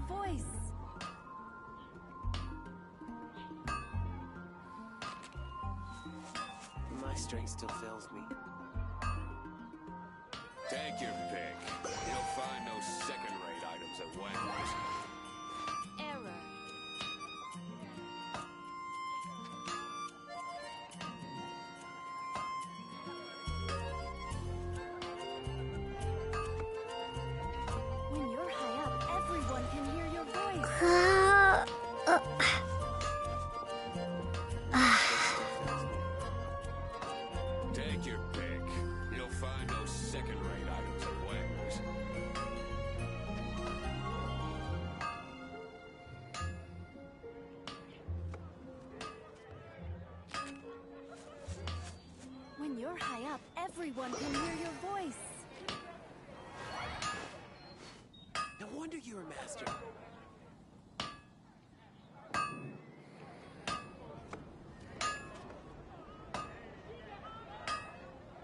voice. My strength still fails me. Take your pick. You'll find no second-rate items at Wegmans. Error. When you're high up, everyone can hear your voice. Take your pick. You'll find no second-rate items at Wegmans. When you're high up, everyone can hear your voice. No wonder you're a master.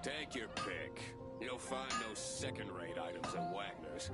Take your pick. You'll find no second-rate items at Wagner's.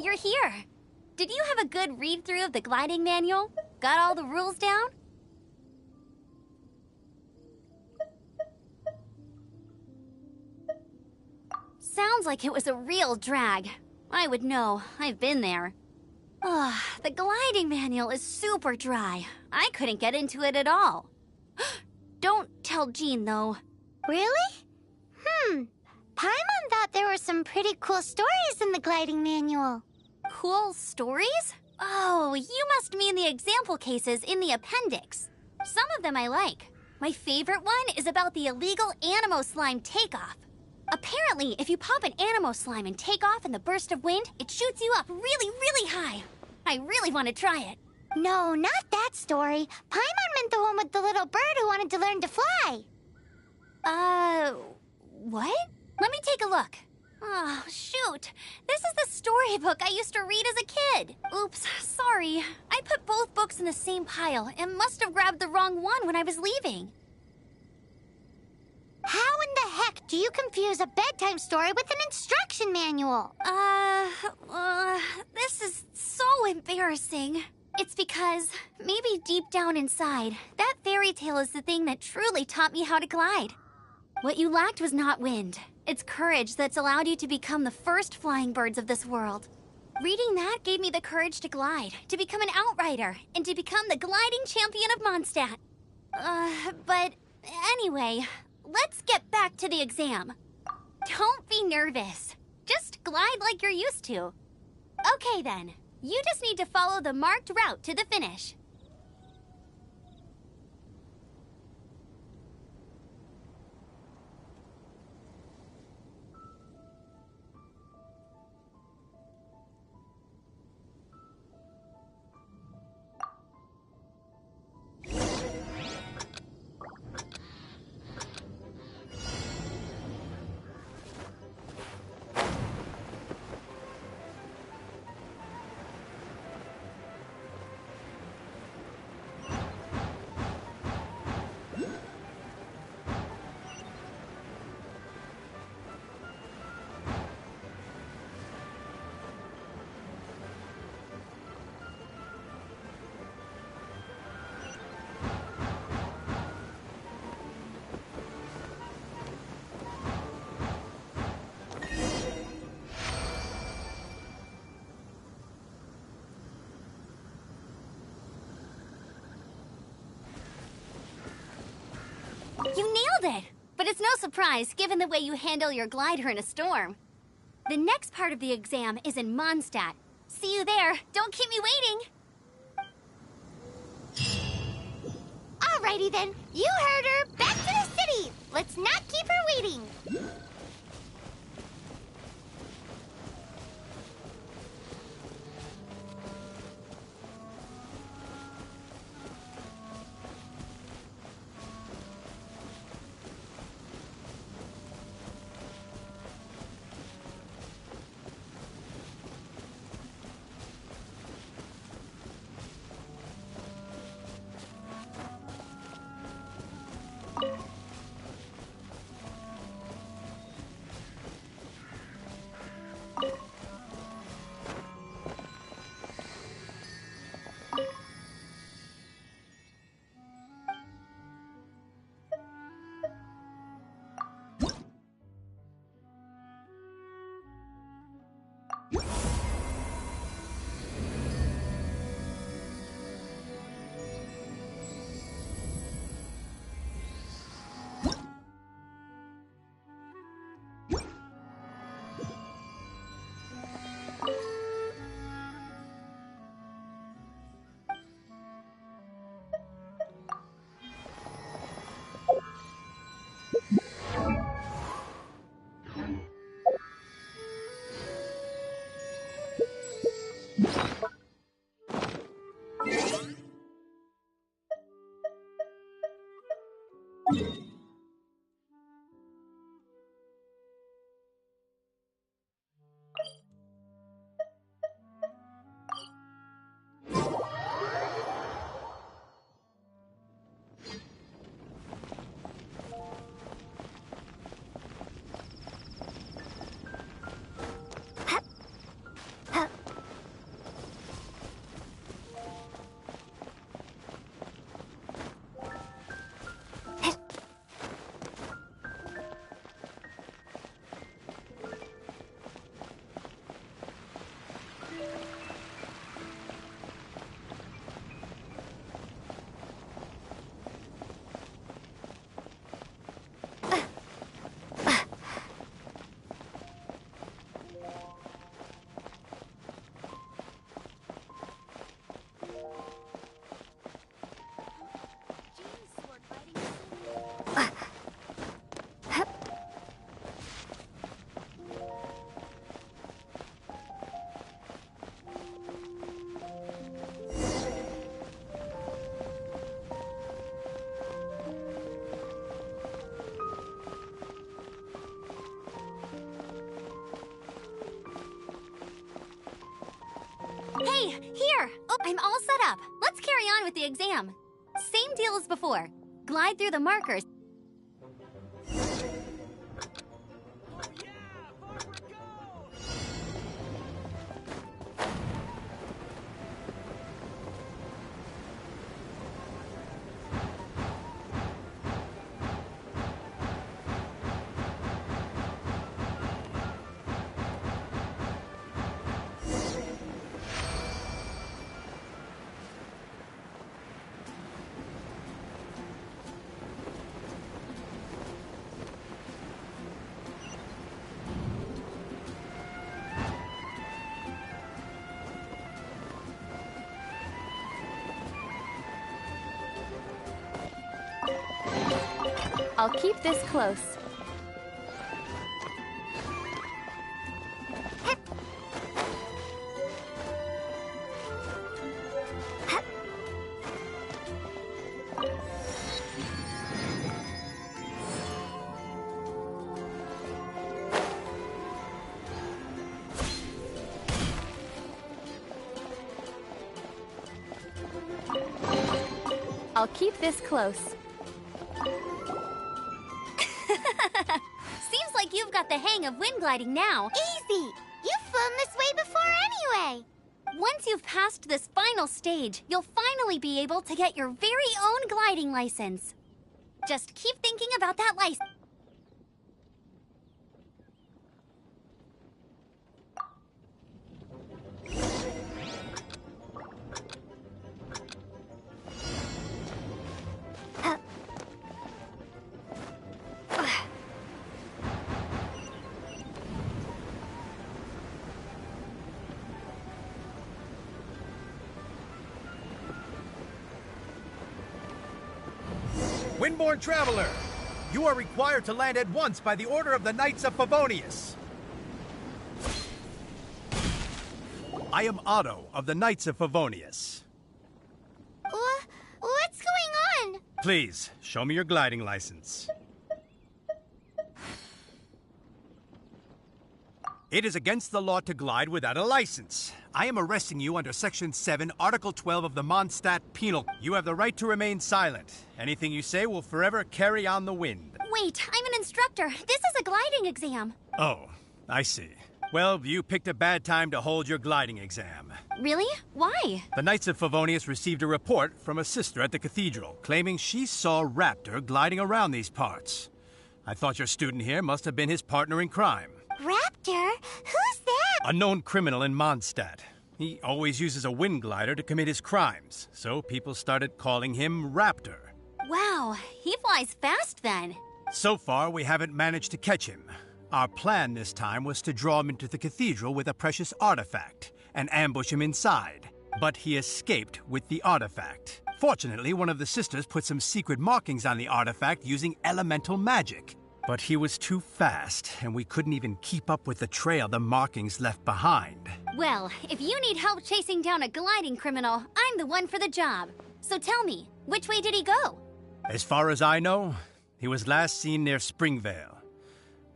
You're here. Did you have a good read-through of the gliding manual? Got all the rules down? Sounds like it was a real drag. I would know. I've been there. Ugh, the gliding manual is super dry. I couldn't get into it at all. Don't tell Jean, though. Really? Paimon thought there were some pretty cool stories in the gliding manual. Cool stories? Oh, you must mean the example cases in the appendix. Some of them I like. My favorite one is about the illegal Animo Slime takeoff. Apparently, if you pop an Animo Slime and take off in the burst of wind, it shoots you up really, really high. I really want to try it. No, not that story. Paimon meant the one with the little bird who wanted to learn to fly. What? Let me take a look. Oh, shoot. This is the storybook I used to read as a kid. Oops, sorry. I put both books in the same pile and must have grabbed the wrong one when I was leaving. How in the heck do you confuse a bedtime story with an instruction manual? This is so embarrassing. It's because, maybe deep down inside, that fairy tale is the thing that truly taught me how to glide. What you lacked was not wind. It's courage that's allowed you to become the first flying birds of this world. Reading that gave me the courage to glide, to become an outrider, and to become the gliding champion of Mondstadt. But anyway, let's get back to the exam. Don't be nervous. Just glide like you're used to. Okay then, you just need to follow the marked route to the finish. You nailed it! But it's no surprise, given the way you handle your glider in a storm. The next part of the exam is in Mondstadt. See you there. Don't keep me waiting! Alrighty then, you heard her. Back to the city. Let's not keep her waiting. I'm all set up. Let's carry on with the exam. Same deal as before. Glide through the markers. I'll keep this close. I'll keep this close. Seems like you've got the hang of wind gliding now. Easy! You've flown this way before anyway. Once you've passed this final stage, you'll finally be able to get your very own gliding license. Just keep thinking about that license. Windborne Traveler, you are required to land at once by the order of the Knights of Favonius. I am Otto of the Knights of Favonius. What's going on? Please, show me your gliding license. It is against the law to glide without a license. I am arresting you under Section 7, Article 12 of the Mondstadt Penal. You have the right to remain silent. Anything you say will forever carry on the wind. Wait, I'm an instructor. This is a gliding exam. Oh, I see. Well, you picked a bad time to hold your gliding exam. Really? Why? The Knights of Favonius received a report from a sister at the cathedral claiming she saw Raptor gliding around these parts. I thought your student here must have been his partner in crime. Raptor? Who's that? A known criminal in Mondstadt. He always uses a wind glider to commit his crimes, so people started calling him Raptor. Wow, he flies fast then. So far, we haven't managed to catch him. Our plan this time was to draw him into the cathedral with a precious artifact and ambush him inside. But he escaped with the artifact. Fortunately, one of the sisters put some secret markings on the artifact using elemental magic. But he was too fast, and we couldn't even keep up with the trail the markings left behind. Well, if you need help chasing down a gliding criminal, I'm the one for the job. So tell me, which way did he go? As far as I know, he was last seen near Springvale.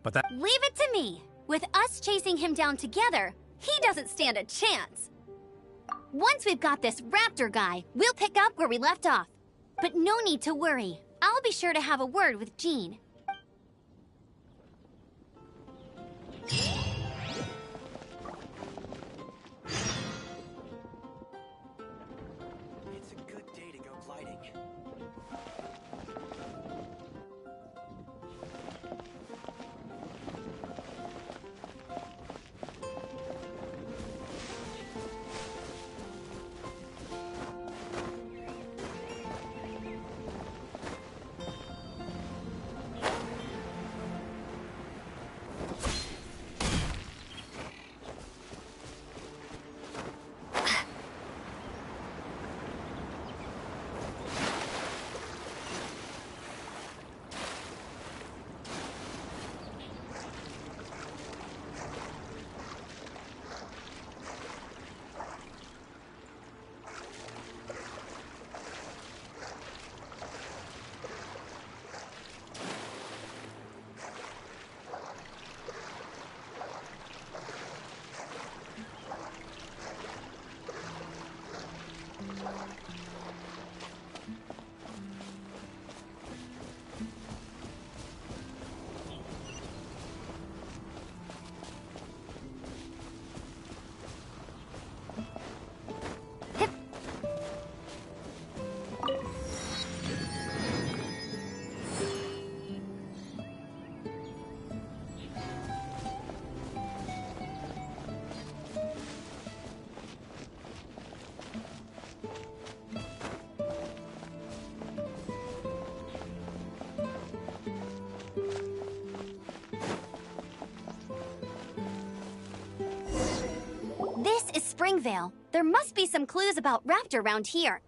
But that... Leave it to me. With us chasing him down together, he doesn't stand a chance. Once we've got this Raptor guy, we'll pick up where we left off. But no need to worry. I'll be sure to have a word with Jean. It's a good day to go gliding. Springvale. There must be some clues about Raptor around here.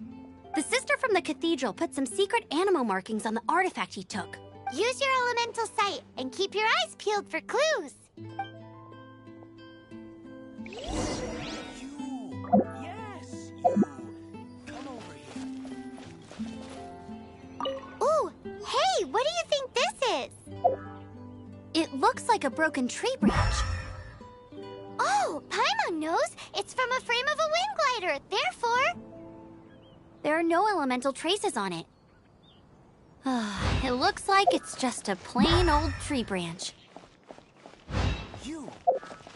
The sister from the cathedral put some secret animal markings on the artifact he took. Use your elemental sight and keep your eyes peeled for clues. Yes, you. Come over here. Ooh, hey, what do you think this is? It looks like a broken tree branch. Oh, Paimon knows. It's from a frame of a wind glider. Therefore... There are no elemental traces on it. It looks like it's just a plain old tree branch. You.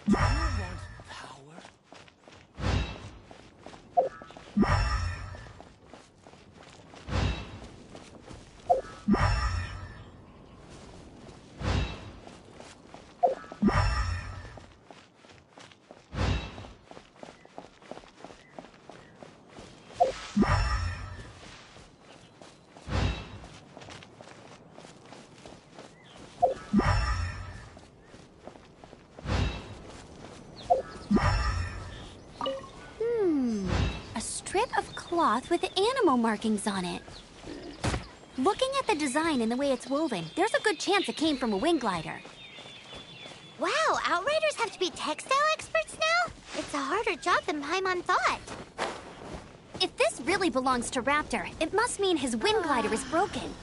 Do you want power? A strip of cloth with animal markings on it. Looking at the design and the way it's woven, there's a good chance it came from a wind glider. Wow, Outriders have to be textile experts now? It's a harder job than Paimon thought. If this really belongs to Raptor, it must mean his wind glider is broken.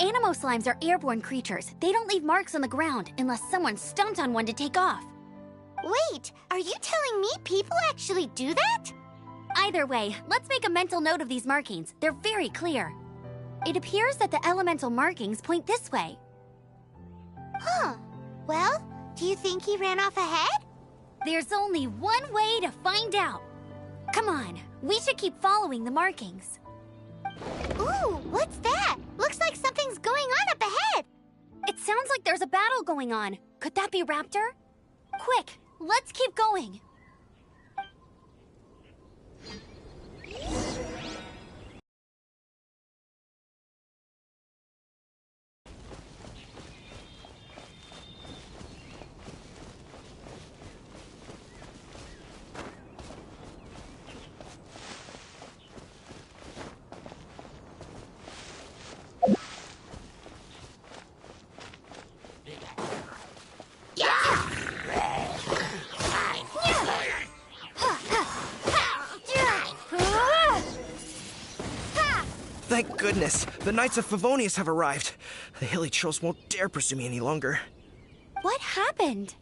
Animo slimes are airborne creatures. They don't leave marks on the ground unless someone stomped on one to take off. Wait, are you telling me people actually do that? Either way, let's make a mental note of these markings. They're very clear. It appears that the elemental markings point this way. Huh. Well, do you think he ran off ahead? There's only one way to find out. Come on, we should keep following the markings. Ooh, what's that? Looks like something's going on up ahead. It sounds like there's a battle going on. Could that be Raptor? Quick, let's keep going. Thank goodness! The Knights of Favonius have arrived. The hilly trolls won't dare pursue me any longer. What happened?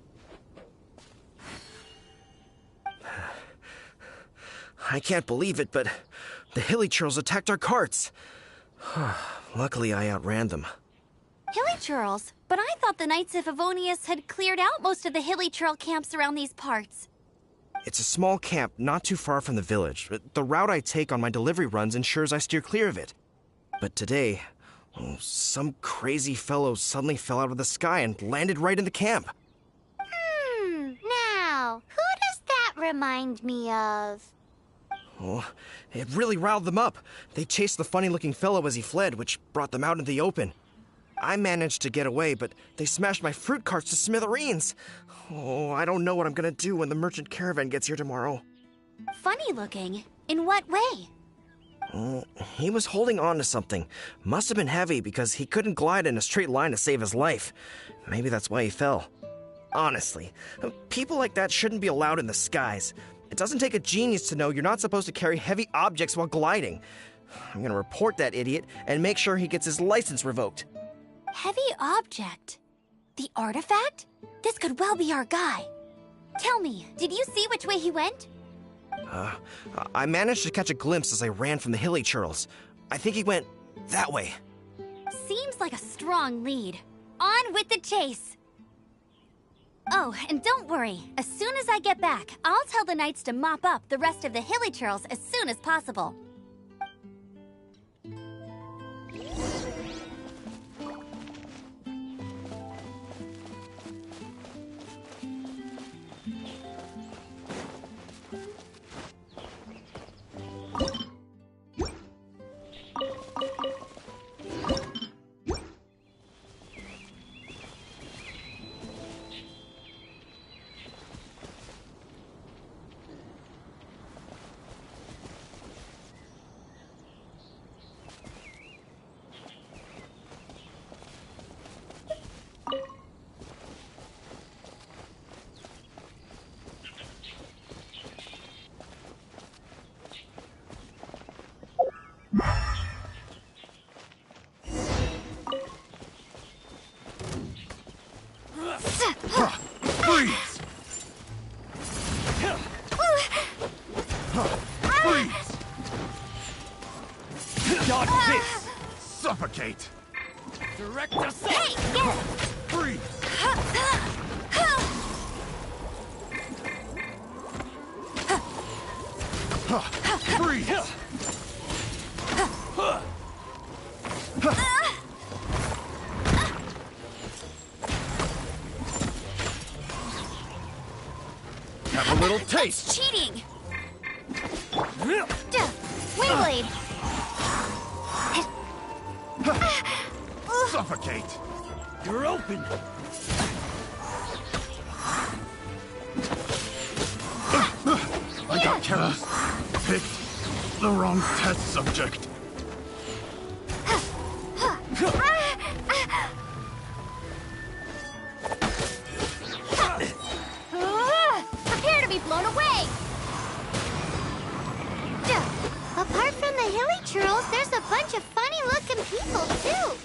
I can't believe it, but the hilly trolls attacked our carts. Luckily, I outran them. Hilly Churls? But I thought the Knights of Favonius had cleared out most of the Hilly Churl camps around these parts. It's a small camp not too far from the village. The route I take on my delivery runs ensures I steer clear of it. But today, some crazy fellow suddenly fell out of the sky and landed right in the camp. Now, who does that remind me of? Oh, it really riled them up. They chased the funny-looking fellow as he fled, which brought them out in the open. I managed to get away, but they smashed my fruit carts to smithereens. Oh, I don't know what I'm gonna do when the merchant caravan gets here tomorrow. Funny looking? In what way? He was holding on to something. Must have been heavy because he couldn't glide in a straight line to save his life. Maybe that's why he fell. Honestly, people like that shouldn't be allowed in the skies. It doesn't take a genius to know you're not supposed to carry heavy objects while gliding. I'm gonna report that idiot and make sure he gets his license revoked. Heavy object. The artifact? This could well be our guy. Tell me, did you see which way he went? I managed to catch a glimpse as I ran from the hilly churls. I think he went that way. Seems like a strong lead. On with the chase! Oh, and don't worry. As soon as I get back, I'll tell the knights to mop up the rest of the hilly churls as soon as possible. Freeze! Freeze! Dodge this! Suffocate! Direct assault! Hey, get it! Freeze! Freeze! Have a little taste! Cheating! Wingblade! Suffocate! You're open! I got careless. Picked the wrong test subject. Prepare to be blown away! Apart from the hilly churls, there's a bunch of funny-looking people, too.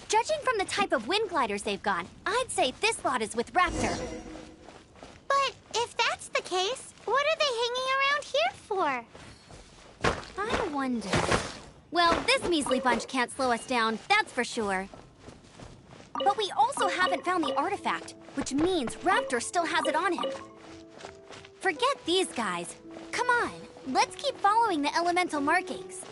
Judging from the type of wind gliders they've got, I'd say this lot is with Raptor. But if that's the case, what are they hanging around here for? I wonder... Well, this measly bunch can't slow us down, that's for sure. But we also haven't found the artifact, which means Raptor still has it on him. Forget these guys. Come on, let's keep following the elemental markings.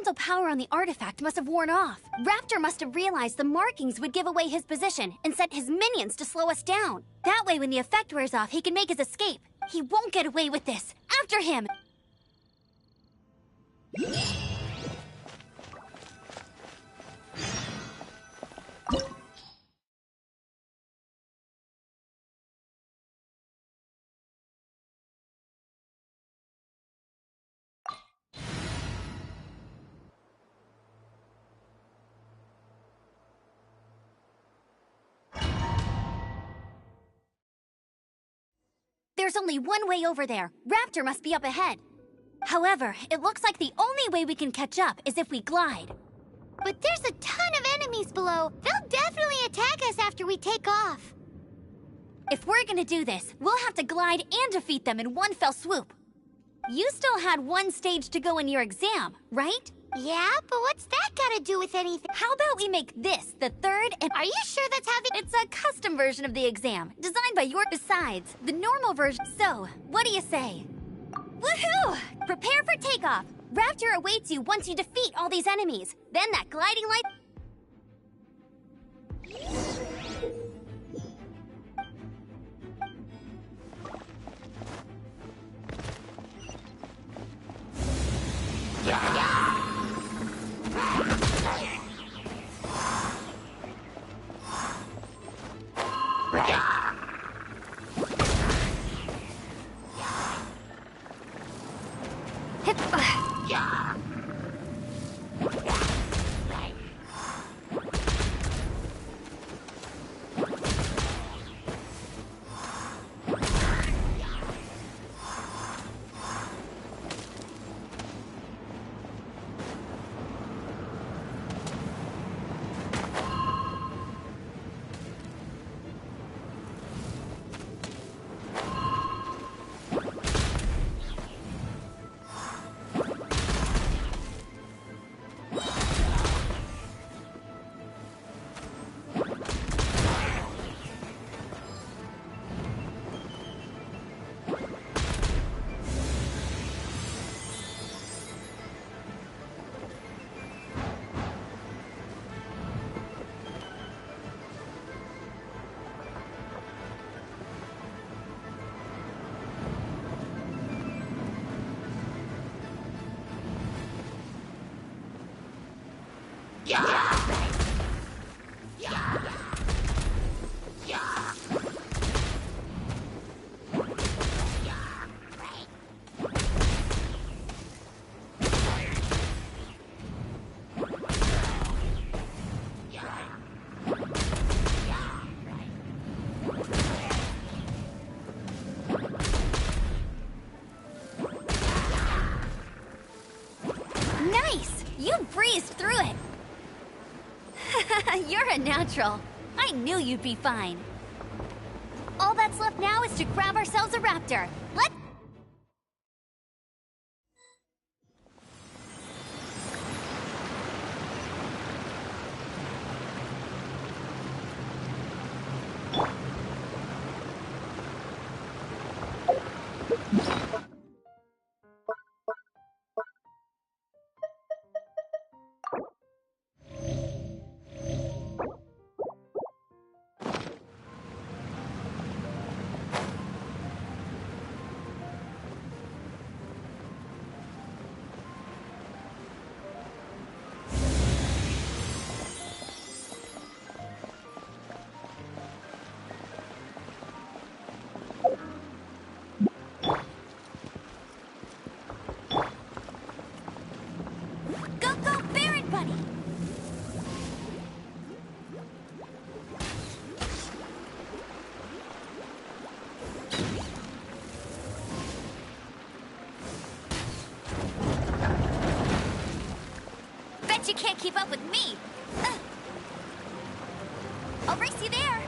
elemental power on the artifact must have worn off. Raptor must have realized the markings would give away his position and sent his minions to slow us down. That way, when the effect wears off, he can make his escape. He won't get away with this. After him! There's only one way over there. Raptor must be up ahead. However, it looks like the only way we can catch up is if we glide. But there's a ton of enemies below. They'll definitely attack us after we take off. If we're gonna do this, we'll have to glide and defeat them in one fell swoop. You still had one stage to go in your exam, right? Yeah, but what's that got to do with anything? How about we make this the third and... Are you sure that's how the... It's a custom version of the exam, designed by your... Besides, the normal version... So, what do you say? Woohoo! Prepare for takeoff! Raptor awaits you once you defeat all these enemies. Then that gliding light... Nice! You breezed through it! You're a natural. I knew you'd be fine. All that's left now is to grab ourselves a raptor. Let's... You can't keep up with me. I'll race you there.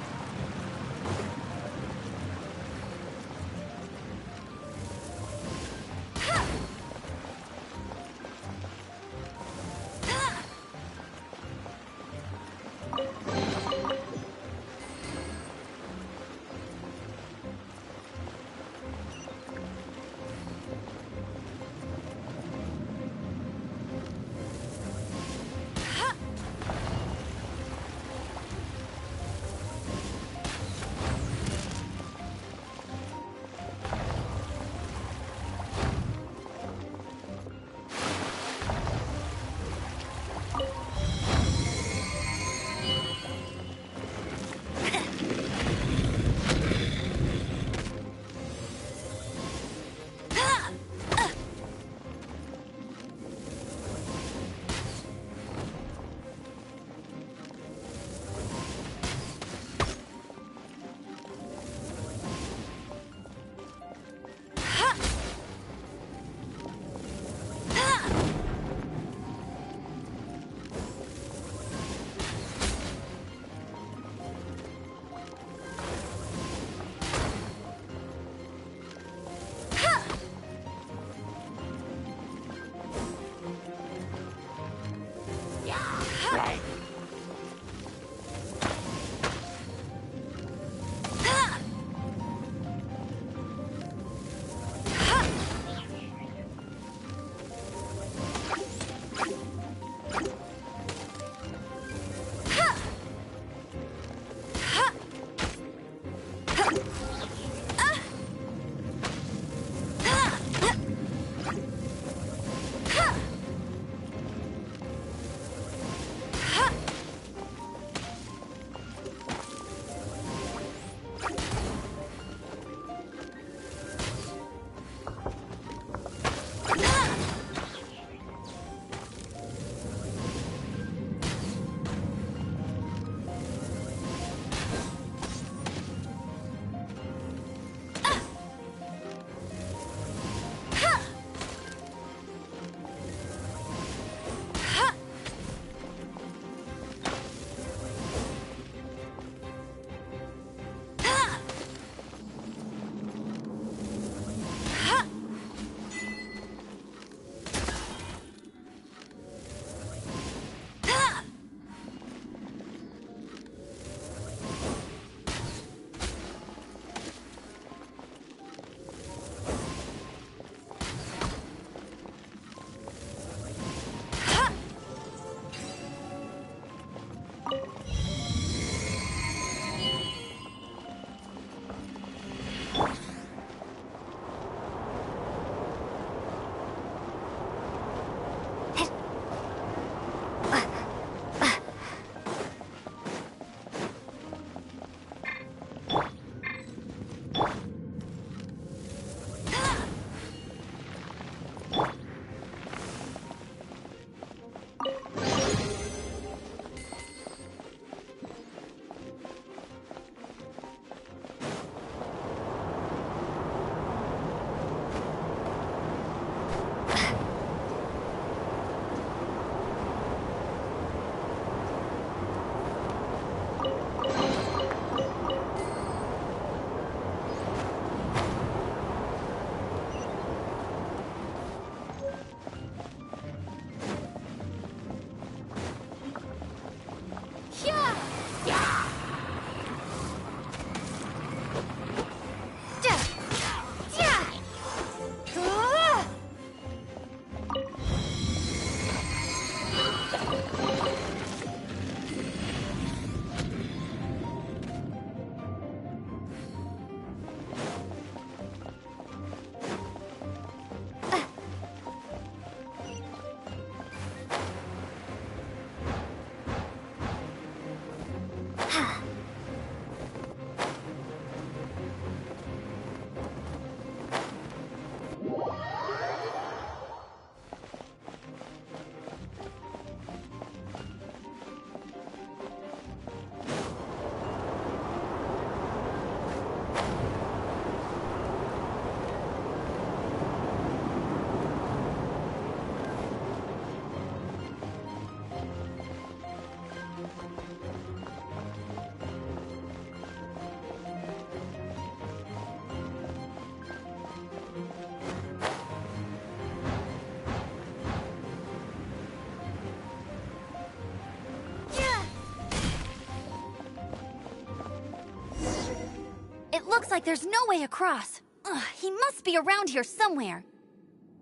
Looks like there's no way across. Ugh, he must be around here somewhere.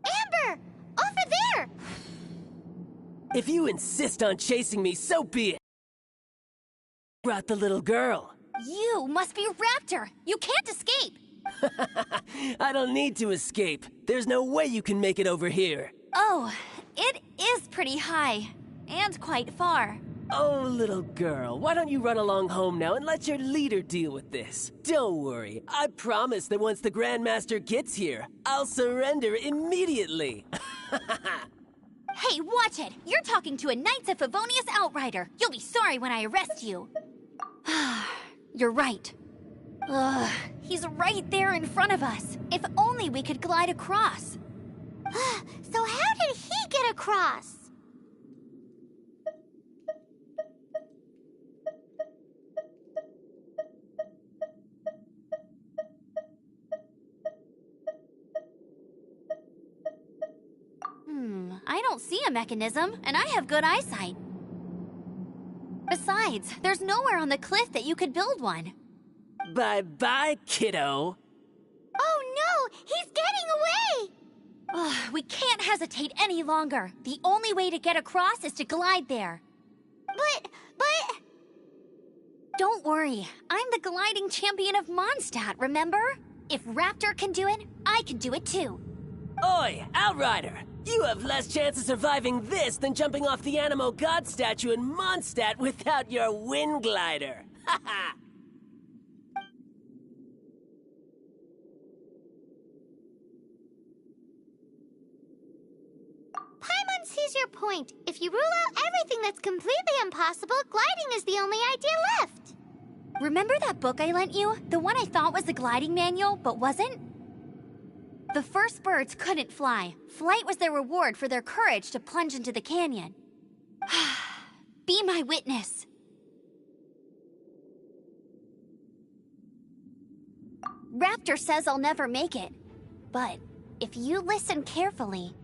Amber! Over there! If you insist on chasing me, so be it. Brought the little girl. You must be Raptor. You can't escape. I don't need to escape. There's no way you can make it over here. Oh, it is pretty high. And quite far. Oh, little girl, why don't you run along home now and let your leader deal with this? Don't worry, I promise that once the Grandmaster gets here, I'll surrender immediately. Hey, watch it! You're talking to a Knights of Favonius outrider. You'll be sorry when I arrest you. You're right. Ugh, he's right there in front of us. If only we could glide across. So how did he get across? I don't see a mechanism, and I have good eyesight. Besides, there's nowhere on the cliff that you could build one. Bye-bye, kiddo. Oh no! He's getting away! Ugh, we can't hesitate any longer. The only way to get across is to glide there. But... Don't worry, I'm the gliding champion of Mondstadt, remember? If Raptor can do it, I can do it too. Oi, Outrider! You have less chance of surviving this than jumping off the Animo God statue in Mondstadt without your wind glider. Haha! Paimon sees your point. If you rule out everything that's completely impossible, gliding is the only idea left. Remember that book I lent you? The one I thought was the gliding manual, but wasn't? The first birds couldn't fly. Flight was their reward for their courage to plunge into the canyon. Be my witness. Raptor says I'll never make it. But if you listen carefully...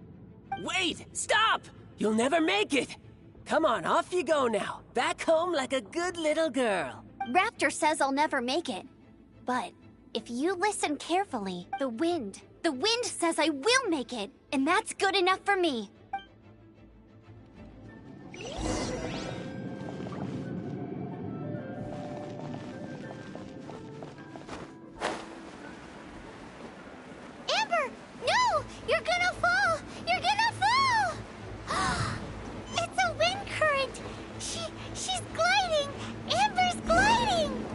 Wait! Stop! You'll never make it! Come on, off you go now. Back home like a good little girl. Raptor says I'll never make it. But if you listen carefully, the wind says I will make it, and that's good enough for me. Amber! No! You're gonna fall! You're gonna fall! It's a wind current! She's gliding! Amber's gliding!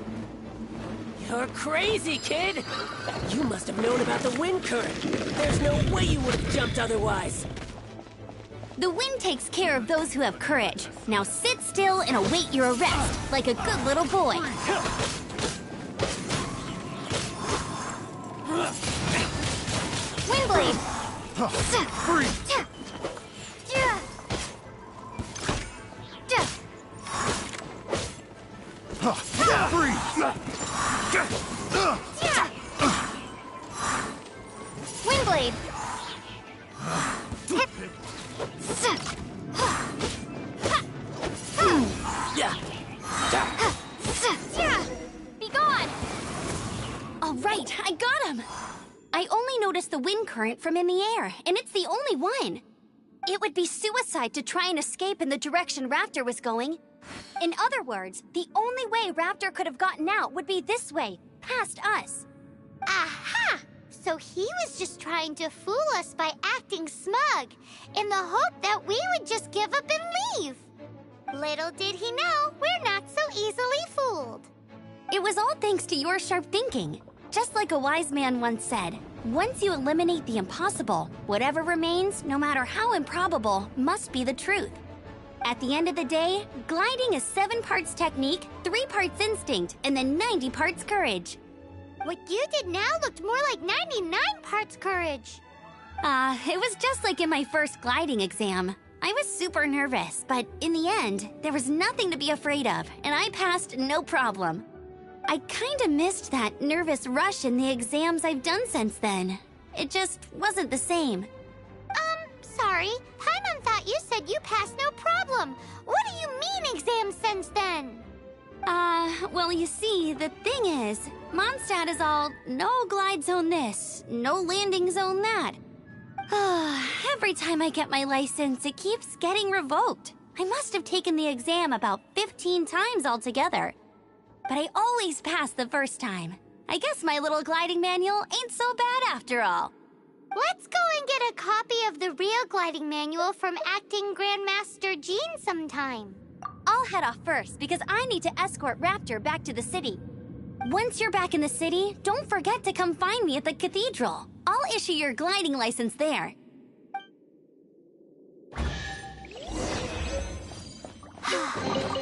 You're crazy, kid! You must have known about the wind current. There's no way you would have jumped otherwise. The wind takes care of those who have courage. Now sit still and await your arrest, like a good little boy. Windblade! Free! Windblade! Be gone! All right, I got him! I only noticed the wind current from in the air, and it's the only one. It would be suicide to try and escape in the direction Raptor was going. In other words, the only way Raptor could have gotten out would be this way, past us. Aha! So he was just trying to fool us by acting smug, in the hope that we would just give up and leave. Little did he know, we're not so easily fooled. It was all thanks to your sharp thinking. Just like a wise man once said, once you eliminate the impossible, whatever remains, no matter how improbable, must be the truth. At the end of the day, gliding is 7 parts technique, 3 parts instinct, and then 90 parts courage. What you did now looked more like 99 parts courage. It was just like in my first gliding exam. I was super nervous, but in the end, there was nothing to be afraid of, and I passed no problem. I kinda missed that nervous rush in the exams I've done since then. It just wasn't the same. Sorry. Paimon thought you said you passed no problem. What do you mean exams since then? Well, you see, the thing is, Mondstadt is all no glide zone this, no landing zone that. Every time I get my license, it keeps getting revoked. I must have taken the exam about 15 times altogether. But I always pass the first time. I guess my little gliding manual ain't so bad after all. Let's go and get a copy of the real gliding manual from Acting Grandmaster Jean sometime. I'll head off first because I need to escort Raptor back to the city. Once you're back in the city, don't forget to come find me at the cathedral. I'll issue your gliding license there.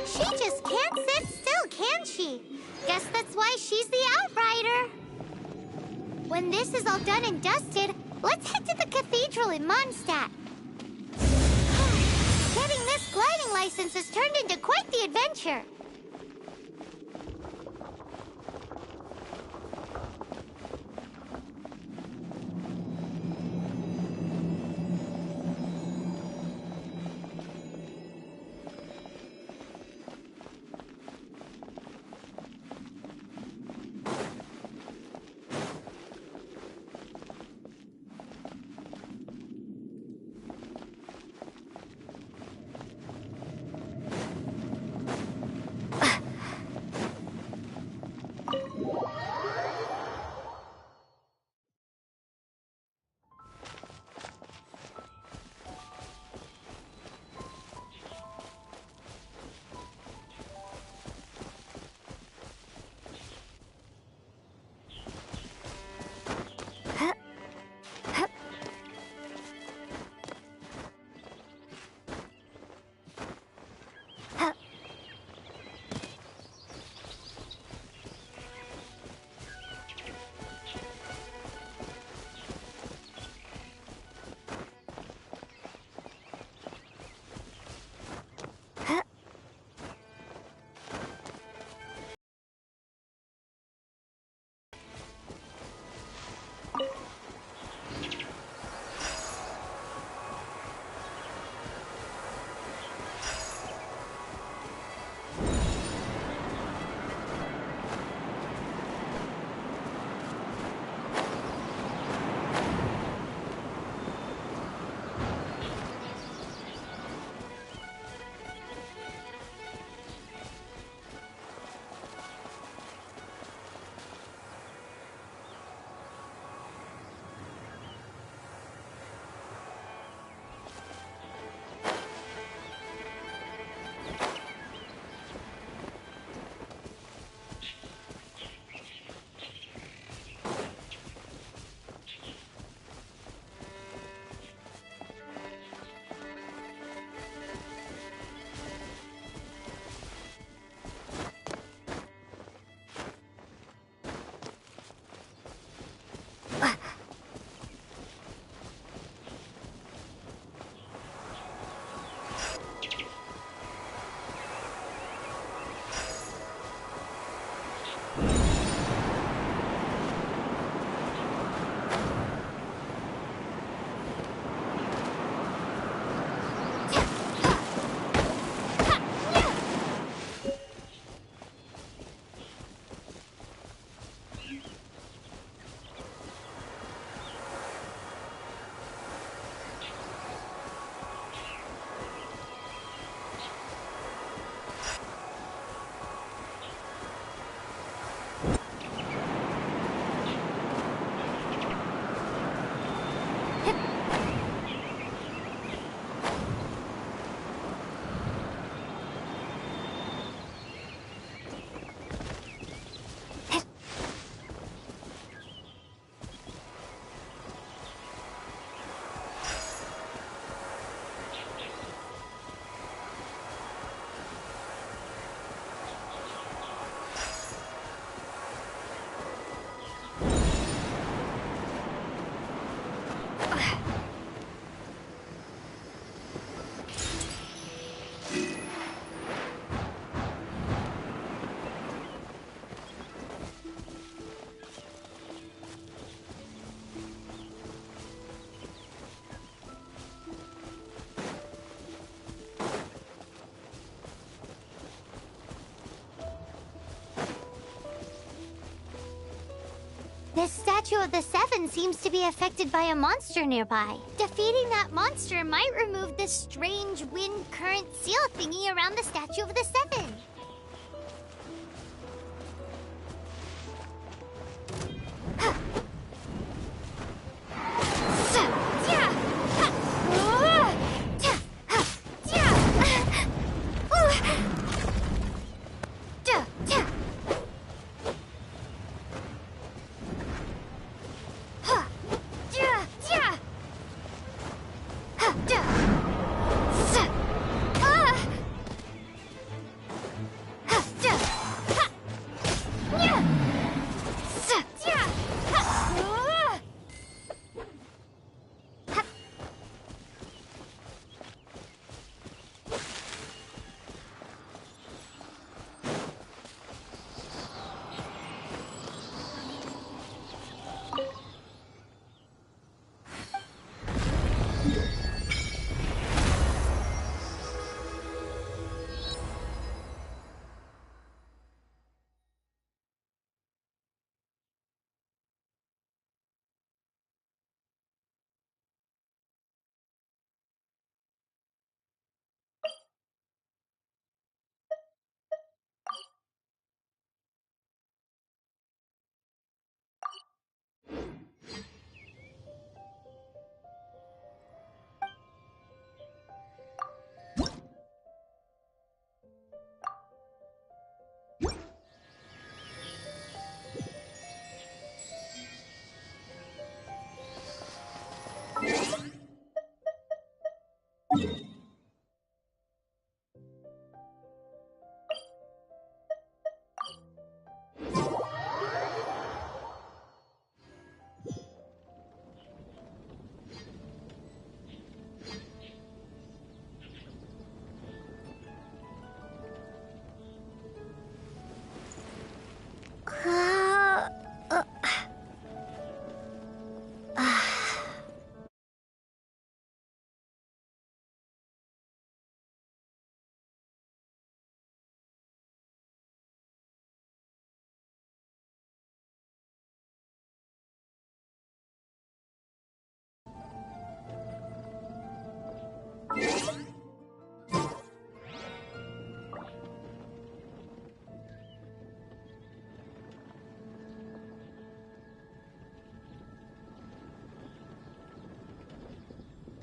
She just can't sit still, can she? Guess that's why she's the Outrider. When this is all done and dusted, let's head to the cathedral in Mondstadt. Getting this gliding license has turned into quite the adventure. This statue of the Seven seems to be affected by a monster nearby. Defeating that monster might remove this strange wind current seal thingy around the statue of the Seven.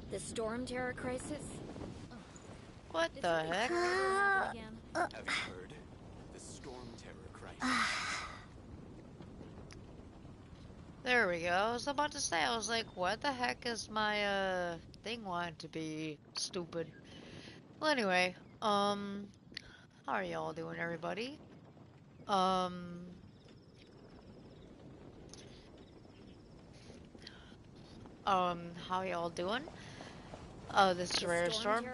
The Storm Terror crisis? What the heck? Have you heard? The Storm Terror crisis. There we go. I was about to say, I was like, what the heck is my, thing wanting to be stupid? Well, anyway, how are y'all doing, everybody? How y'all doing? This is WriterStorm.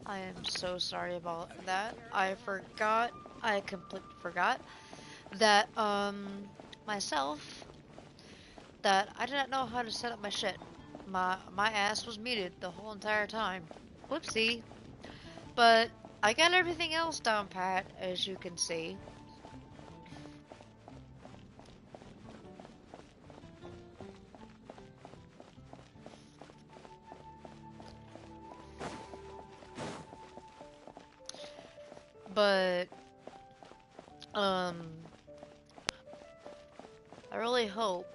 I am so sorry about that. I completely forgot that, myself, that I did not know how to set up my shit. My ass was muted the whole entire time. Whoopsie. But I got everything else down pat, as you can see. But, I really hope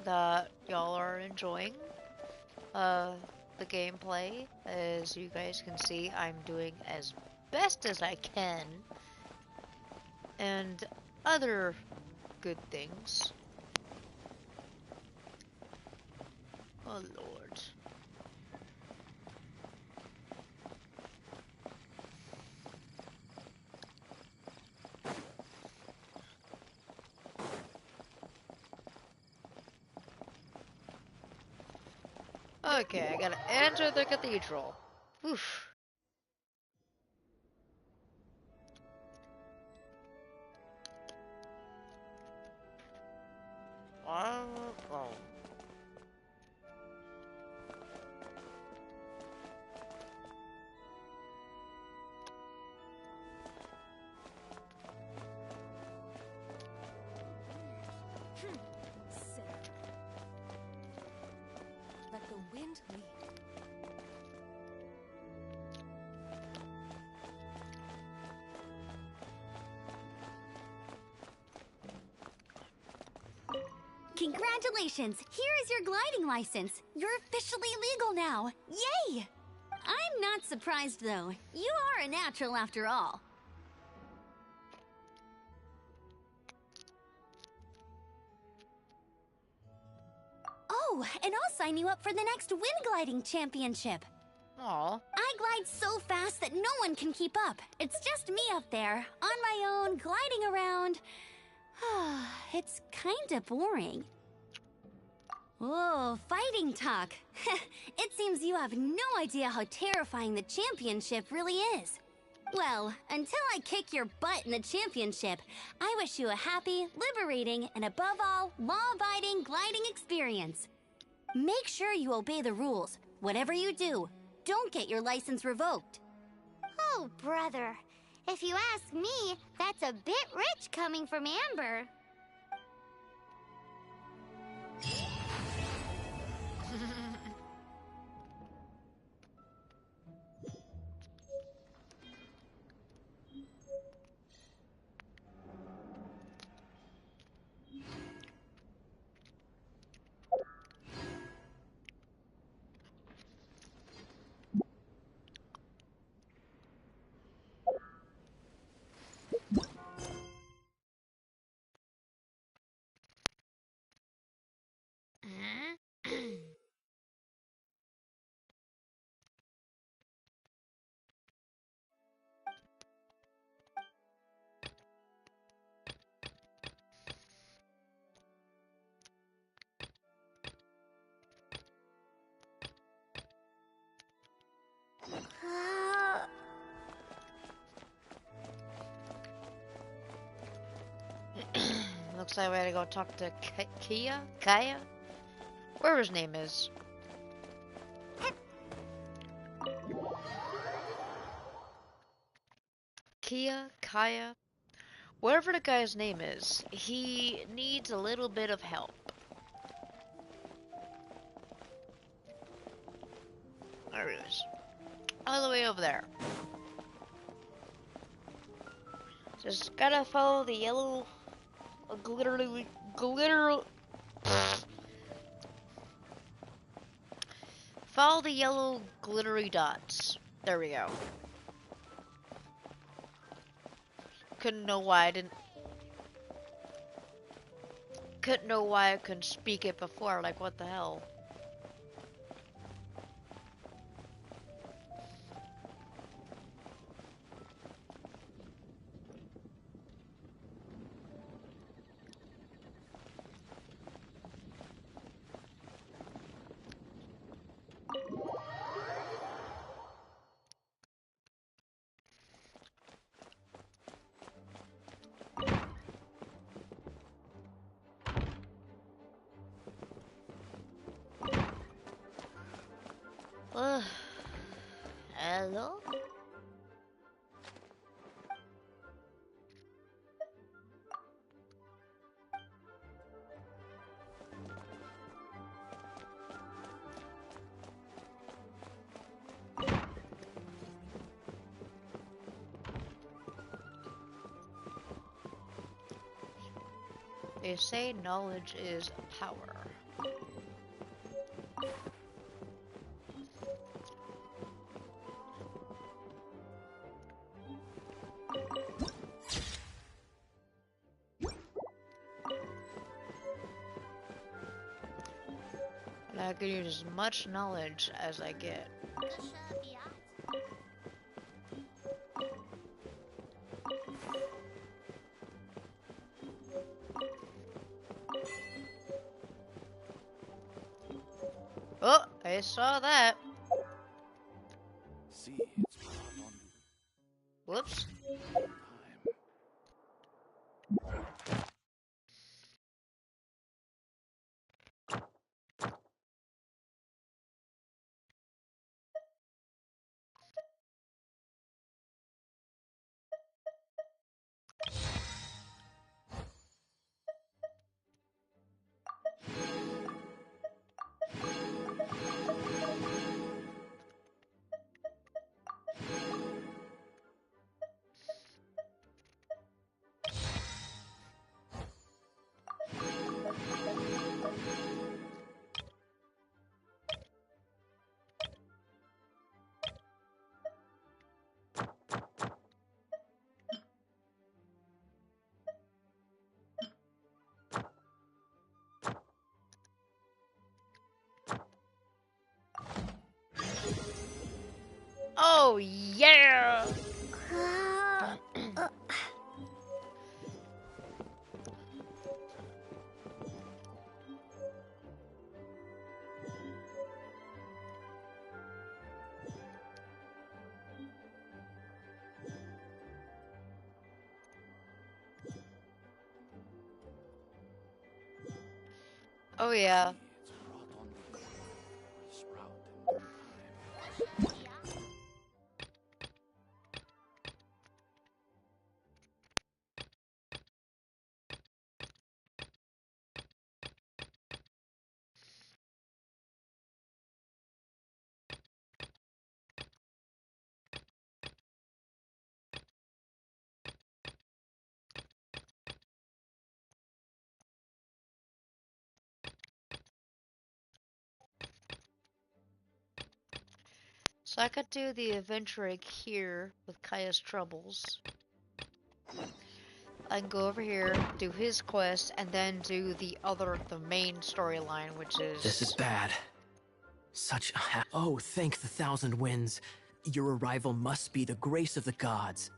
that y'all are enjoying, the gameplay. As you guys can see, I'm doing as best as I can. And other good things. Oh, Lord. Okay, I gotta enter the cathedral. Oof. Oh. wind lead? Congratulations! Here is your gliding license. You're officially legal now. Yay! I'm not surprised, though. You are a natural after all. Oh, and I'll sign you up for the next wind gliding championship. Aw. I glide so fast that no one can keep up. It's just me up there, on my own, gliding around. It's kinda boring. Oh, fighting talk. It seems you have no idea how terrifying the championship really is. Well, until I kick your butt in the championship, I wish you a happy, liberating, and above all, law-abiding gliding experience. Make sure you obey the rules. Whatever you do, don't get your license revoked. Oh, brother. If you ask me, that's a bit rich coming from Amber. Looks like we had to go talk to Kaya? Whatever his name is. Kaya, whatever the guy's name is, he needs a little bit of help. There he is. All the way over there. Just gotta follow the yellow follow the yellow glittery dots. There we go. Couldn't know why I couldn't speak it before, like what the hell. Hello? They say knowledge is power. And I can use as much knowledge as I get. Oh, I saw that. See, it's on Whoops. time. Oh, yeah! Oh, yeah. So I could do the adventure egg here with Kaya's troubles. I can go over here, do his quest, and then do the main storyline, which is... This is bad. Such a Oh, thank the thousand winds. Your arrival must be the grace of the gods.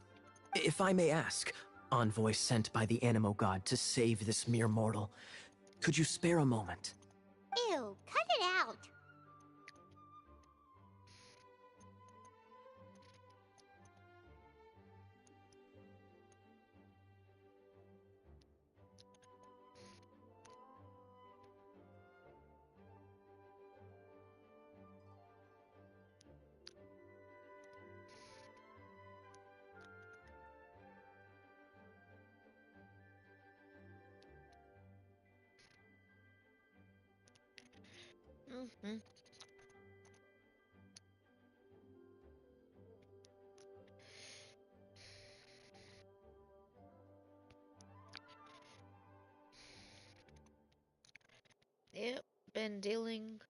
If I may ask, envoy sent by the Animo god to save this mere mortal, could you spare a moment? Ew, cut it out. Mm-hmm. Yep, been dealing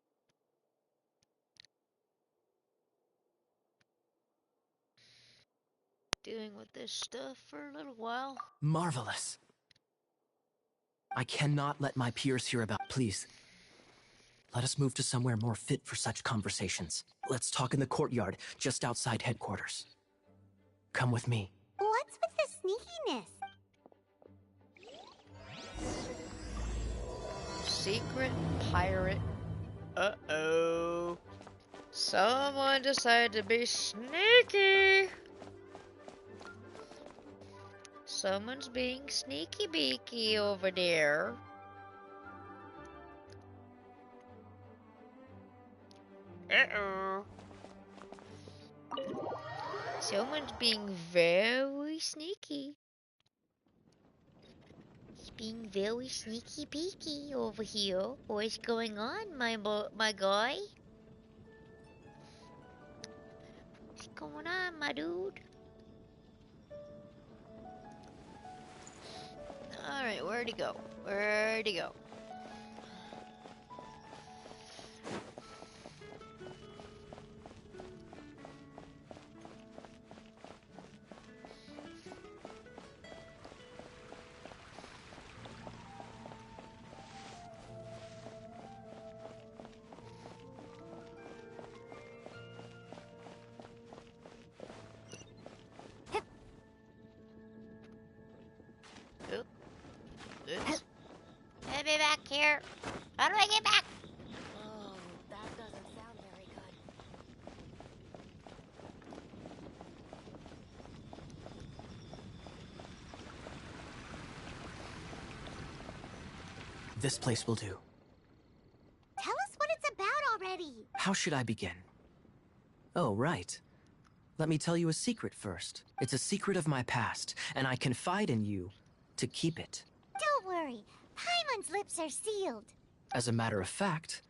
with this stuff for a little while. Marvelous. I cannot let my peers hear about. Please, let us move to somewhere more fit for such conversations. Let's talk in the courtyard, just outside headquarters. Come with me. What's with the sneakiness? Secret pirate. Uh-oh. Someone decided to be sneaky. Someone's being sneaky beaky over there. Uh-oh. Someone's being very sneaky. He's being very sneaky beaky over here. What's going on, my guy? What's going on, my dude? Alright, where'd he go? Where'd he go? Let me back here. How do I get back? Oh, that doesn't sound very good. This place will do. Tell us what it's about already. How should I begin? Oh, right. Let me tell you a secret first. It's a secret of my past, and I confide in you to keep it. Don't worry. Paimon's lips are sealed. As a matter of fact,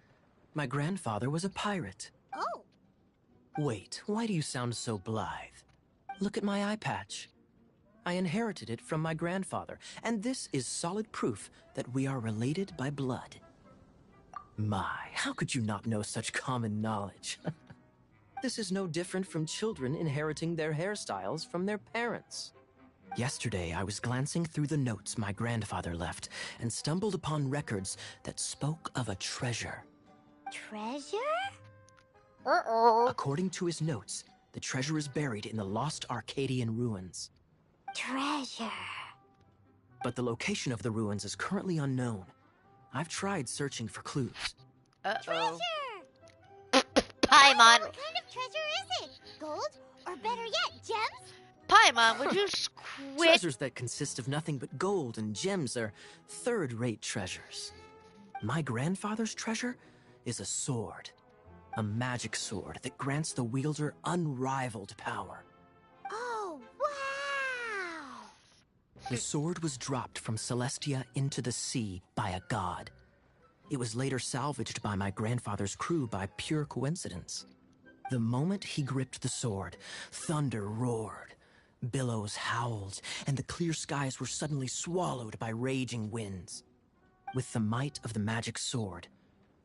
my grandfather was a pirate. Oh. Wait, why do you sound so blithe? Look at my eye patch. I inherited it from my grandfather, and this is solid proof that we are related by blood. My, how could you not know such common knowledge? This is no different from children inheriting their hairstyles from their parents. Yesterday, I was glancing through the notes my grandfather left and stumbled upon records that spoke of a treasure. Treasure? According to his notes, The treasure is buried in the lost Arcadian ruins. Treasure. But the location of the ruins is currently unknown. I've tried searching for clues. Uh-oh. Treasure! Paimon! What kind of treasure is it? Gold? Or better yet, gems? Paimon, would you quit? Treasures that consist of nothing but gold and gems are third-rate treasures. My grandfather's treasure is a sword. A magic sword that grants the wielder unrivaled power. Oh, wow! The sword was dropped from Celestia into the sea by a god. It was later salvaged by my grandfather's crew by pure coincidence. The moment he gripped the sword, thunder roared, billows howled, and the clear skies were suddenly swallowed by raging winds. With the might of the magic sword,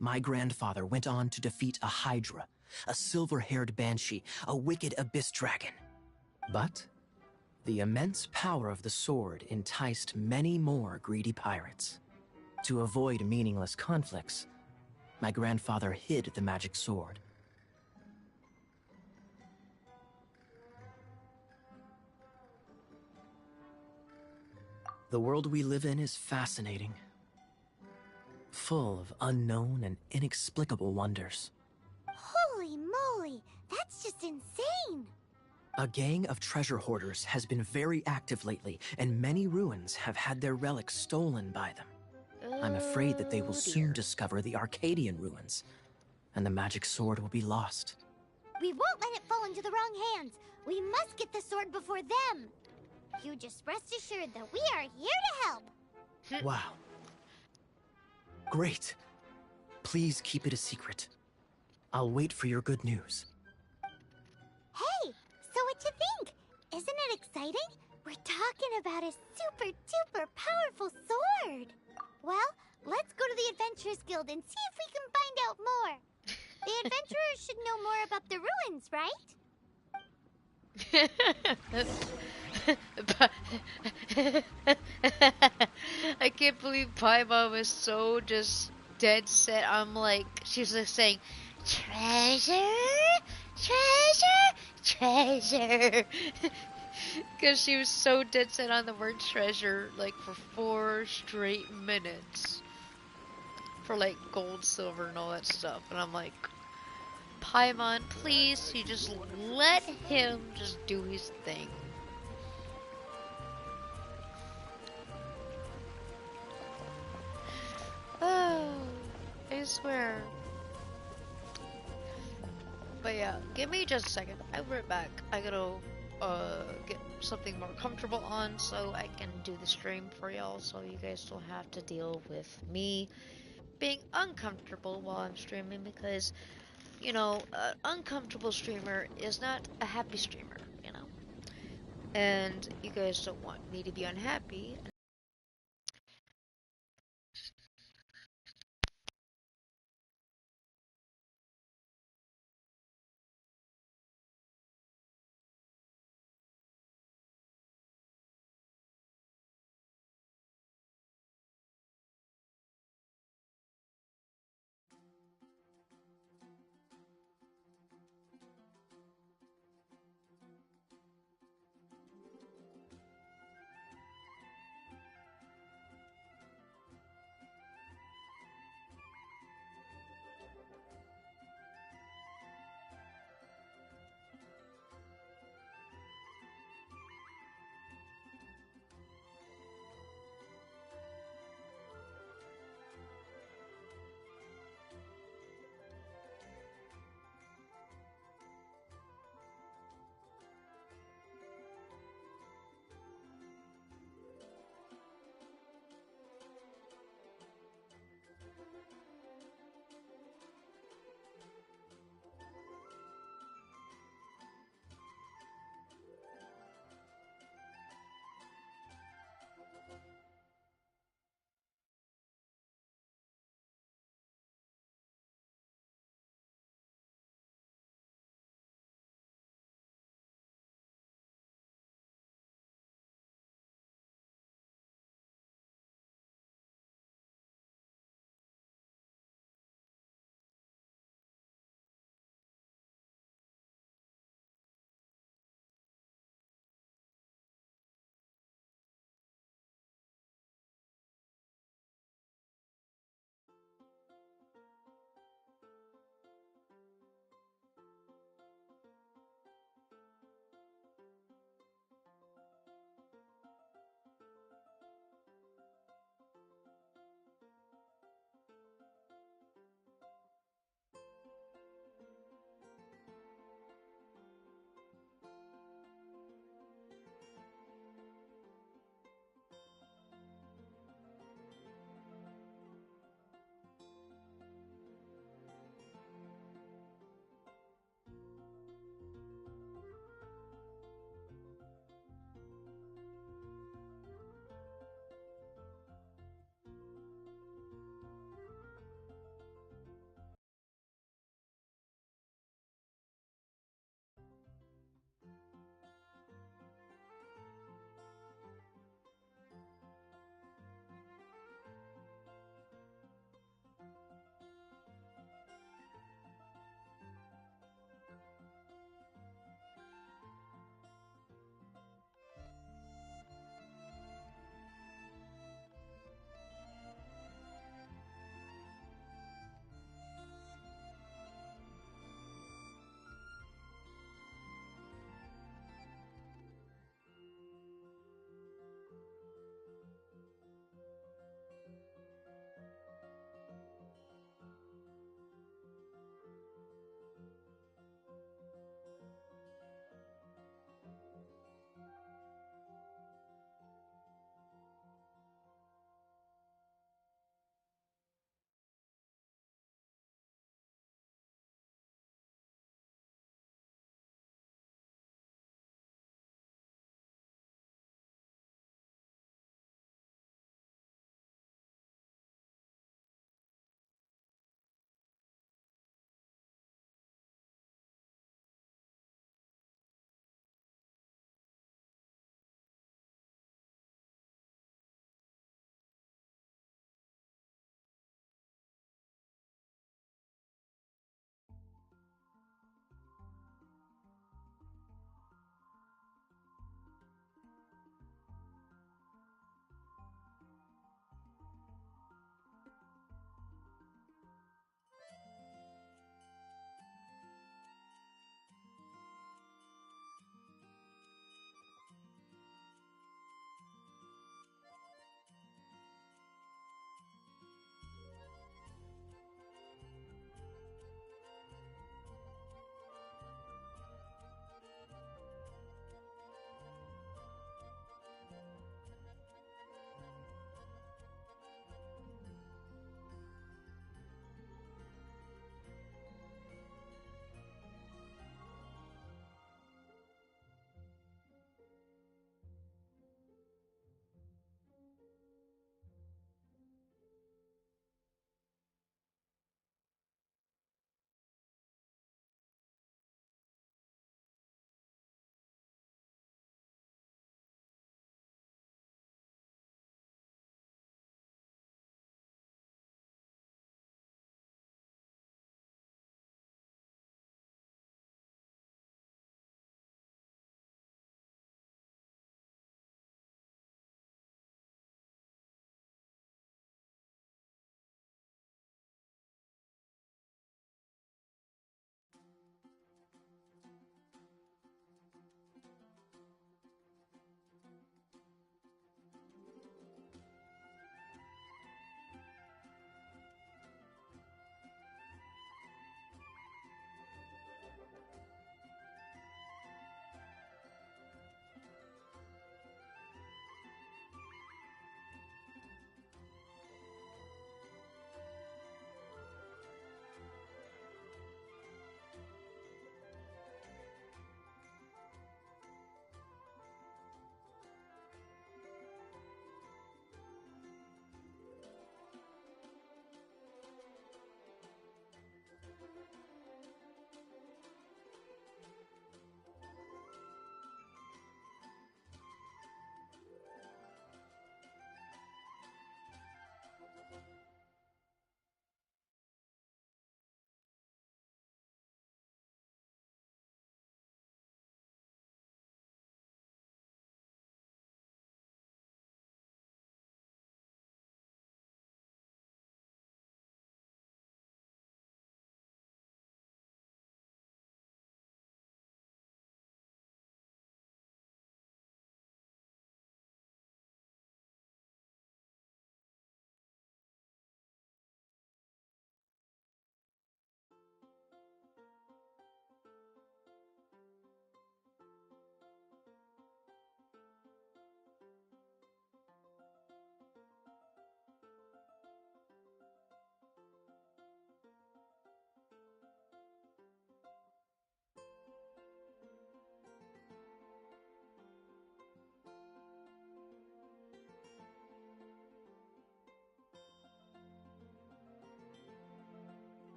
my grandfather went on to defeat a hydra, a silver-haired banshee, a wicked abyss dragon. But the immense power of the sword enticed many more greedy pirates. To avoid meaningless conflicts, my grandfather hid the magic sword. The world we live in is fascinating, full of unknown and inexplicable wonders. Holy moly, that's just insane! A gang of treasure hoarders has been very active lately, and many ruins have had their relics stolen by them. I'm afraid that they will soon discover the Arcadian ruins, and the magic sword will be lost. We won't let it fall into the wrong hands. We must get the sword before them. You just rest assured that we are here to help. Wow. Great. Please keep it a secret. I'll wait for your good news. Hey, so what you think? Isn't it exciting? We're talking about a super duper powerful sword. Well, let's go to the Adventurers Guild and see if we can find out more. The adventurers should know more about the ruins, right? I can't believe Paimon was so just dead set. I'm like, she's just saying, treasure, treasure, treasure. Because she was so dead set on the word treasure, like for 4 straight minutes. For like gold, silver, and all that stuff. And I'm like, Paimon, please, you just let him just do his thing. Oh, I swear. But yeah, give me just a second. I'll be right back. I gotta get something more comfortable on so I can do the stream for y'all, so you guys don't have to deal with me being uncomfortable while I'm streaming, because you know, an uncomfortable streamer is not a happy streamer, you know. And you guys don't want me to be unhappy.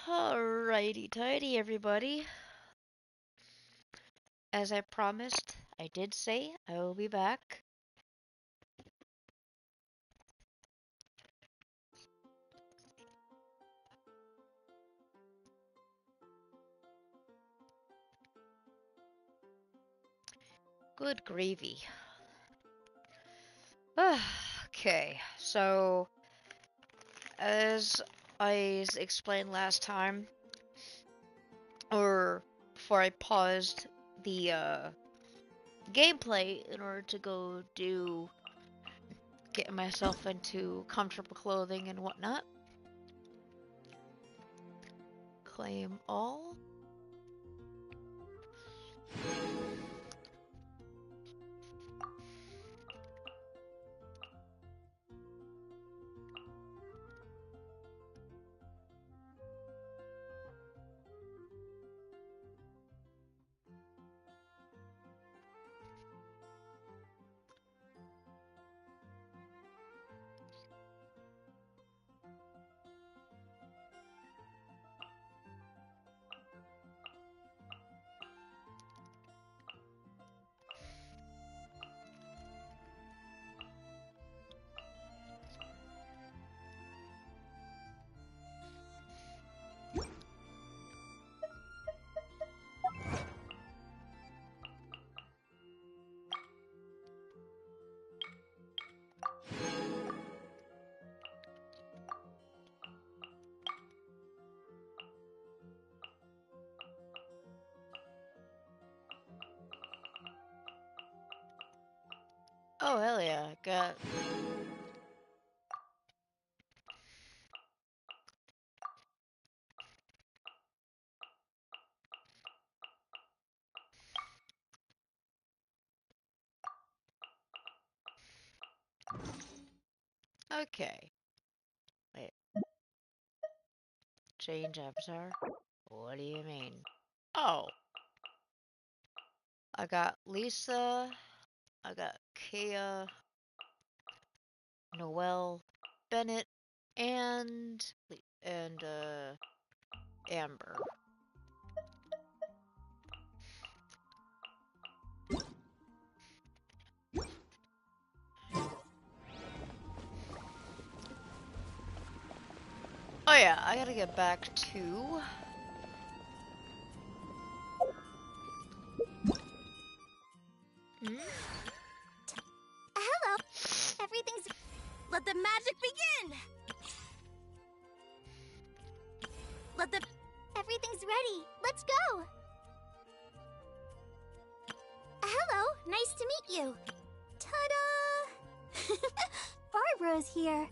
Alrighty tighty, everybody. As I promised, I did say I will be back. Good gravy. Okay, so as I explained last time, or before I paused the gameplay in order to go get myself into comfortable clothing and whatnot. Claim all. Oh, hell yeah, got... Okay. Wait. Change avatar? What do you mean? Oh. I got Lisa. I got Kea. Noelle. Bennett. And Amber. Oh yeah, I gotta get back to... Hello. Everything's... Let the magic begin! Everything's ready. Let's go! Hello. Nice to meet you. Ta-da! Barbara's here.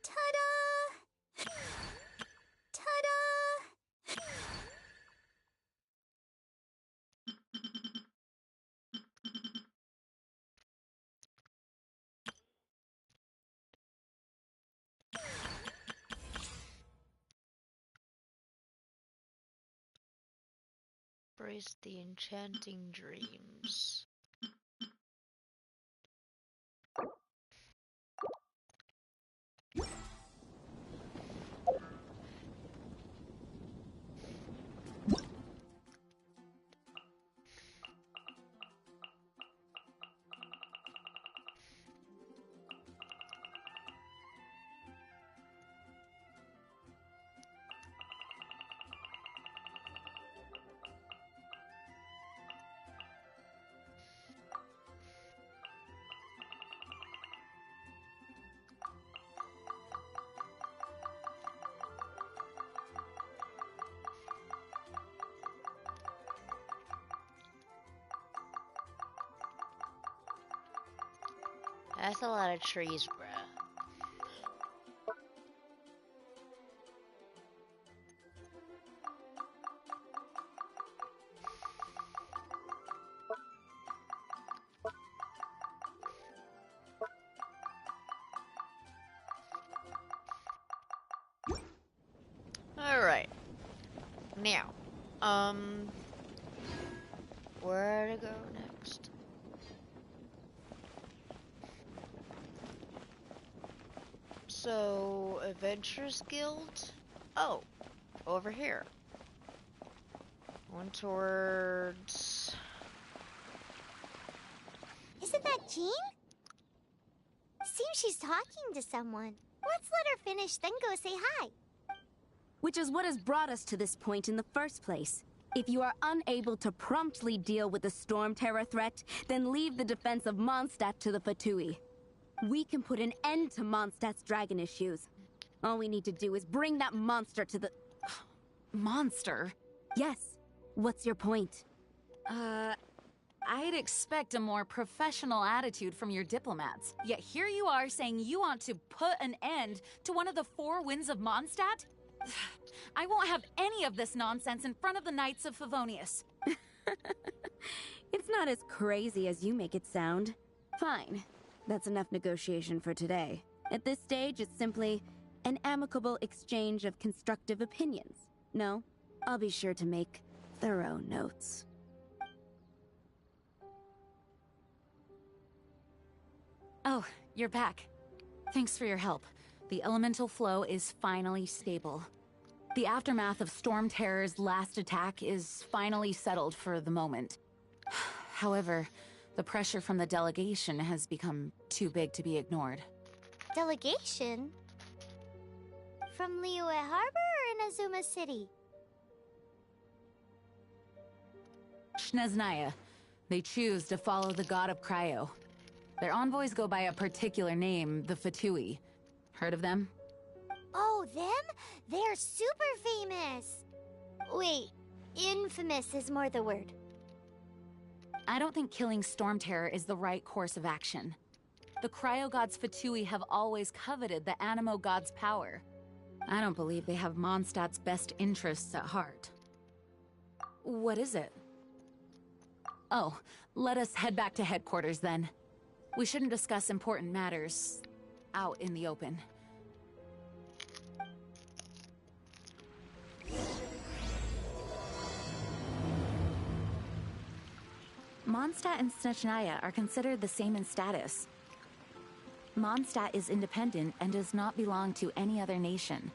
Ta-da! Ta-da! Embrace the enchanting dreams. That's a lot of trees, bruh. Alright. Now, where to go next? So, Adventurers Guild? Oh, over here. One towards... Isn't that Jean? Seems she's talking to someone. Let's let her finish, then go say hi. Which is what has brought us to this point in the first place. If you are unable to promptly deal with the Storm Terror threat, then leave the defense of Mondstadt to the Fatui. We can put an end to Mondstadt's dragon issues. All we need to do is bring that monster to the... Monster? Yes. What's your point? I'd expect a more professional attitude from your diplomats. Yet here you are saying you want to put an end to one of the four winds of Mondstadt? I won't have any of this nonsense in front of the Knights of Favonius. It's not as crazy as you make it sound. Fine. That's enough negotiation for today. At this stage, it's simply an amicable exchange of constructive opinions. No, I'll be sure to make thorough notes. Oh, you're back. Thanks for your help. The elemental flow is finally stable. The aftermath of Storm Terror's last attack is finally settled for the moment. However, the pressure from the delegation has become too big to be ignored. Delegation? From Liyue Harbor or Inazuma City? Sneznaya. They choose to follow the god of Cryo. Their envoys go by a particular name, the Fatui. Heard of them? Oh, them? They're super famous! Wait, infamous is more the word. I don't think killing Storm Terror is the right course of action. The Cryo God's Fatui have always coveted the Animo God's power. I don't believe they have Mondstadt's best interests at heart. What is it? Oh, let us head back to headquarters then. We shouldn't discuss important matters out in the open. Mondstadt and Snezhnaya are considered the same in status. Mondstadt is independent and does not belong to any other nation.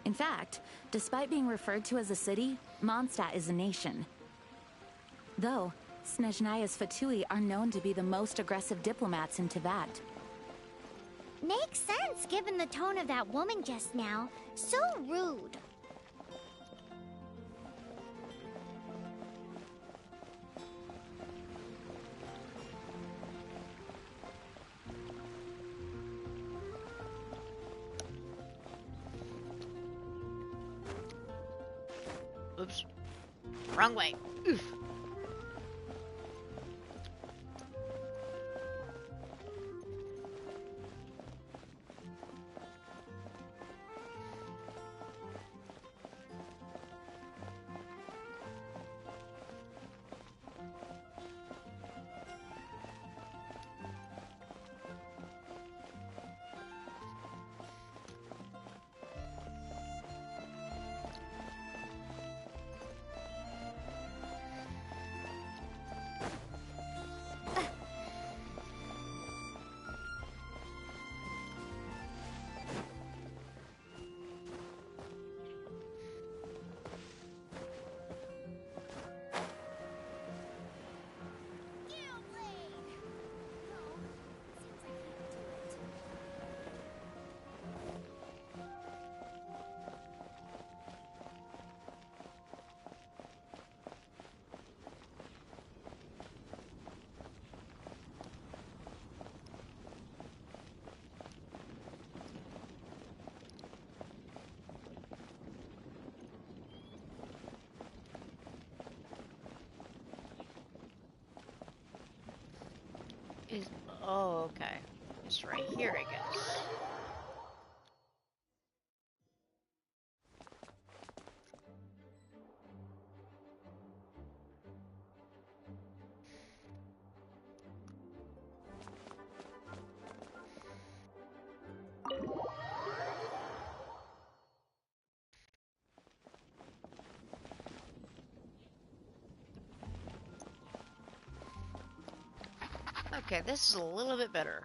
In fact, despite being referred to as a city, Mondstadt is a nation. Though, Snezhnaya's Fatui are known to be the most aggressive diplomats in Teyvat. Makes sense given the tone of that woman just now. So rude. Oops. Wrong way. Oof. Oh, okay. It's right here, I guess. Okay, this is a little bit better.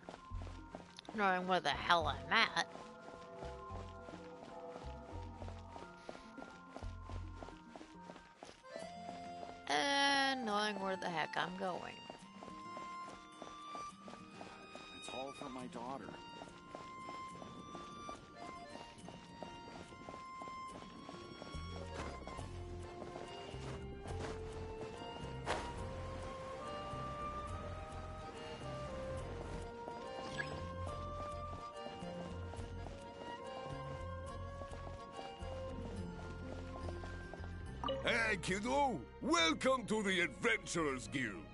Knowing where the hell I'm at. And knowing where the heck I'm going. It's all for my daughter. Hey, kiddo! Welcome to the Adventurers Guild!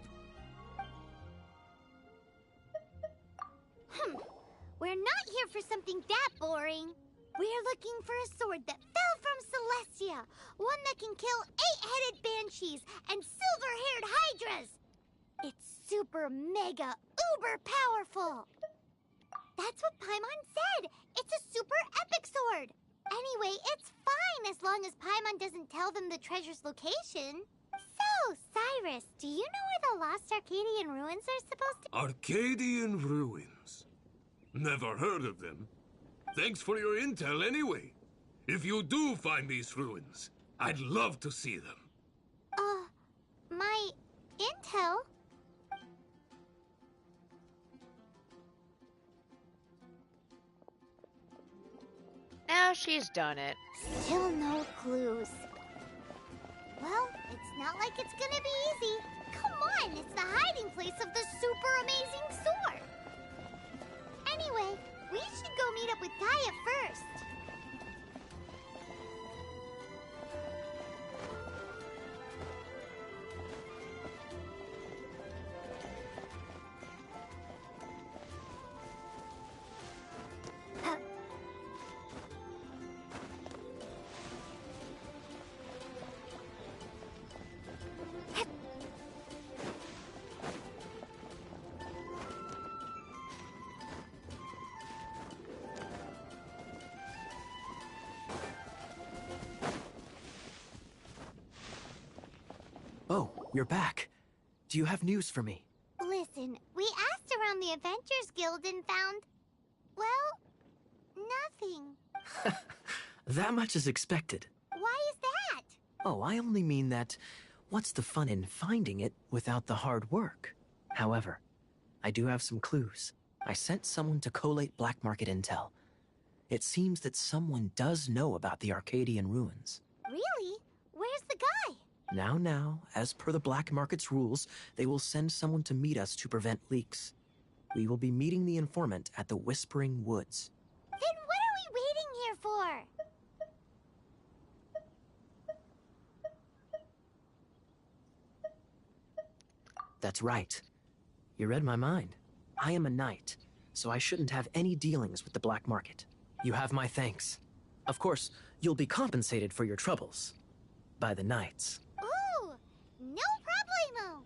We're not here for something that boring. We're looking for a sword that fell from Celestia. One that can kill 8-headed banshees and silver-haired hydras. It's super mega uber powerful. That's what Paimon said. It's a super epic sword. Anyway, it's fine as long as Paimon doesn't tell them the treasure's location. So, Cyrus, do you know where the lost Arcadian ruins are supposed to be? Arcadian Ruins. Never heard of them. Thanks for your intel anyway. If you do find these ruins, I'd love to see them. My intel? Now she's done it. Still no clues. Well, it's not like it's gonna be easy. Come on, it's the hiding place of the super amazing sword. Anyway, we should go meet up with Gaia first. Oh, you're back. Do you have news for me? Listen, we asked around the Adventures Guild and found, well, nothing. That much is expected. Why is that? Oh, I only mean that what's the fun in finding it without the hard work? However, I do have some clues. I sent someone to collate black market intel. It seems that someone does know about the Arcadian ruins. Really? Where's the guy? Now, as per the black market's rules, they will send someone to meet us to prevent leaks. We will be meeting the informant at the Whispering Woods. Then what are we waiting here for? That's right. You read my mind. I am a knight, so I shouldn't have any dealings with the black market. You have my thanks. Of course, you'll be compensated for your troubles. By the knights. Ooh, no problemo.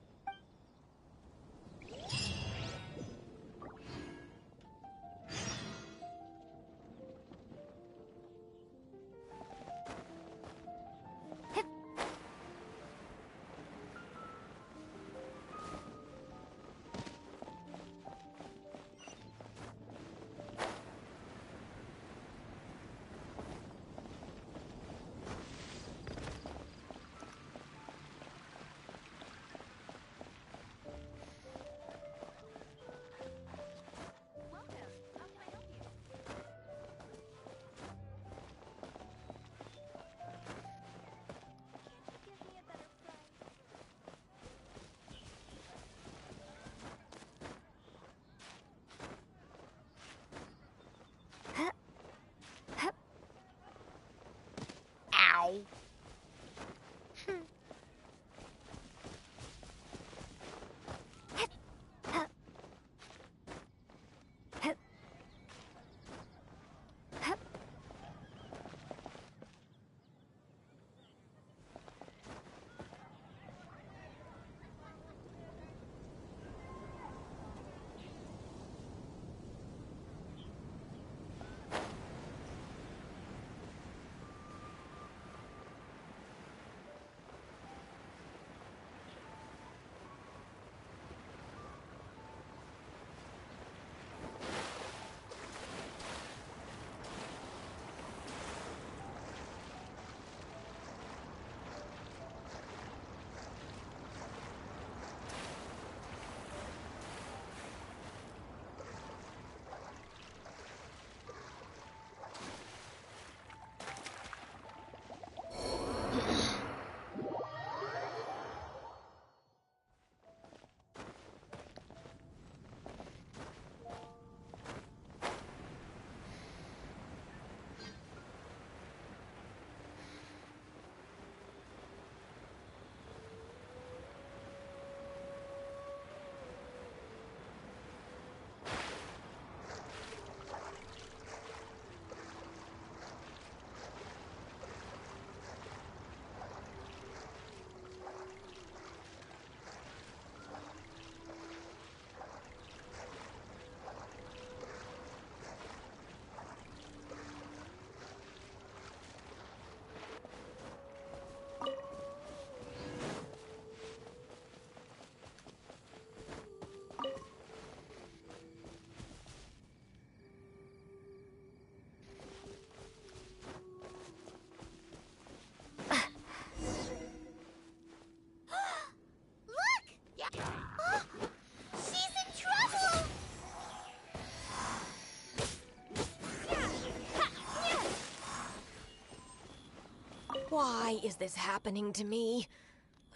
Why is this happening to me?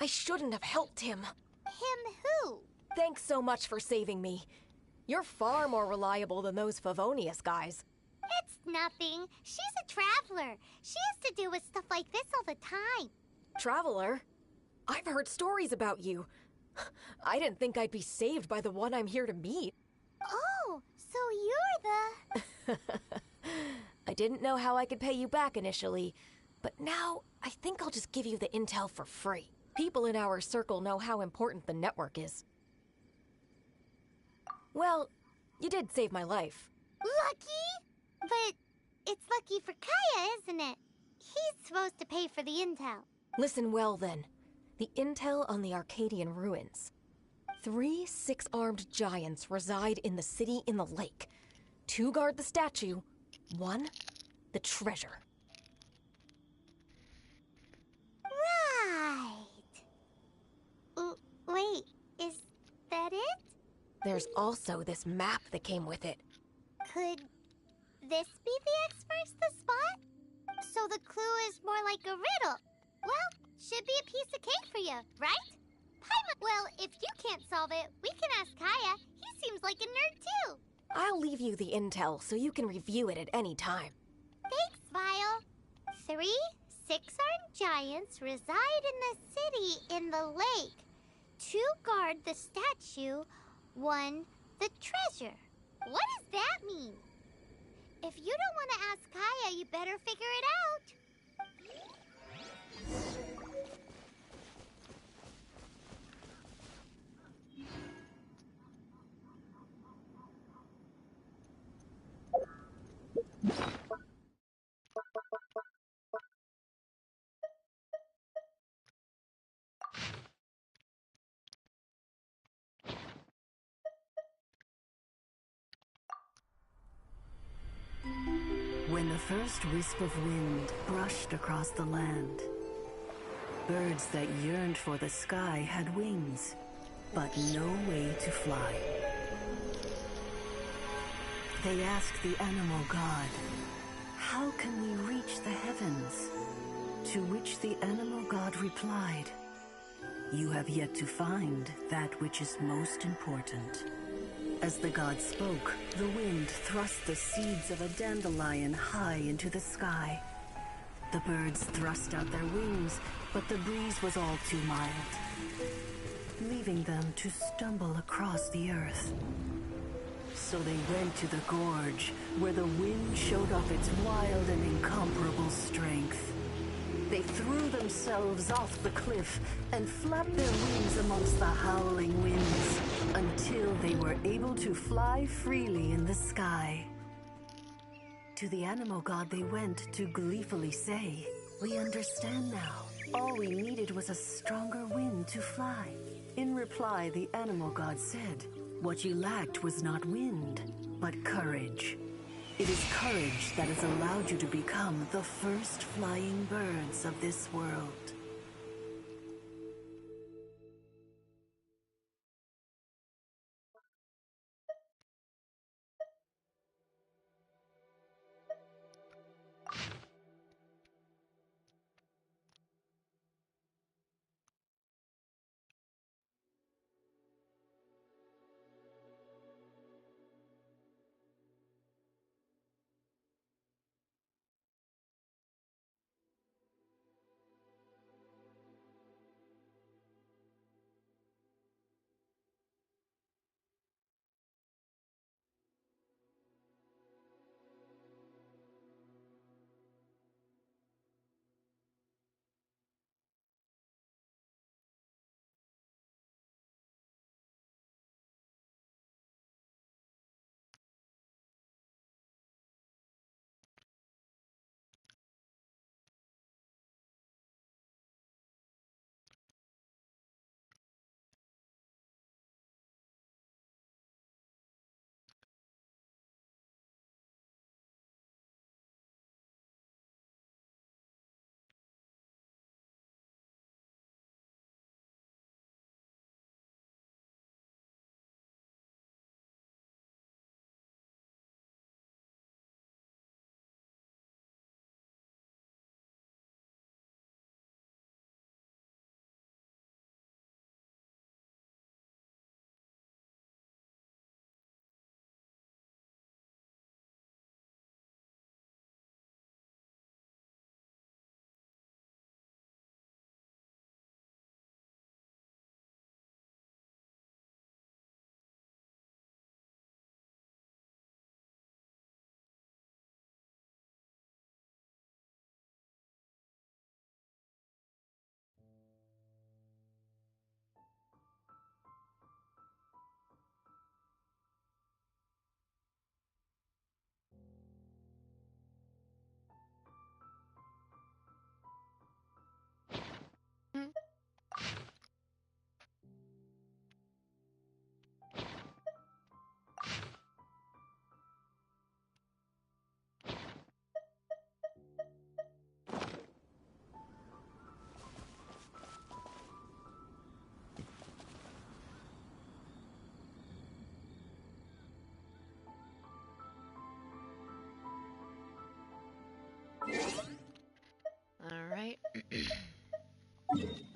I shouldn't have helped him. Him who? Thanks so much for saving me. You're far more reliable than those Favonius guys. It's nothing. She's a traveler. She has to deal with stuff like this all the time. Traveler? I've heard stories about you. I didn't think I'd be saved by the one I'm here to meet. Oh, so you're the... I didn't know how I could pay you back initially, but now I think I'll just give you the intel for free. People in our circle know how important the network is. Well, you did save my life. Lucky? But it's lucky for Kaya, isn't it? He's supposed to pay for the intel. Listen well then. The intel on the Arcadian ruins. 3 6-armed giants reside in the city in the lake. 2 guard the statue, 1 the treasure. Right. Wait, is that it? There's also this map that came with it. Could this be the X-marks the spot? So the clue is more like a riddle. Well, should be a piece of cake for you, right? Well, if you can't solve it, we can ask Kaya. He seems like a nerd too. I'll leave you the intel so you can review it at any time. Thanks, Vile. 3 6-armed giants reside in the city in the lake. 2 guard the statue, 1 the treasure. What does that mean? If you don't want to ask Kaya, you better figure it out. When the first wisp of wind brushed across the land, birds that yearned for the sky had wings, but no way to fly. They asked the animal god, "How can we reach the heavens?" To which the animal god replied, "You have yet to find that which is most important." As the god spoke, the wind thrust the seeds of a dandelion high into the sky. The birds thrust out their wings, but the breeze was all too mild, leaving them to stumble across the earth. So they went to the gorge, where the wind showed off its wild and incomparable strength. They threw themselves off the cliff and flapped their wings amongst the howling winds until they were able to fly freely in the sky. To the animal god they went to gleefully say, "We understand now. All we needed was a stronger wind to fly." In reply, the animal god said, "What you lacked was not wind, but courage. It is courage that has allowed you to become the first flying birds of this world."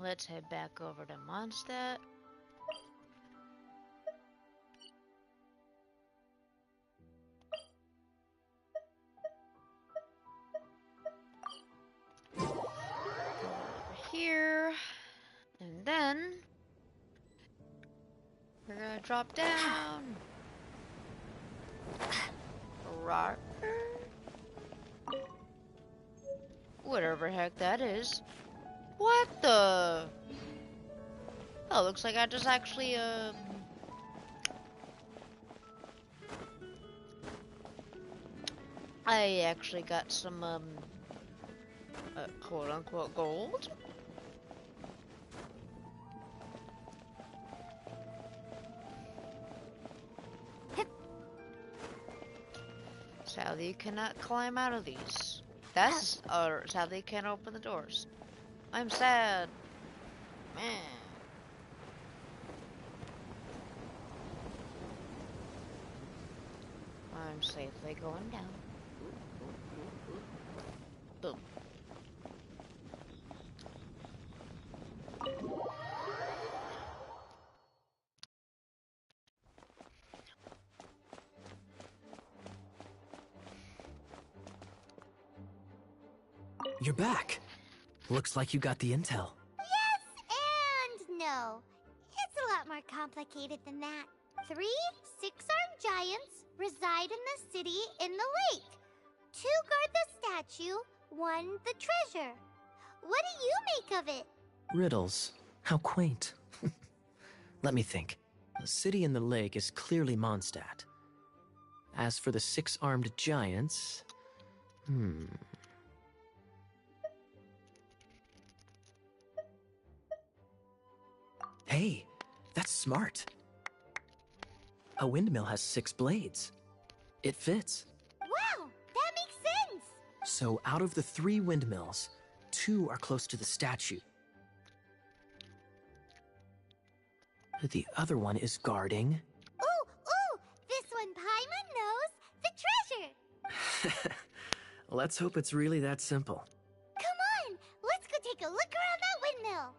let's head back over to Mondstadt. Here, and then we're gonna drop down right, whatever heck that is. What the? Oh, looks like I just actually I actually got some quote unquote gold. Sadly, you cannot climb out of these. That's sadly, you can't open the doors. I'm sad. Man. I'm safely going down. Boom. You're back. Looks like you got the intel. Yes and no. It's a lot more complicated than that. 3 six-armed giants reside in the city in the lake. 2 guard the statue, 1 the treasure. What do you make of it? Riddles. How quaint. Let me think. The city in the lake is clearly Mondstadt. As for the 6-armed giants... Hey, that's smart. A windmill has 6 blades. It fits. Wow, that makes sense. So out of the 3 windmills, 2 are close to the statue. The other one is guarding... Ooh, this one Paimon knows, the treasure. Let's hope it's really that simple. Come on, let's go take a look around that windmill.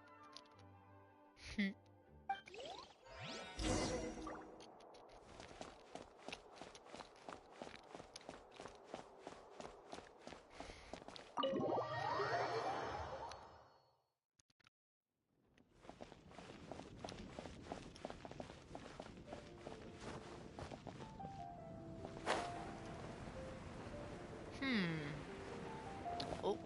Oh.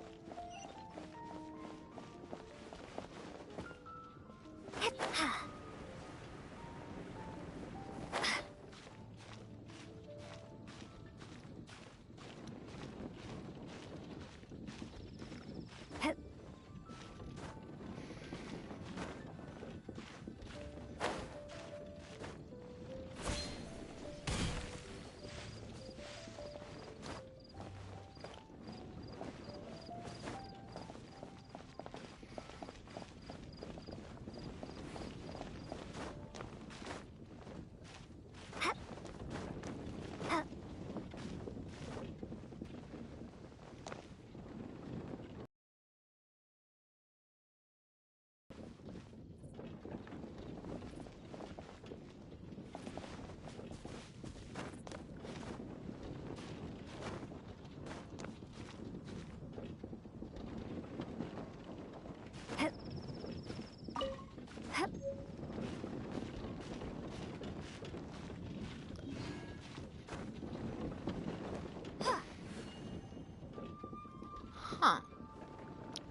Huh.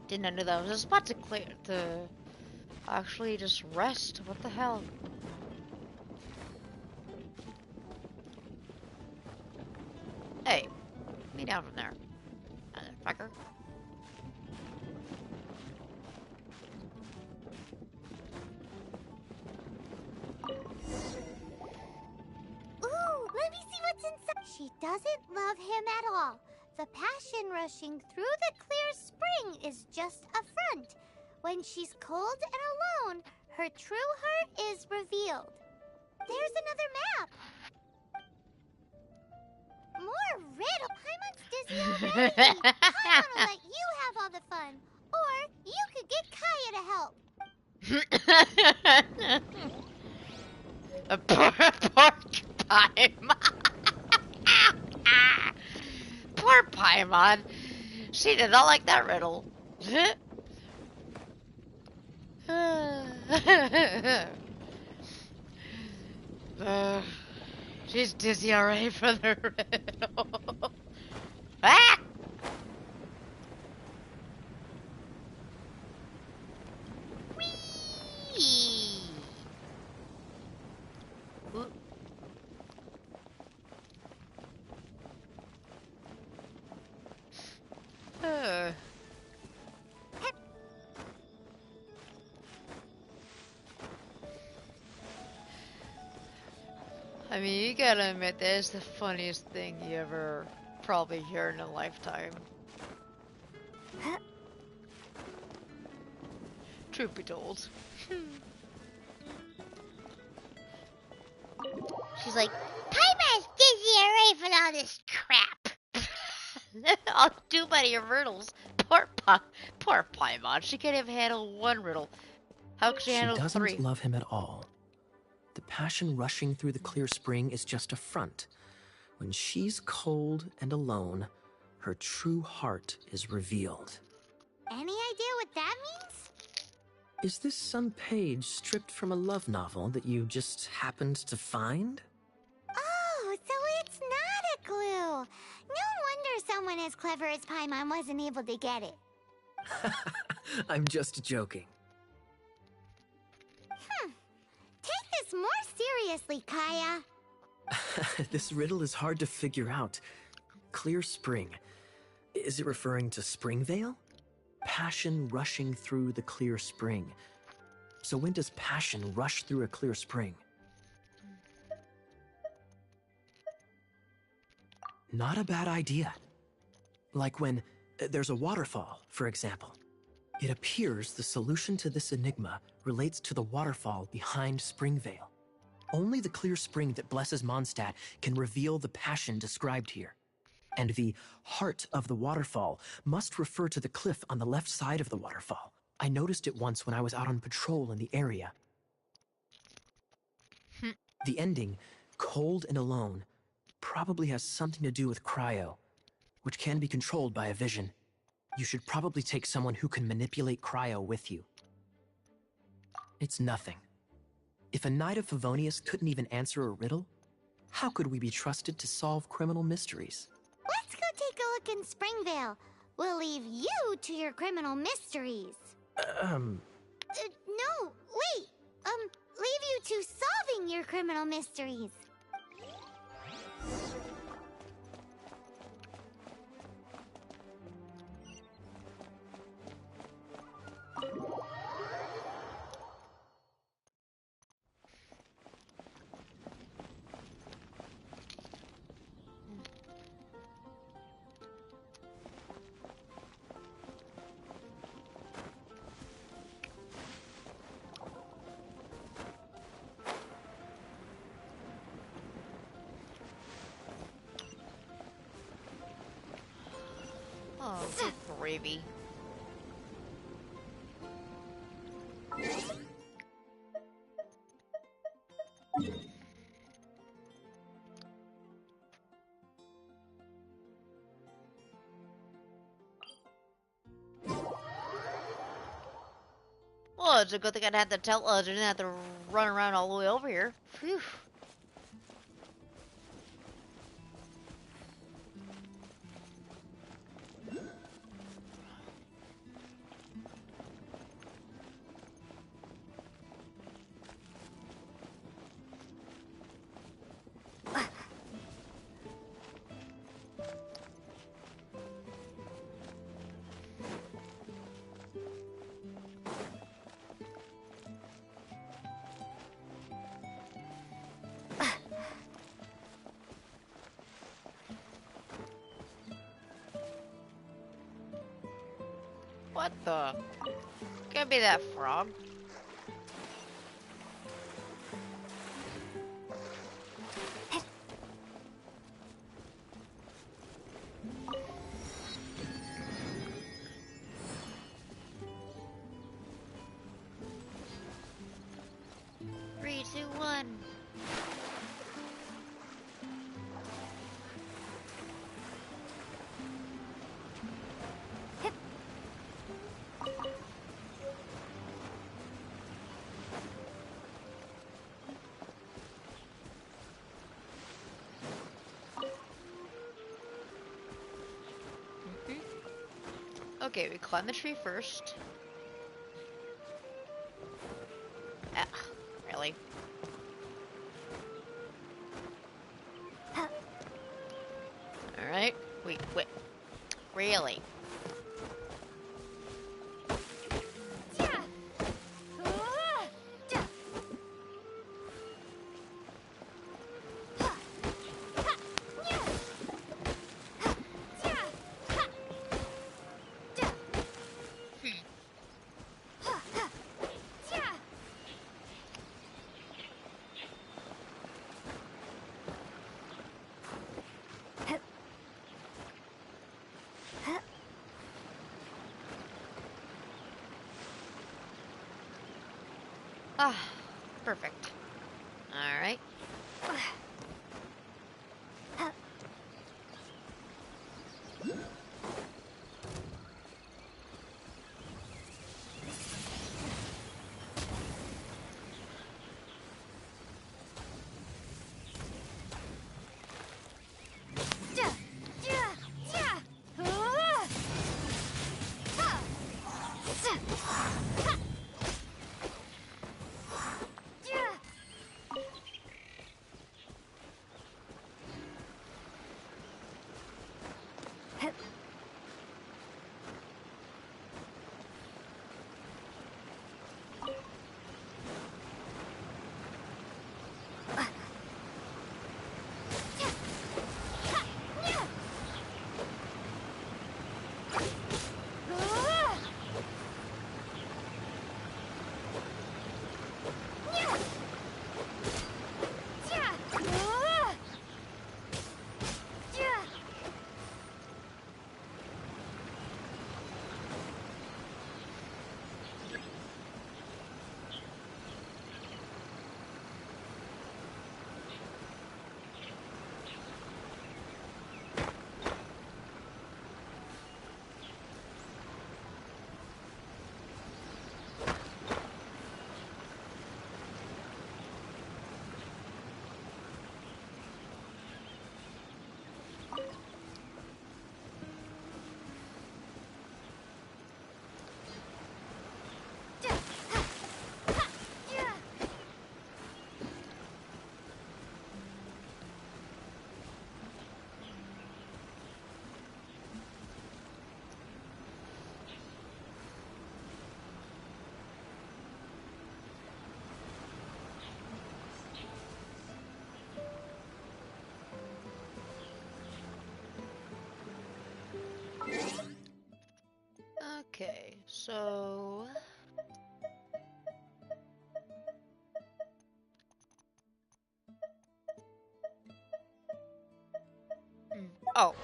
Didn't know that. I was just about to clear to actually just rest. What the hell? Hey, me down from there, motherfucker. Ooh, let me see what's inside. She doesn't love him at all. The passion rushing through the clear spring is just a front. When she's cold and alone, her true heart is revealed. There's another map. More riddle. Paimon's dizzy already. I want to let you have all the fun. Or you could get Kaya to help. A porcupine. Poor Paimon. She did not like that riddle. She's dizzy already from the riddle. Ah! Whee! Ooh. I mean, you gotta admit that is the funniest thing you ever probably hear in a lifetime. Truth be told. She's like, Paimon's dizzy already from all this crap. I'll do by your riddles. Poor Paimon. She can't even handle one riddle. How could she handle doesn't three? love him at all. The passion rushing through the clear spring is just a front. When she's cold and alone, her true heart is revealed. Any idea what that means? Is this some page stripped from a love novel that you just happened to find? Oh, so it's not a clue. No wonder someone as clever as Paimon wasn't able to get it. I'm just joking. Take this more seriously, Kaya. This riddle is hard to figure out. Clear spring. Is it referring to Springvale? Passion rushing through the clear spring. So when does passion rush through a clear spring? Not a bad idea. Like when there's a waterfall, for example. It appears the solution to this enigma relates to the waterfall behind Springvale. Only the clear spring that blesses Mondstadt can reveal the passion described here. And the heart of the waterfall must refer to the cliff on the left side of the waterfall. I noticed it once when I was out on patrol in the area. The ending, cold and alone, probably has something to do with cryo, which can be controlled by a vision. You should probably take someone who can manipulate cryo with you. It's nothing. If a Knight of Favonius couldn't even answer a riddle, how could we be trusted to solve criminal mysteries? Let's go take a look in Springvale. We'll leave you to your criminal mysteries. No, wait. Leave you to solving your criminal mysteries. Oh, good gravy. Well, it's a good thing I had to tell us. I didn't have to run around all the way over here. Phew. What the? Can't be that frog. Okay, we climb the tree first. Ah, really? Alright. Wait. Really? Ah, perfect. Alright. Okay, so... Oh,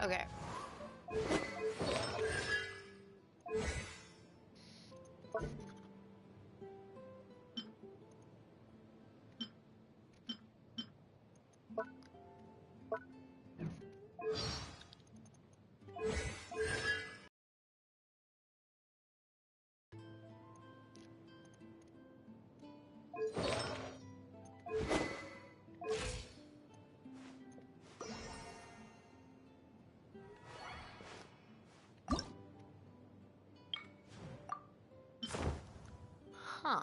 okay. Huh.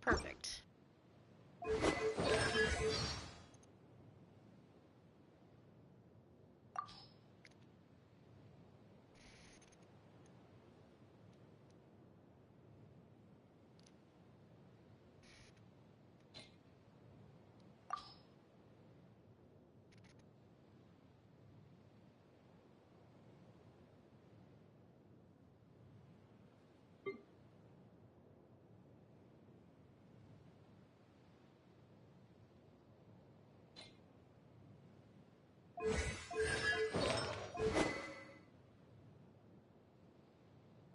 Perfect.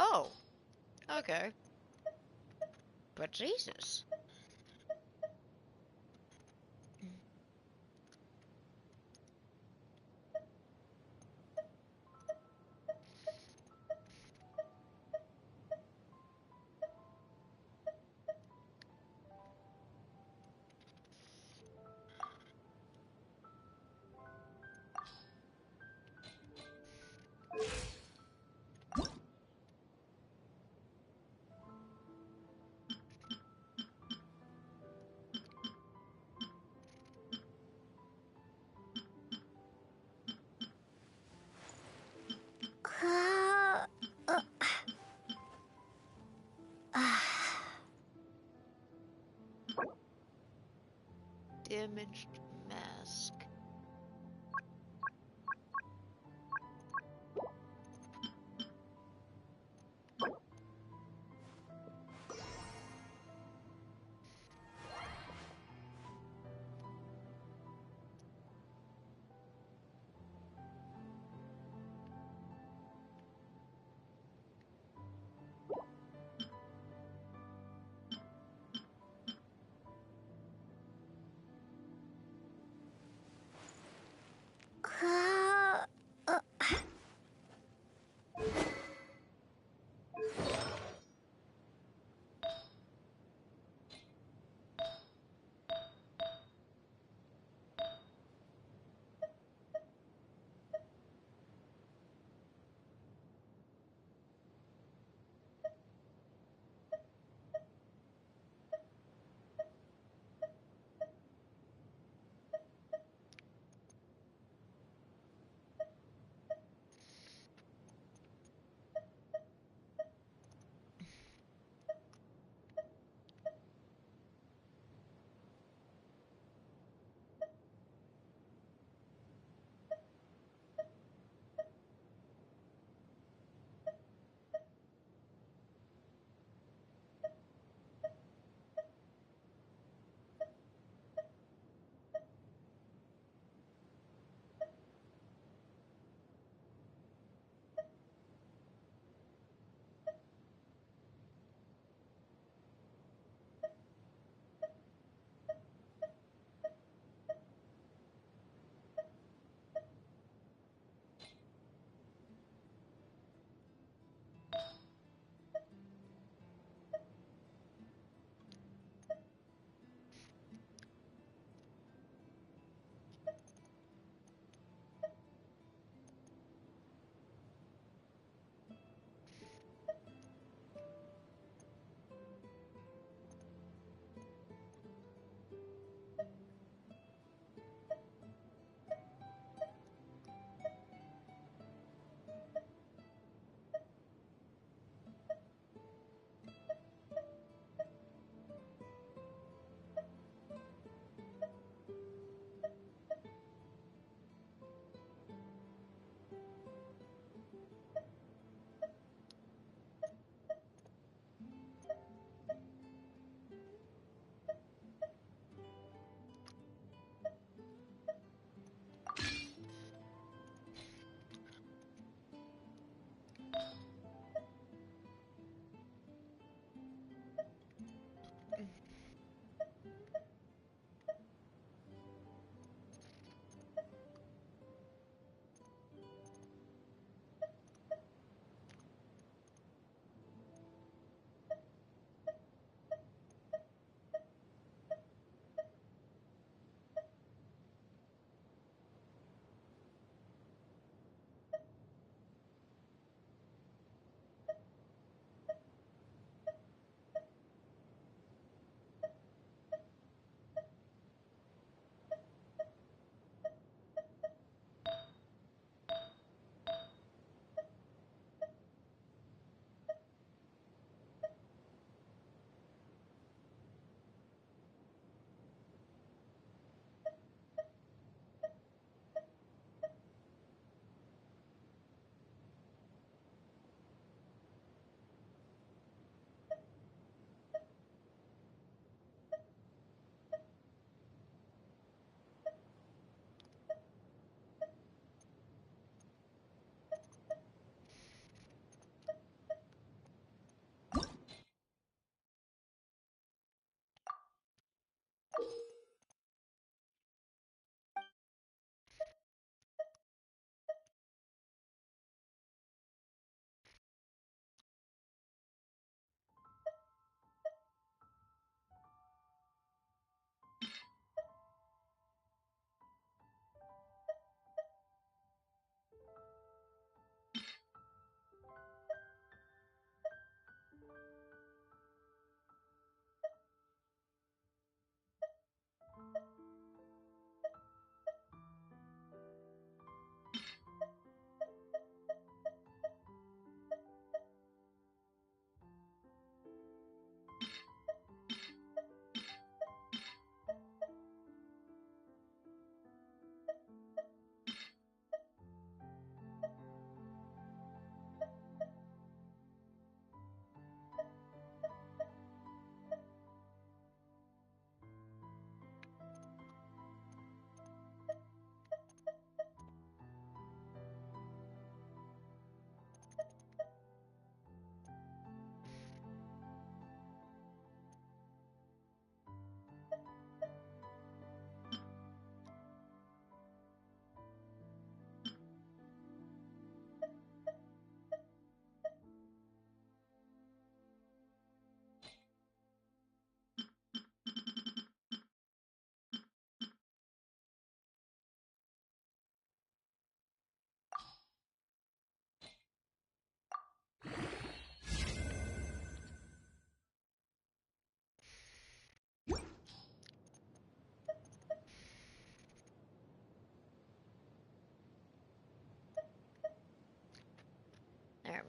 Oh, okay. But Jesus. Damaged mask.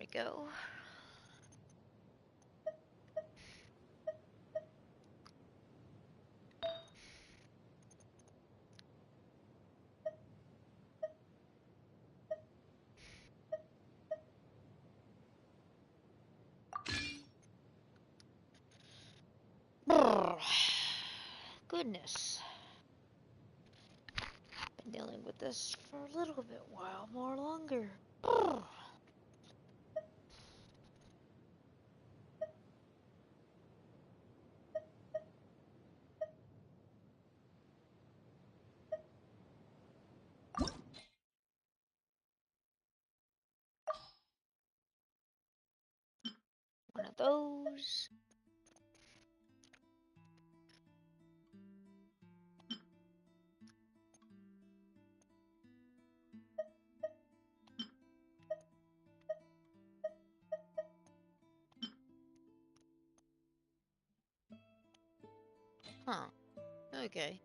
we go. Brrr. Goodness. Been dealing with this for a little bit while more longer. Brrr. One of those. Huh. Okay.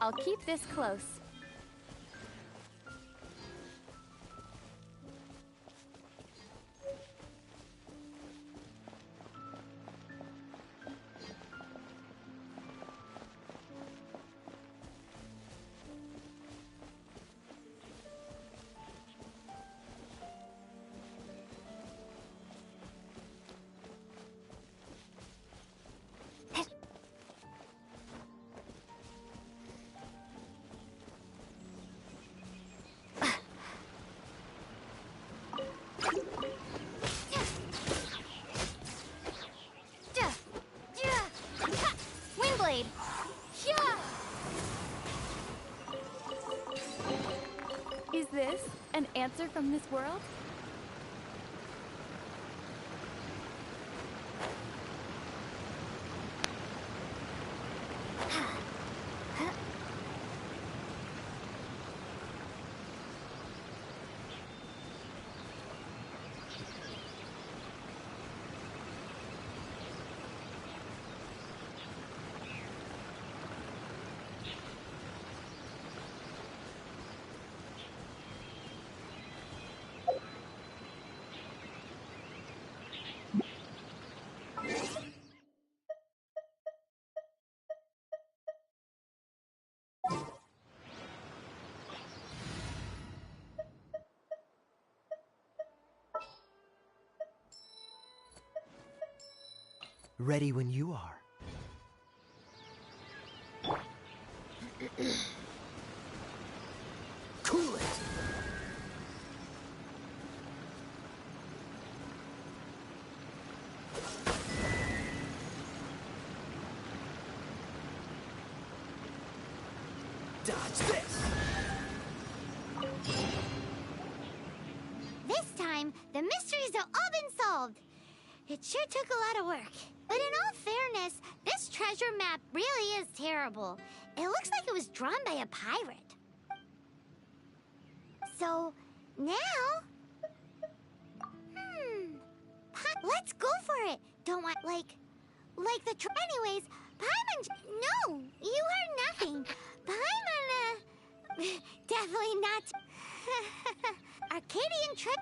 I'll keep this close. Windblade! Is this an answer from this world? Ready when you are. Cool it! Dodge this! This time, the mysteries have all been solved. It sure took a lot of work. But in all fairness, this treasure map really is terrible. It looks like it was drawn by a pirate. So, now... let's go for it. Don't want, like the anyways, Paimon... No, you heard nothing. Paimon, definitely not... Arcadian trip...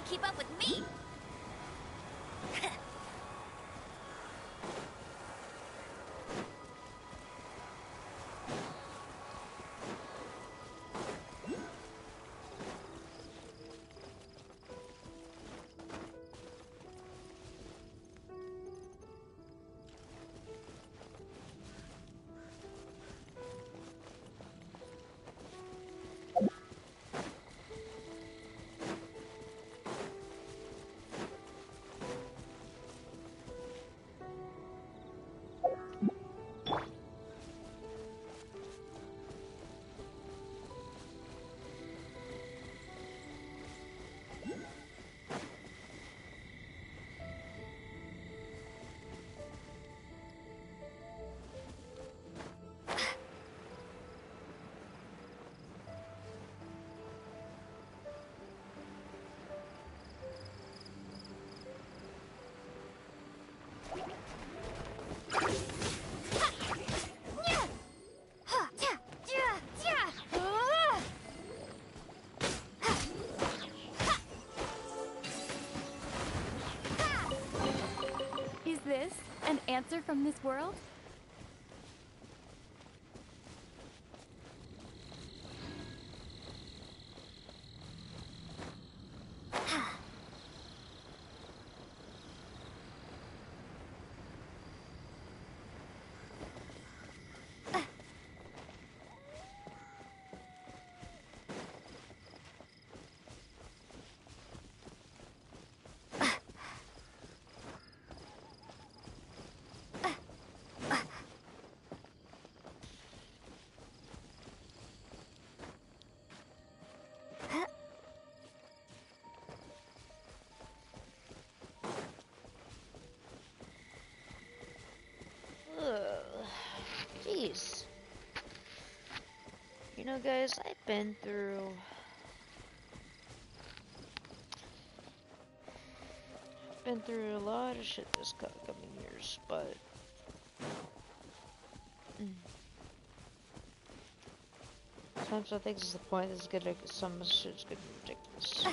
keep up with me! Is this an answer from this world? Jeez. You know, guys, I've been through a lot of shit this coming years, but sometimes I think it's the point that's gonna some shit's gonna be ridiculous.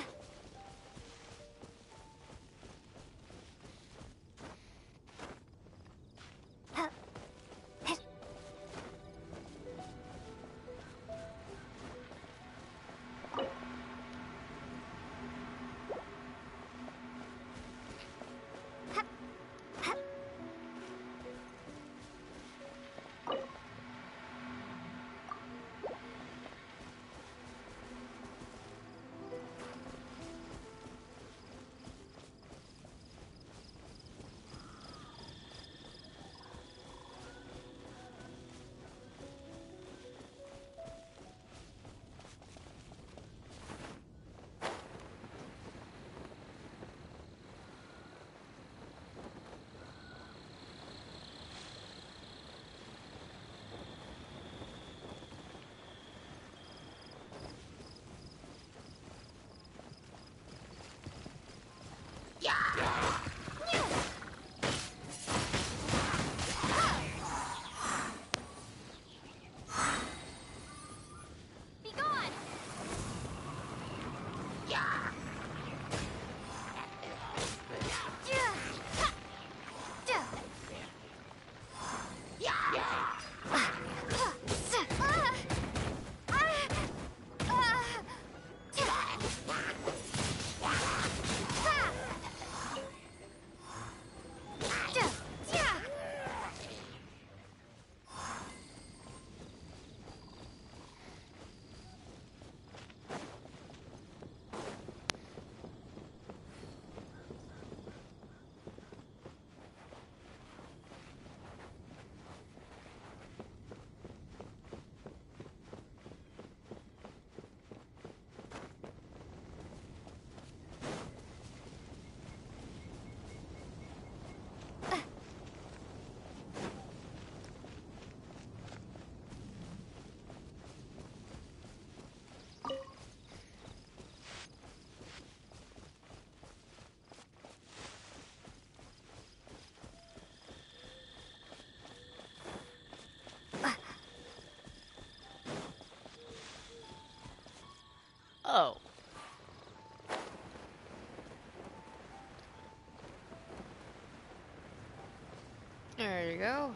you go.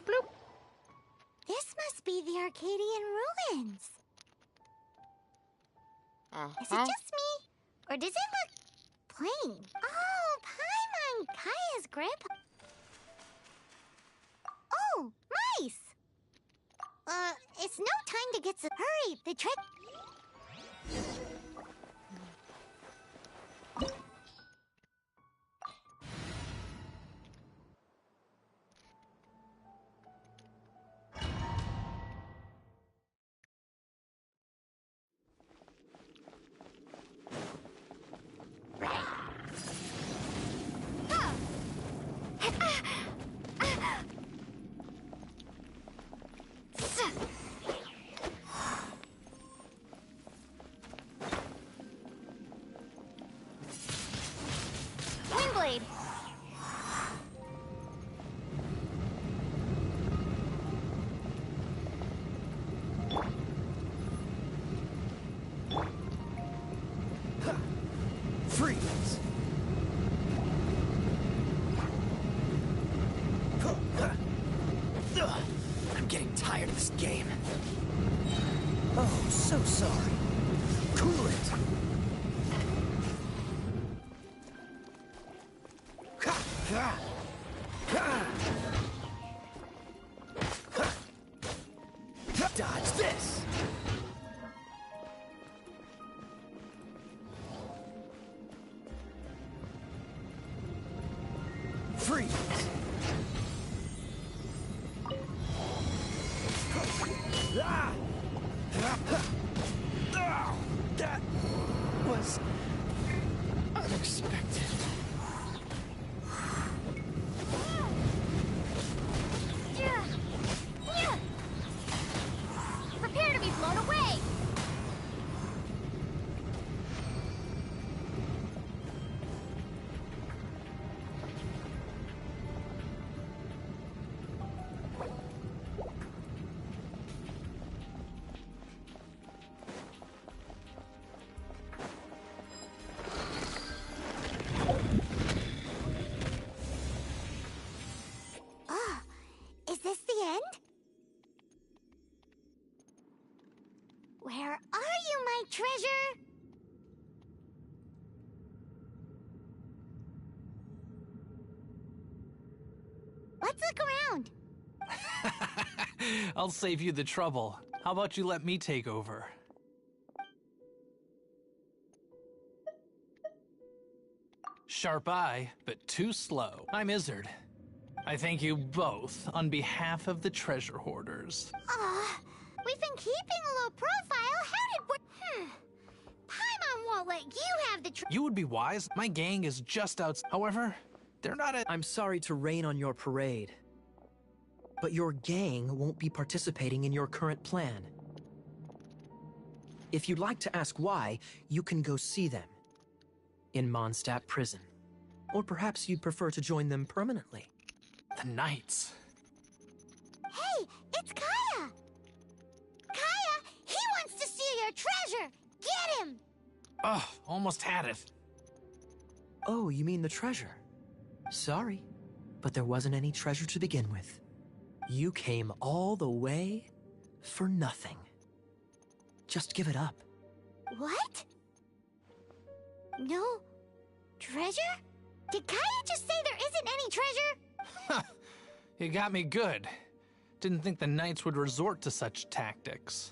Bloop. This must be the Arcadian ruins. Is it just me? Or does it look plain? Oh, Paimon, Kaya's grandpa. Oh, mice! It's no time to get some. Hurry, the trick. Windblade. Freeze! I'm getting tired of this game. Oh, so sorry. Cool it! Dodge this! Freeze! That was unexpected. Prepare to be blown away! Ah, is this the end? Where are you, my treasure? Let's look around. I'll save you the trouble. How about you let me take over? Sharp eye, but too slow. I'm Izzard. I thank you both on behalf of the treasure hoarders. We've been keeping a low profile. How did we... Paimon won't let you have the You would be wise. My gang is just out. However, they're not a... I'm sorry to rain on your parade, but your gang won't be participating in your current plan. If you'd like to ask why, you can go see them in Mondstadt prison. Or perhaps you'd prefer to join them permanently. The Knights. Hey, it's Kaya! Kaya, he wants to steal your treasure! Get him! Ugh, almost had it. Oh, you mean the treasure? Sorry, but there wasn't any treasure to begin with. You came all the way for nothing. Just give it up. What? No treasure? Did Kaya just say there isn't any treasure? You got me good. Didn't think the Knights would resort to such tactics.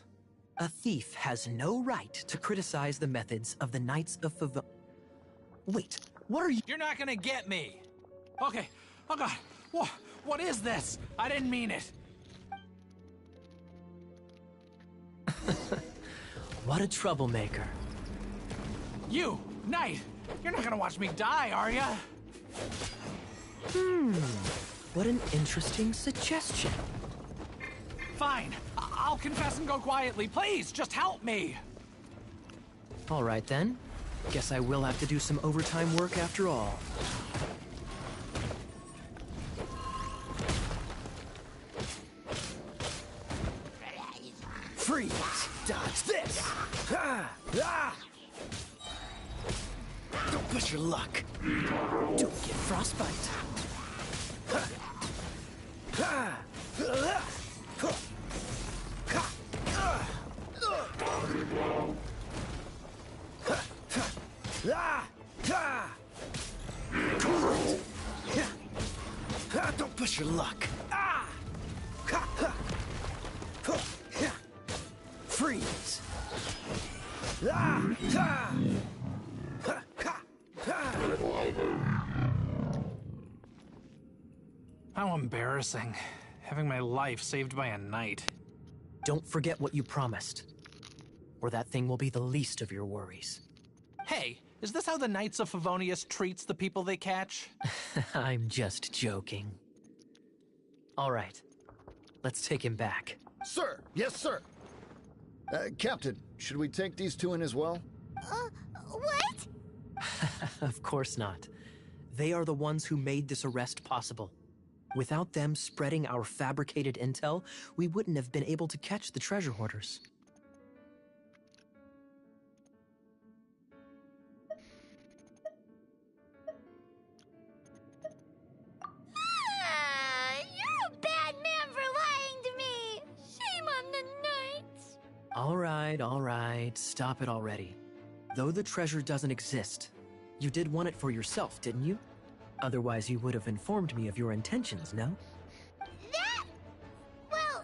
A thief has no right to criticize the methods of the Knights of Favonius. Wait, what are you— You're not gonna get me! Okay, oh god, what is this? I didn't mean it. What a troublemaker. You, Knight, you're not gonna watch me die, are ya? What an interesting suggestion. Fine, I'll confess and go quietly. Please, just help me. All right then. Guess I will have to do some overtime work after all. Freeze! Dodge this! Don't push your luck. Don't get frostbite. Don't push your luck. Freeze. How embarrassing. Having my life saved by a knight. Don't forget what you promised, or that thing will be the least of your worries. Hey, is this how the Knights of Favonius treats the people they catch? I'm just joking. All right, let's take him back. Sir, yes, sir. Captain, should we take these two in as well? What? Of course not. They are the ones who made this arrest possible. Without them spreading our fabricated intel, we wouldn't have been able to catch the treasure hoarders. You're a bad man for lying to me. Shame on the knights. All right, stop it already. Though the treasure doesn't exist, you did want it for yourself, didn't you? Otherwise, you would have informed me of your intentions, no? That? Well,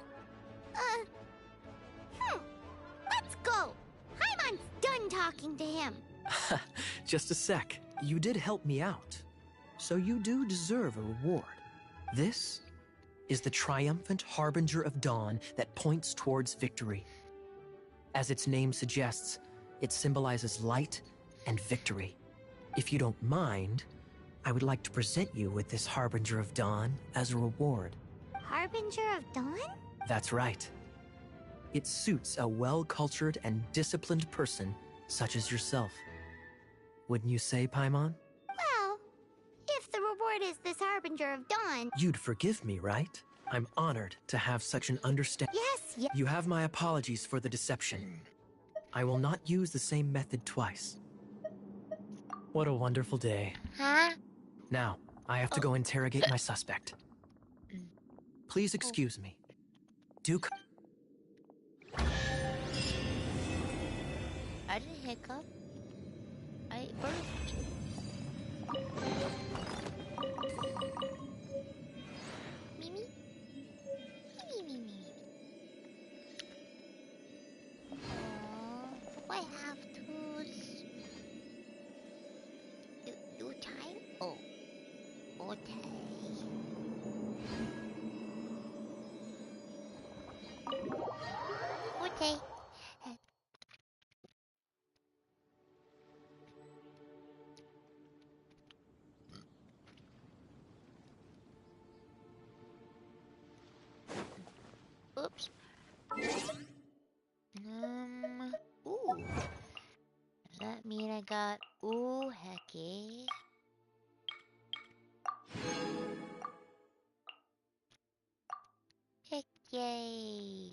let's go. Paimon's done talking to him. Just a sec. You did help me out. So you do deserve a reward. This is the triumphant harbinger of dawn that points towards victory. As its name suggests, it symbolizes light and victory. If you don't mind, I would like to present you with this harbinger of dawn as a reward. Harbinger of dawn? That's right. It suits a well-cultured and disciplined person such as yourself. Wouldn't you say, Paimon? Well, if the reward is this harbinger of dawn... You'd forgive me, right? I'm honored to have such an understanding. Yes. You have my apologies for the deception. I will not use the same method twice. What a wonderful day. Huh? Now, I have to go interrogate my suspect. Please excuse me. Duke. I didn't hiccup. I burped. Mimi? Mimi. I have to... Do time? Oh. Okay. Okay. Oops. Ooh. Does that mean I got... Ooh, hecky. Heck yay.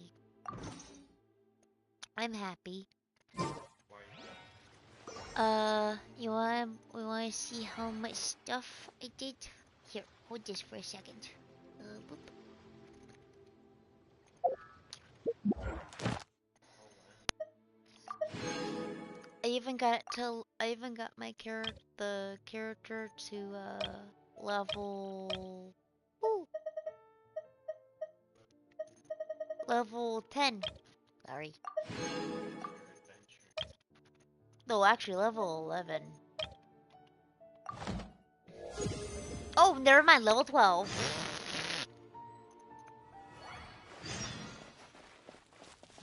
I'm happy. We wanna see how much stuff I did? Here, hold this for a second. Boop. I even got my character to level 10. Sorry. No, actually level 11. Oh, never mind, level 12.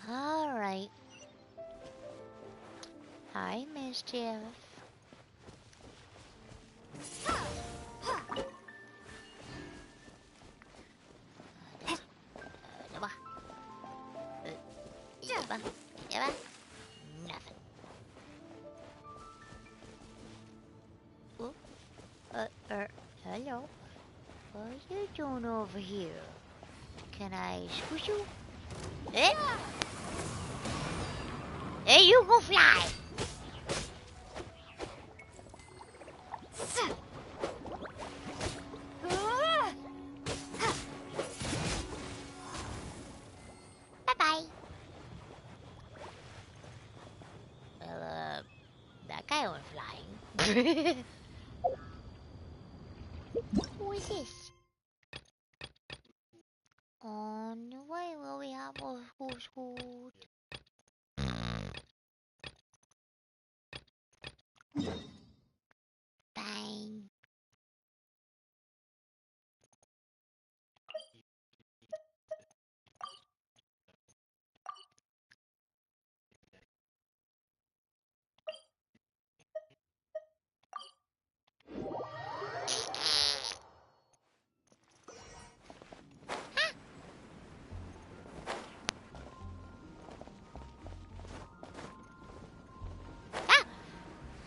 Alright. Hi, Mischief. Nothing. Hello. What are you doing over here? Can I squish you? Eh? Hey, you go fly. Bye-bye. Well, that guy went flying. Who is this? On the way, will we have a who's. Bang.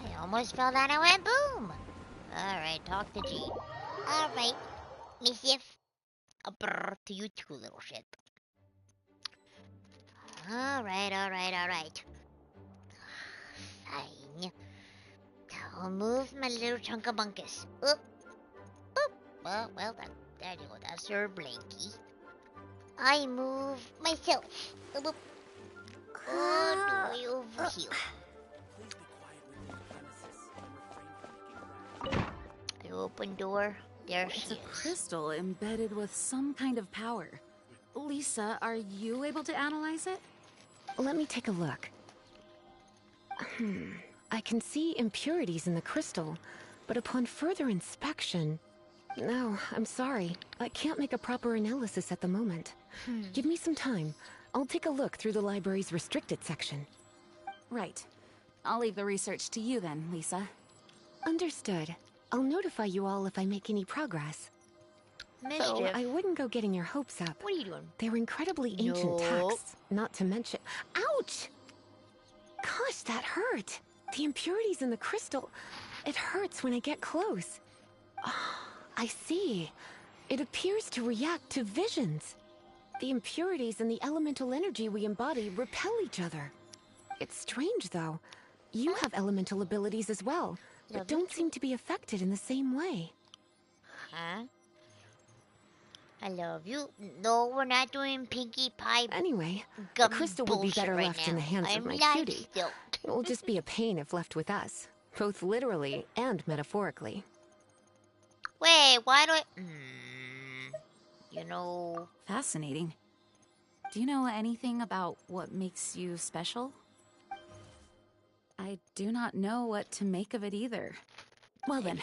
I almost fell down and went boom. Alright, talk to G. Alright, mischief. Brr, to you too, little shit. Alright. Fine. I'll move my little chunk of bunkus. Oop. Oop. Well, there you go. That's your blinky. I move myself. Oop. All the way over here. The open door. There she is. It's a crystal embedded with some kind of power. Lisa, are you able to analyze it? Let me take a look. I can see impurities in the crystal, but upon further inspection... No, I'm sorry. I can't make a proper analysis at the moment. Give me some time. I'll take a look through the library's restricted section. Right. I'll leave the research to you then, Lisa. Understood. I'll notify you all if I make any progress. Mischief. Though I wouldn't go getting your hopes up. What are you doing? They're incredibly ancient texts, not to mention... Ouch! Gosh, that hurt. The impurities in the crystal... It hurts when I get close. Oh, I see. It appears to react to visions. The impurities and the elemental energy we embody repel each other. It's strange, though. You have elemental abilities as well, but don't seem to be affected in the same way. Huh? I love you. No, we're not doing Pinkie Pie. Anyway, the crystal would be better left in the hands of my cutie. Still. It will just be a pain if left with us, both literally and metaphorically. Wait, why do I... You know... Fascinating. Do you know anything about what makes you special? I do not know what to make of it either. Well then,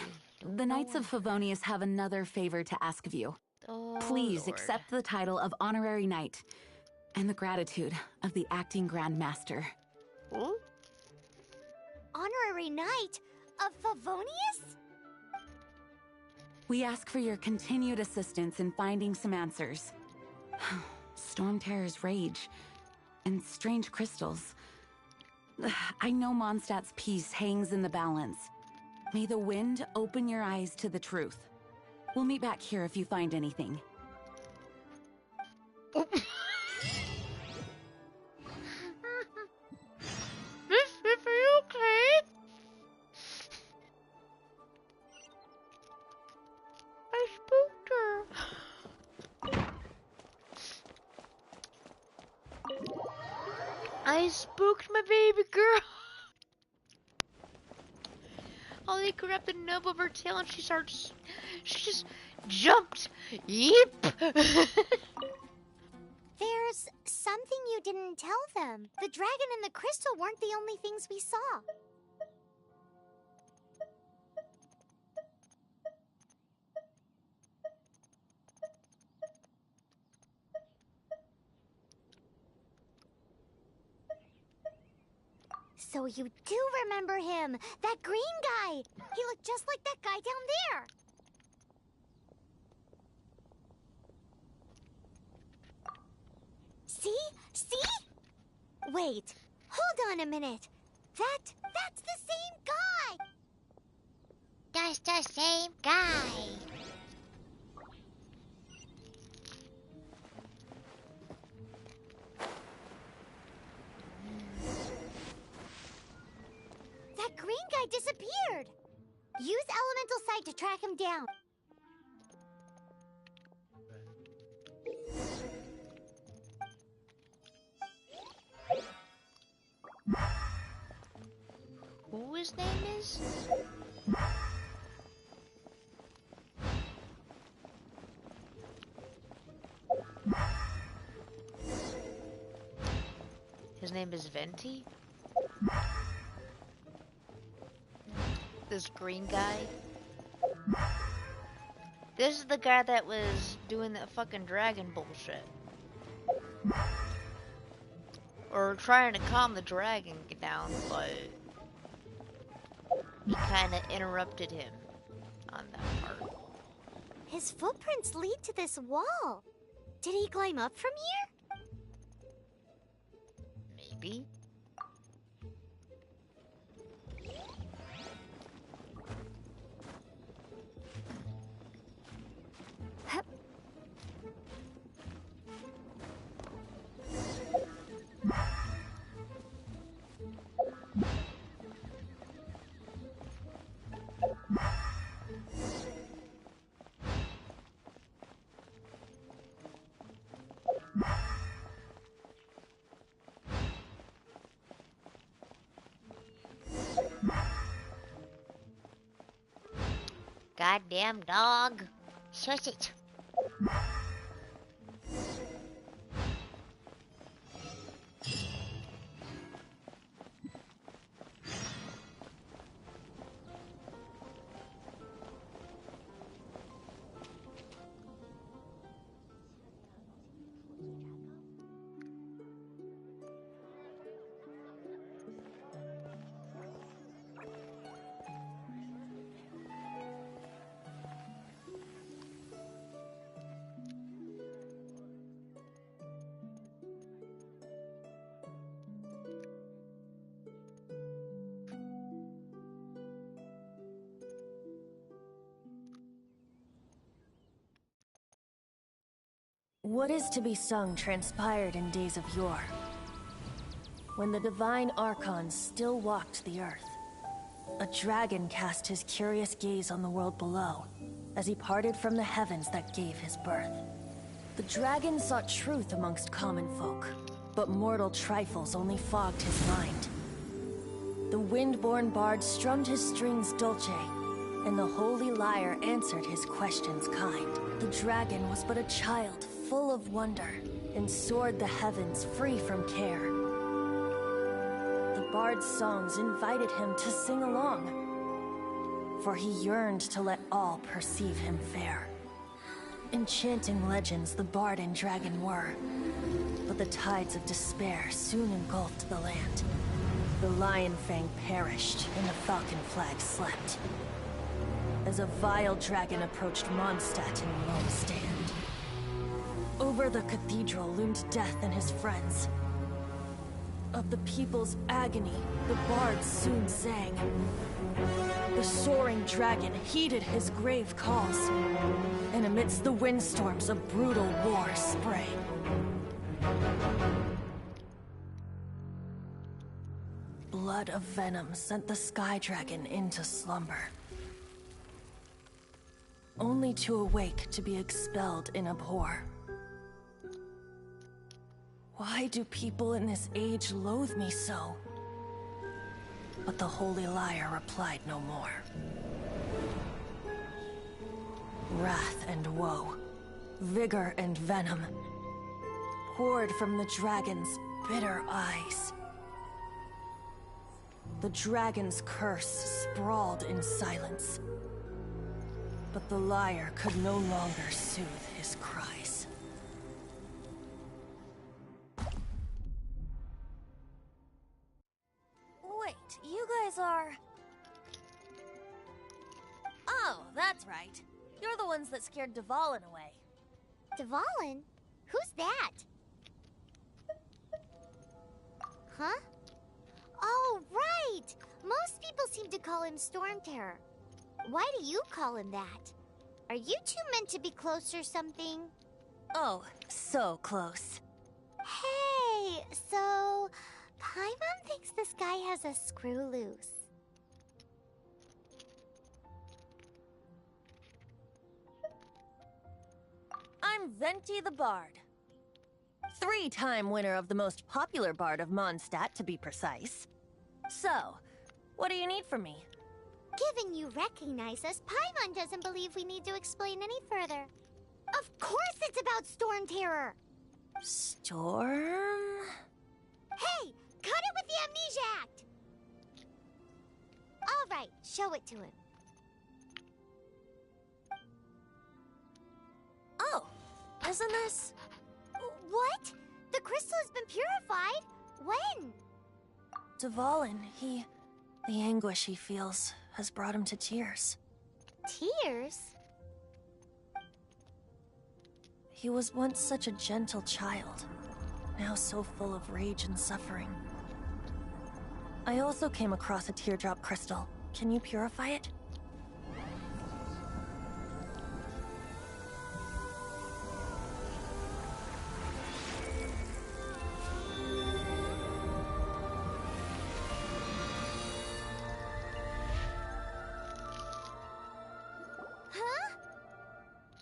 the Knights of Favonius have another favor to ask of you. Oh, Please Lord. accept the title of Honorary Knight and the gratitude of the Acting Grand Master. Ooh? Honorary Knight of Favonius? We ask for your continued assistance in finding some answers. Storm Terror's rage and strange crystals. I know Mondstadt's peace hangs in the balance. May the wind open your eyes to the truth. We'll meet back here if you find anything. Mischief, are you okay? I spooked her. I spooked my baby girl. Ollie grabbed the nub of her tail and she just jumped. Yep. There's something you didn't tell them. The dragon and the crystal weren't the only things we saw. So you do remember him, that green guy. He looked just like that guy down there. See? See? Wait, hold on a minute. That's the same guy. That's the same guy. disappeared. Use Elemental Sight to track him down. Who his name is? His name is Venti? This green guy? This is the guy that was doing that fucking dragon bullshit. Or trying to calm the dragon down, but he kinda interrupted him on that part. His footprints lead to this wall. Did he climb up from here? Maybe. Goddamn dog. Shush it. What is to be sung transpired in days of yore, when the divine archons still walked the earth. A dragon cast his curious gaze on the world below, as he parted from the heavens that gave his birth. The dragon sought truth amongst common folk, but mortal trifles only fogged his mind. The wind-born bard strummed his strings dulce, and the holy lyre answered his questions kind. The dragon was but a child, full of wonder, and soared the heavens free from care. The bard's songs invited him to sing along, for he yearned to let all perceive him fair. Enchanting legends the bard and dragon were, but the tides of despair soon engulfed the land. The lion fang perished, and the falcon flag slept, as a vile dragon approached Mondstadt in lone stand. Over the cathedral loomed death and his friends. Of the people's agony, the bards soon sang. The soaring dragon heeded his grave calls, and amidst the windstorms a brutal war sprang. Blood of venom sent the sky dragon into slumber, only to awake to be expelled in abhor. Why do people in this age loathe me so? But the holy lyre replied no more. Wrath and woe, vigor and venom, poured from the dragon's bitter eyes. The dragon's curse sprawled in silence, but the lyre could no longer soothe his cries. Wait, you guys are... Oh, that's right. You're the ones that scared Dvalin away. Dvalin? Who's that? Huh? Oh, right! Most people seem to call him Storm Terror. Why do you call him that? Are you two meant to be close or something? Oh, so close. Hey, so... Paimon thinks this guy has a screw loose. Venti the Bard. 3-time winner of the most popular bard of Mondstadt, to be precise. So, what do you need from me? Given you recognize us, Paimon doesn't believe we need to explain any further. Of course it's about Storm Terror! Storm? Hey! Cut it with the Amnesia Act! Alright, show it to him. Oh, isn't this... What? The crystal has been purified? When? Dvalin, the anguish he feels has brought him to tears. Tears? He was once such a gentle child, now so full of rage and suffering. I also came across a teardrop crystal. Can you purify it?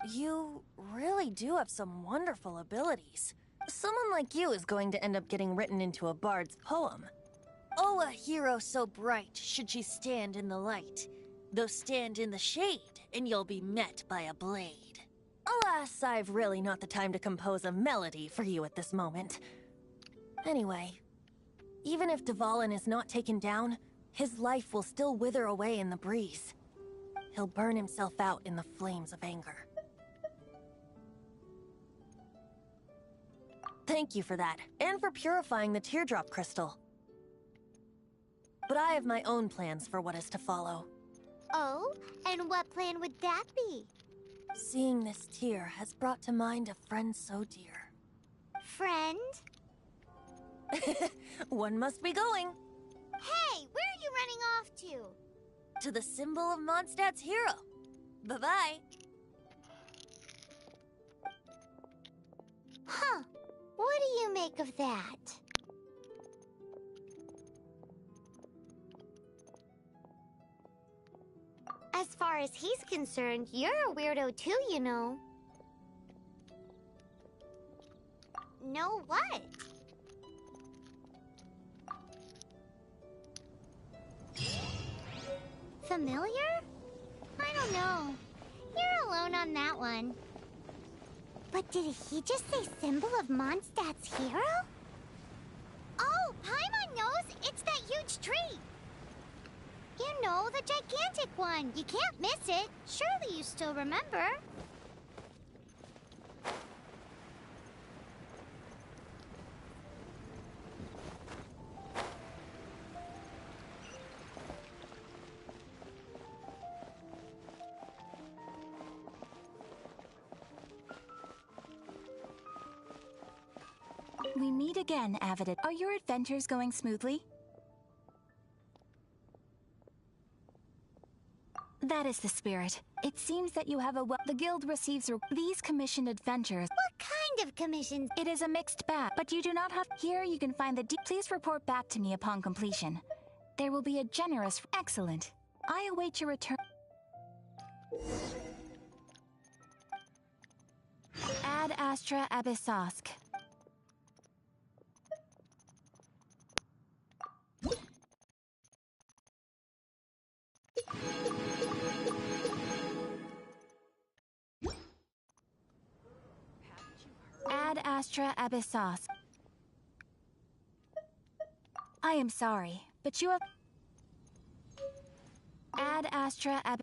You really do have some wonderful abilities. Someone like you is going to end up getting written into a bard's poem. Oh, a hero so bright should she stand in the light. Though stand in the shade, and you'll be met by a blade. Alas, I've really not the time to compose a melody for you at this moment. Anyway, even if Dvalin is not taken down, his life will still wither away in the breeze. He'll burn himself out in the flames of anger. Thank you for that, and for purifying the teardrop crystal. But I have my own plans for what is to follow. Oh, and what plan would that be? Seeing this tear has brought to mind a friend so dear. Friend? One must be going. Hey, where are you running off to? To the symbol of Mondstadt's hero. Bye-bye. Huh. What do you make of that? As far as he's concerned, you're a weirdo too, you know. Know what? Familiar? I don't know. You're alone on that one. But did he just say symbol of Mondstadt's hero? Oh, Paimon knows! It's that huge tree! You know, the gigantic one. You can't miss it. Surely you still remember. We meet again, Avidid. Are your adventures going smoothly? That is the spirit. It seems that you have the guild receives these commissioned adventures. What kind of commissions? It is a mixed bag, but you do not have. Here you can find the please report back to me upon completion. There will be a generous. Excellent. I await your return. Ad Astra Abyssosk. Ad Astra Abyssos. I am sorry, but you have... Ad Astra Ab...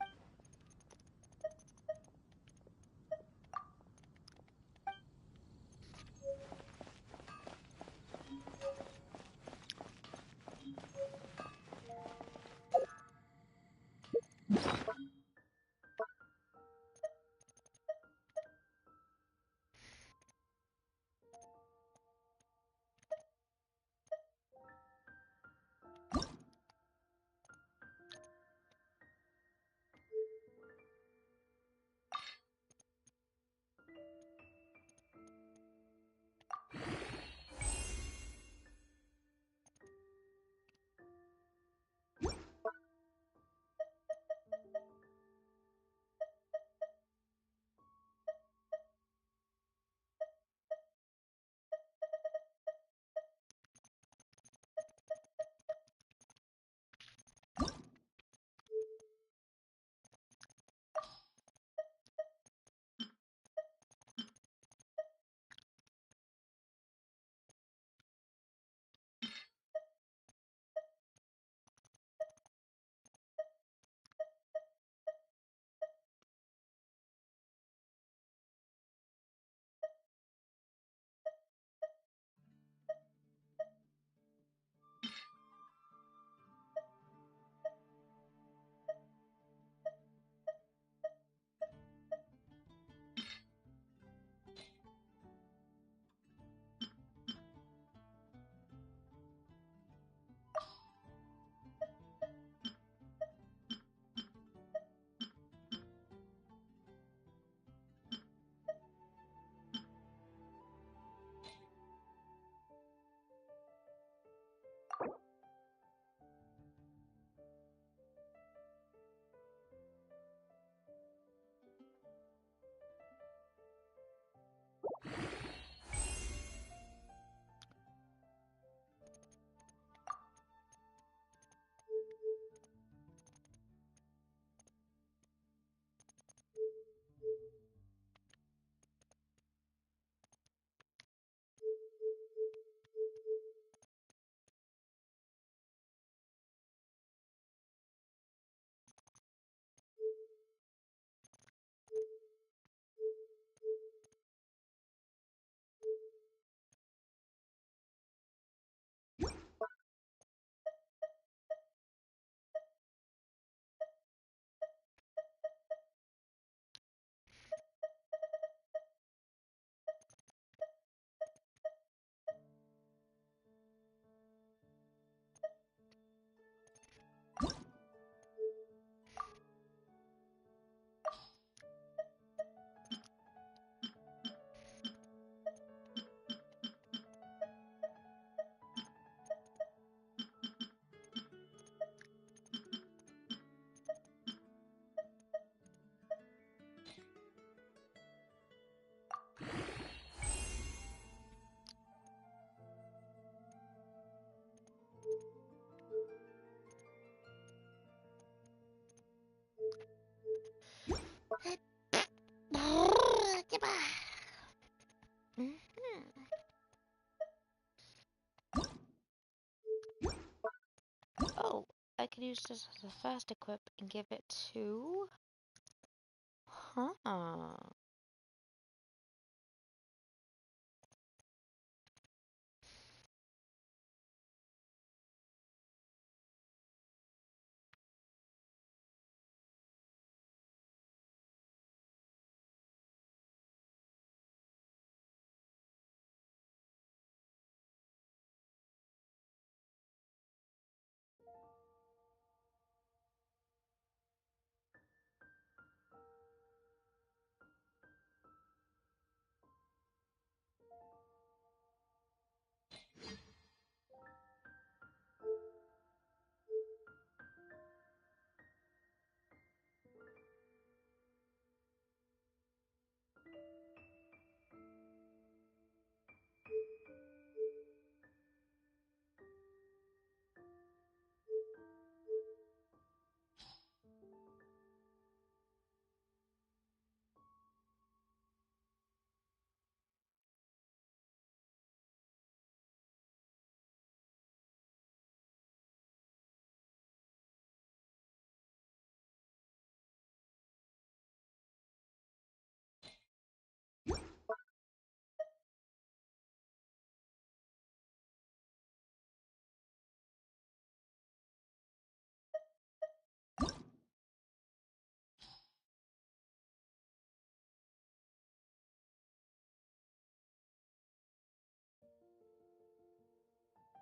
could use this as a fast equip and give it to... Huh.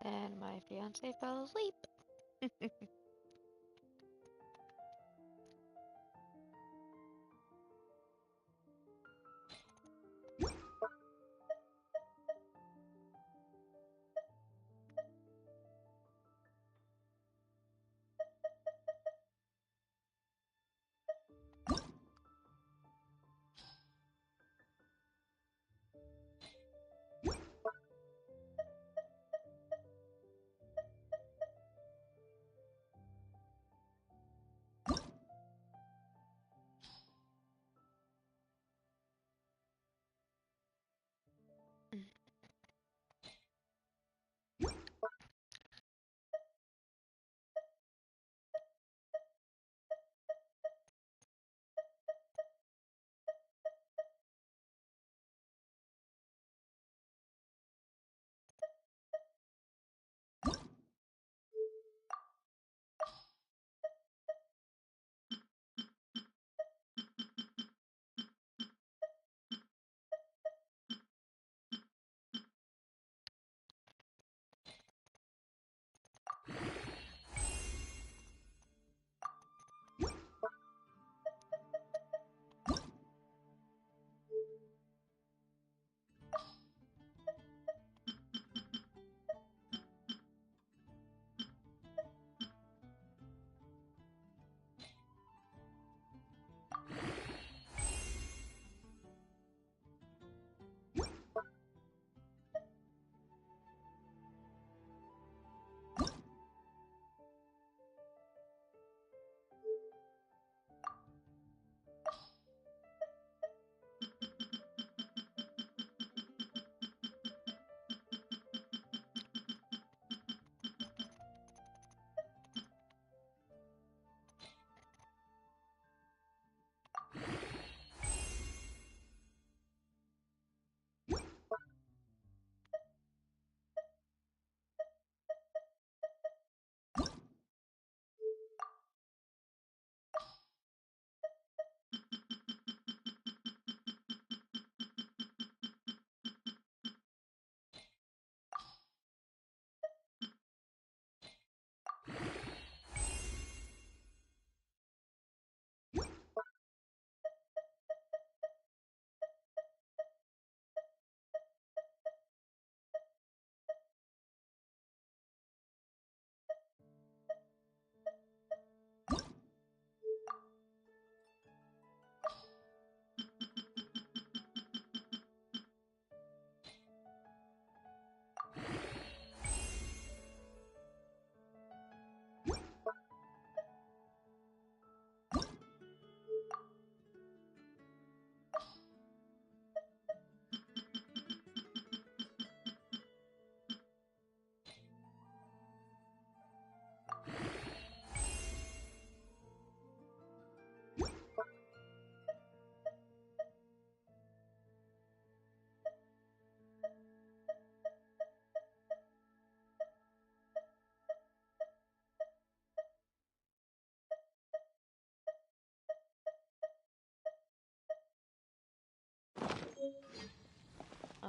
And my fiance fell asleep.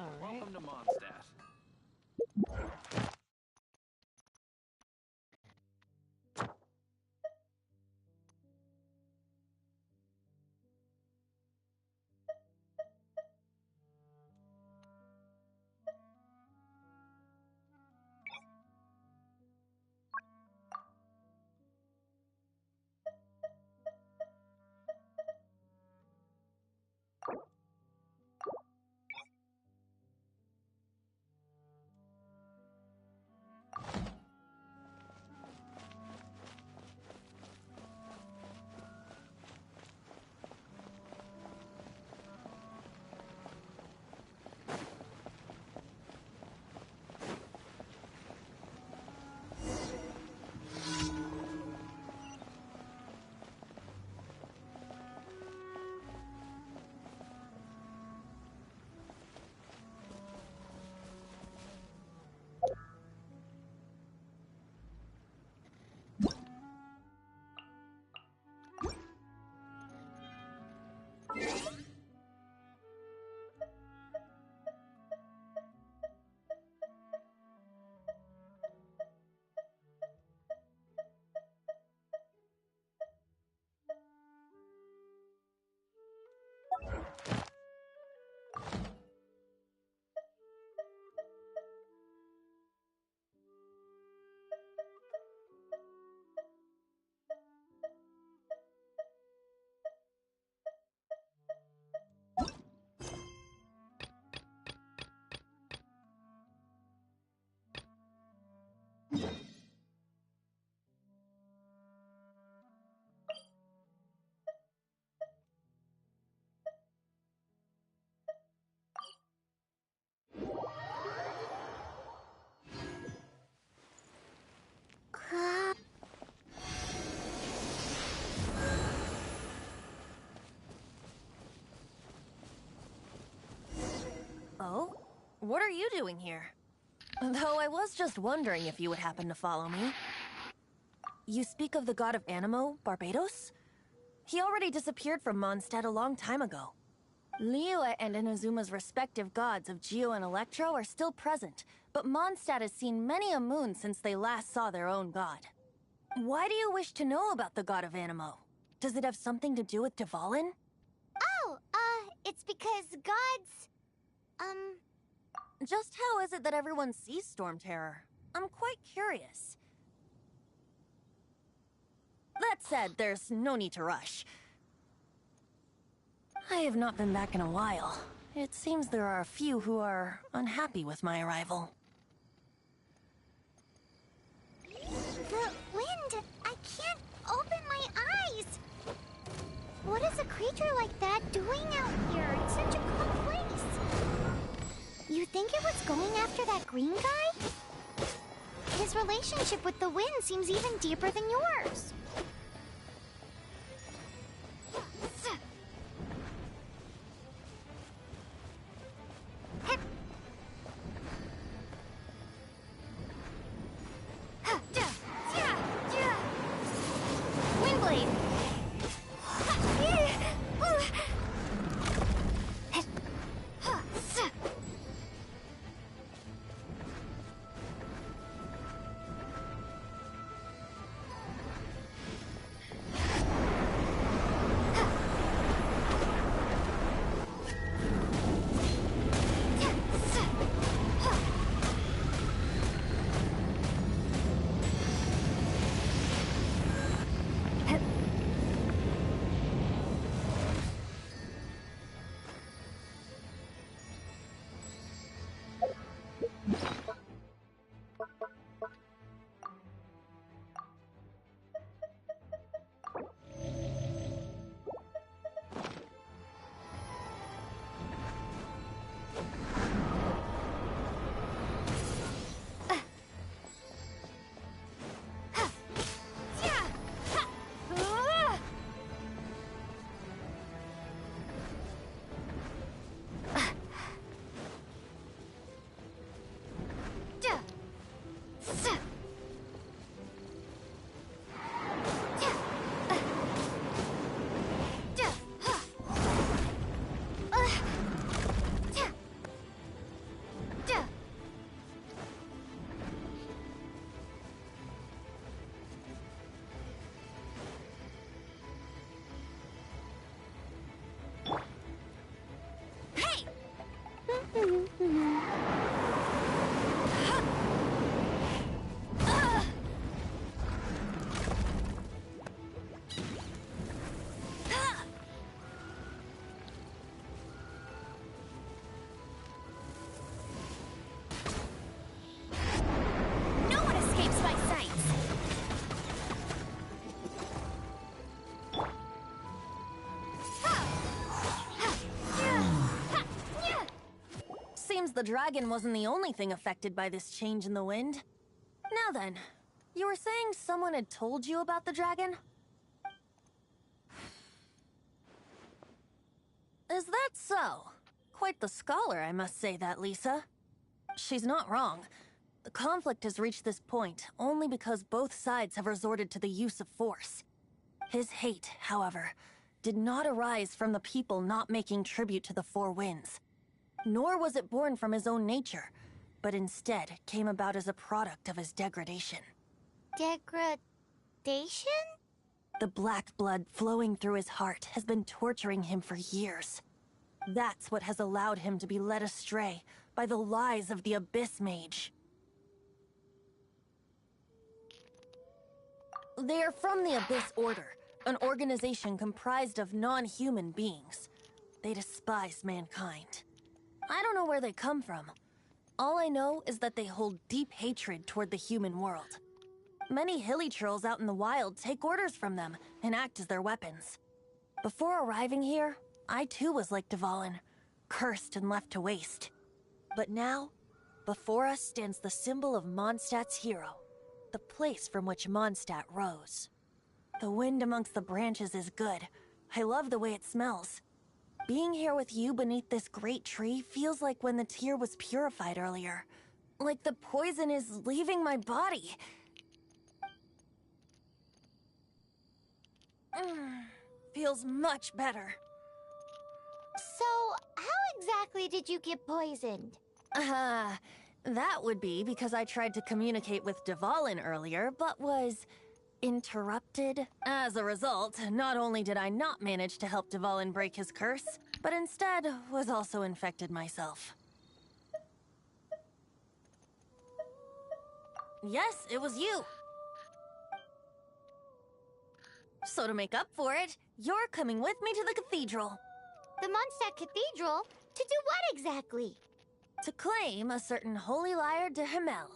Welcome to Mondstadt. Oh? What are you doing here? Though I was just wondering if you would happen to follow me. You speak of the god of Animo, Barbados? He already disappeared from Mondstadt a long time ago. Liyue and Inazuma's respective gods of Geo and Electro are still present, but Mondstadt has seen many a moon since they last saw their own god. Why do you wish to know about the god of Animo? Does it have something to do with Dvalin? Oh, it's because gods... Just how is it that everyone sees Storm Terror? I'm quite curious. That said, there's no need to rush. I have not been back in a while. It seems there are a few who are unhappy with my arrival. The wind! I can't open my eyes! What is a creature like that doing out here in such a cold place? You think it was going after that green guy? His relationship with the wind seems even deeper than yours. Windblade! the dragon wasn't the only thing affected by this change in the wind. Now then, you were saying someone had told you about the dragon? Is that so? Quite the scholar, I must say that, Lisa. She's not wrong. The conflict has reached this point only because both sides have resorted to the use of force. His hate, however, did not arise from the people not making tribute to the Four Winds. Nor was it born from his own nature, but instead came about as a product of his degradation. Degradation? The black blood flowing through his heart has been torturing him for years. That's what has allowed him to be led astray by the lies of the Abyss Mage. They are from the Abyss Order, an organization comprised of non-human beings. They despise mankind. I don't know where they come from. All I know is that they hold deep hatred toward the human world. Many hilly trolls out in the wild take orders from them and act as their weapons. Before arriving here, I too was like Dvalin, cursed and left to waste. But now, before us stands the symbol of Mondstadt's hero, the place from which Mondstadt rose. The wind amongst the branches is good. I love the way it smells. Being here with you beneath this great tree feels like when the tear was purified earlier. Like the poison is leaving my body. Feels much better. So, how exactly did you get poisoned? That would be because I tried to communicate with Dvalin earlier, but was interrupted. As a result, not only did I not manage to help Dvalin break his curse, but instead was also infected myself. Yes, it was you. So to make up for it, you're coming with me to the cathedral. The Mondstadt Cathedral? To do what exactly? To claim a certain holy lyre de Himmel.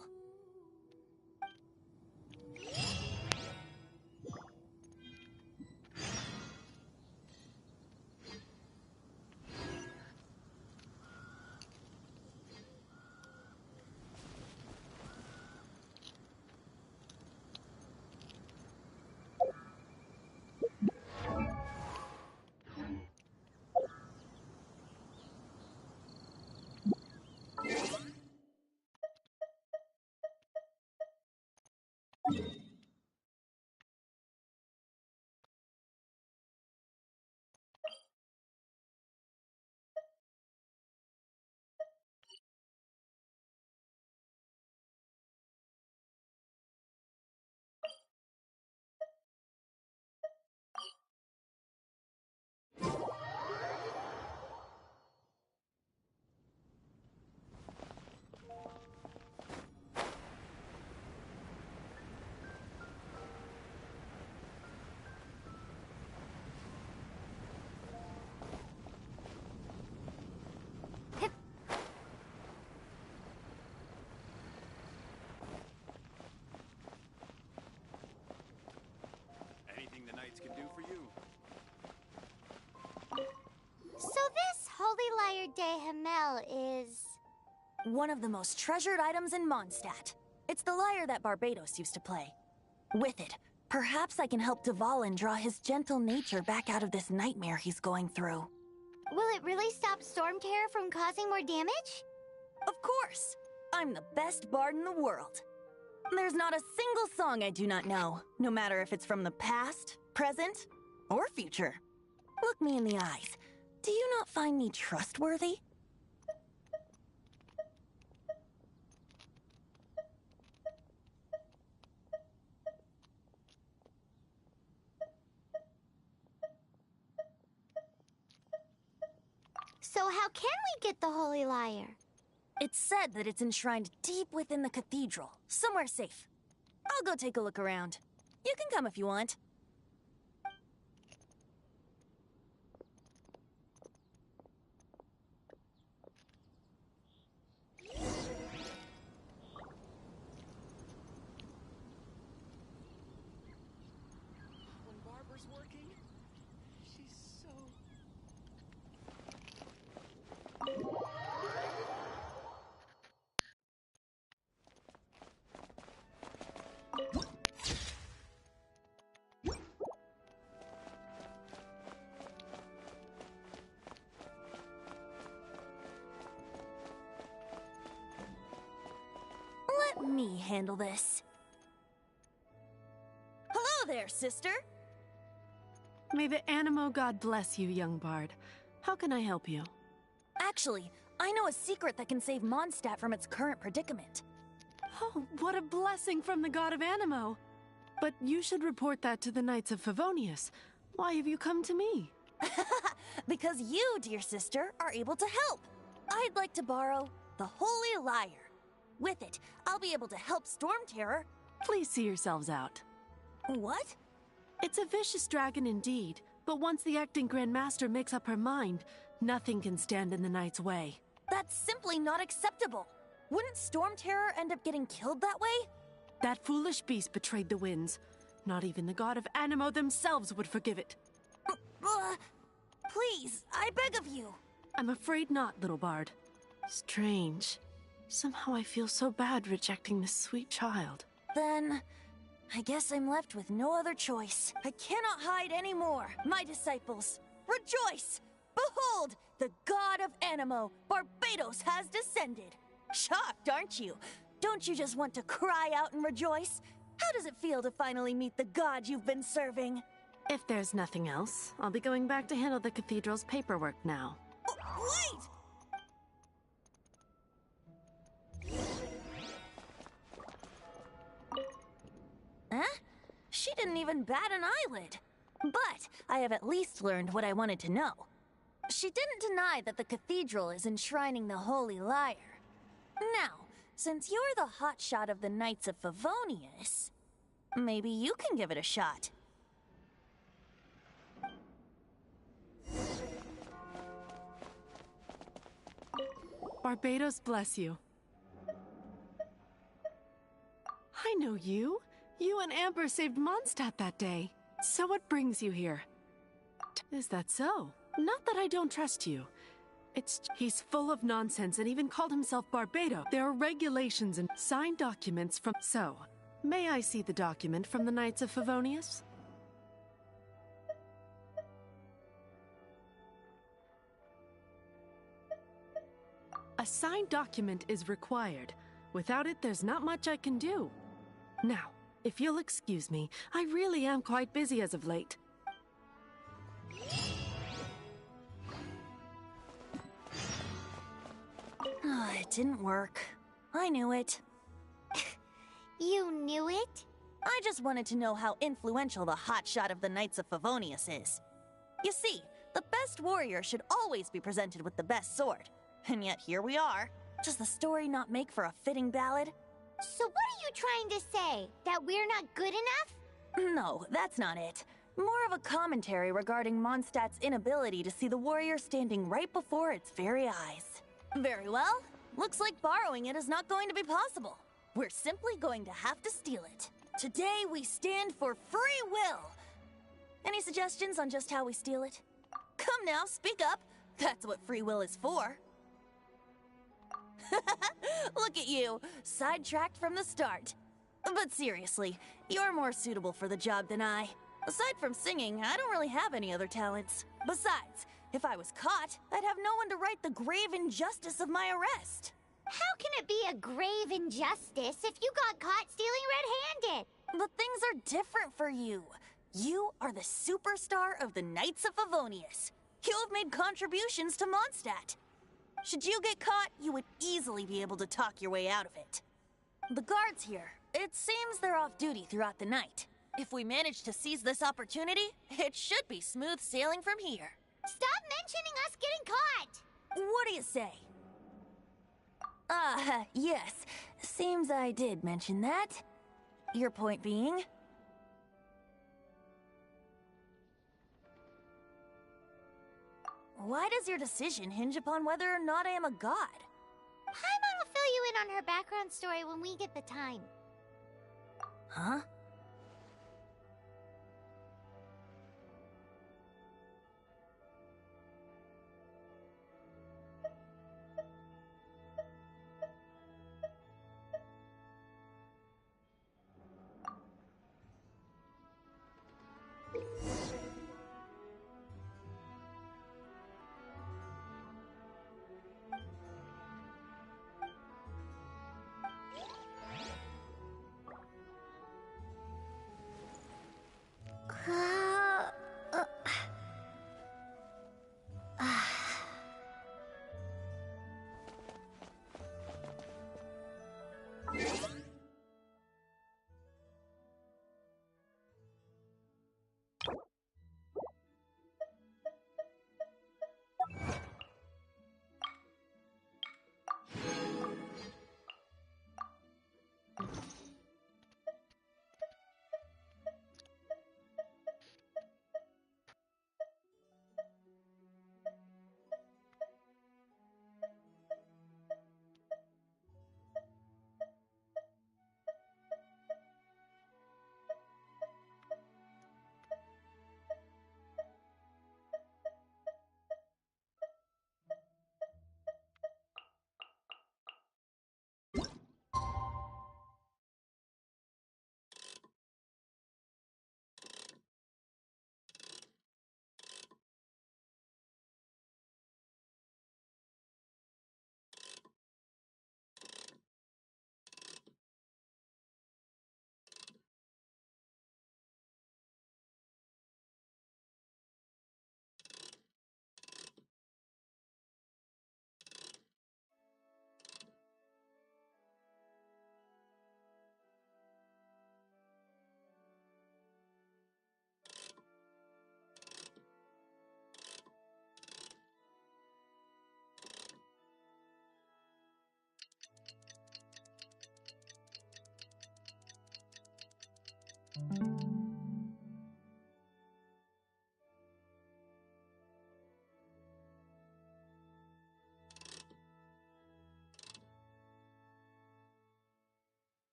Anything the knights can do for you. So this holy lyre de Himmel is... one of the most treasured items in Mondstadt. It's the lyre that Barbados used to play. With it, perhaps I can help Dvalin draw his gentle nature back out of this nightmare he's going through. Will it really stop Storm Terror from causing more damage? Of course! I'm the best bard in the world. There's not a single song I do not know, no matter if it's from the past, present, or future. Look me in the eyes. Do you not find me trustworthy? So how can we get the holy lyre? It's said that it's enshrined deep within the cathedral, somewhere safe. I'll go take a look around. You can come if you want. When Barbara's working, she's so... handle this. Hello there, sister! May the Animo God bless you, young bard. How can I help you? Actually, I know a secret that can save Mondstadt from its current predicament. Oh, what a blessing from the god of Animo! But you should report that to the Knights of Favonius. Why have you come to me? Because you, dear sister, are able to help. I'd like to borrow the Holy Lyre. With it, I'll be able to help Storm Terror. Please see yourselves out. What? It's a vicious dragon indeed, but once the acting Grand Master makes up her mind, nothing can stand in the Knight's way. That's simply not acceptable. Wouldn't Storm Terror end up getting killed that way? That foolish beast betrayed the winds. Not even the god of Animo themselves would forgive it. Please, I beg of you. I'm afraid not, little bard. Strange. Somehow I feel so bad rejecting this sweet child. Then, I guess I'm left with no other choice. I cannot hide anymore. My disciples, rejoice! Behold, the god of Animo, Barbados, has descended. Shocked, aren't you? Don't you just want to cry out and rejoice? How does it feel to finally meet the god you've been serving? If there's nothing else, I'll be going back to handle the cathedral's paperwork now. Wait! Huh? She didn't even bat an eyelid. But I have at least learned what I wanted to know. She didn't deny that the cathedral is enshrining the Holy Lyre. Now, since you're the hotshot of the Knights of Favonius, maybe you can give it a shot. Barbados bless you. I know you. You and Amber saved Mondstadt that day. So what brings you here? Is that so? Not that I don't trust you. He's full of nonsense and even called himself Barbado. There are regulations and signed documents from... So, may I see the document from the Knights of Favonius? A signed document is required. Without it, there's not much I can do. Now, if you'll excuse me, I really am quite busy as of late. It didn't work. I knew it. You knew it? I just wanted to know how influential the hotshot of the Knights of Favonius is. You see, the best warrior should always be presented with the best sword. And yet here we are. Does the story not make for a fitting ballad? So what are you trying to say? That we're not good enough? No, that's not it. More of a commentary regarding Mondstadt's inability to see the warrior standing right before its very eyes. Very well. Looks like borrowing it is not going to be possible. We're simply going to have to steal it. Today we stand for free will. Any suggestions on just how we steal it? Come now, speak up. That's what free will is for. Look at you, sidetracked from the start. But seriously, you're more suitable for the job than I. Aside from singing, I don't really have any other talents. Besides, if I was caught, I'd have no one to right the grave injustice of my arrest. How can it be a grave injustice if you got caught stealing red-handed? But things are different for you. You are the superstar of the Knights of Favonius. You have made contributions to Mondstadt. Should you get caught, you would easily be able to talk your way out of it. The guards here, it seems they're off duty throughout the night. If we manage to seize this opportunity, it should be smooth sailing from here. Stop mentioning us getting caught! What do you say? Yes. Seems I did mention that. Your point being? Why does your decision hinge upon whether or not I am a god? Paimon will fill you in on her background story when we get the time. Huh?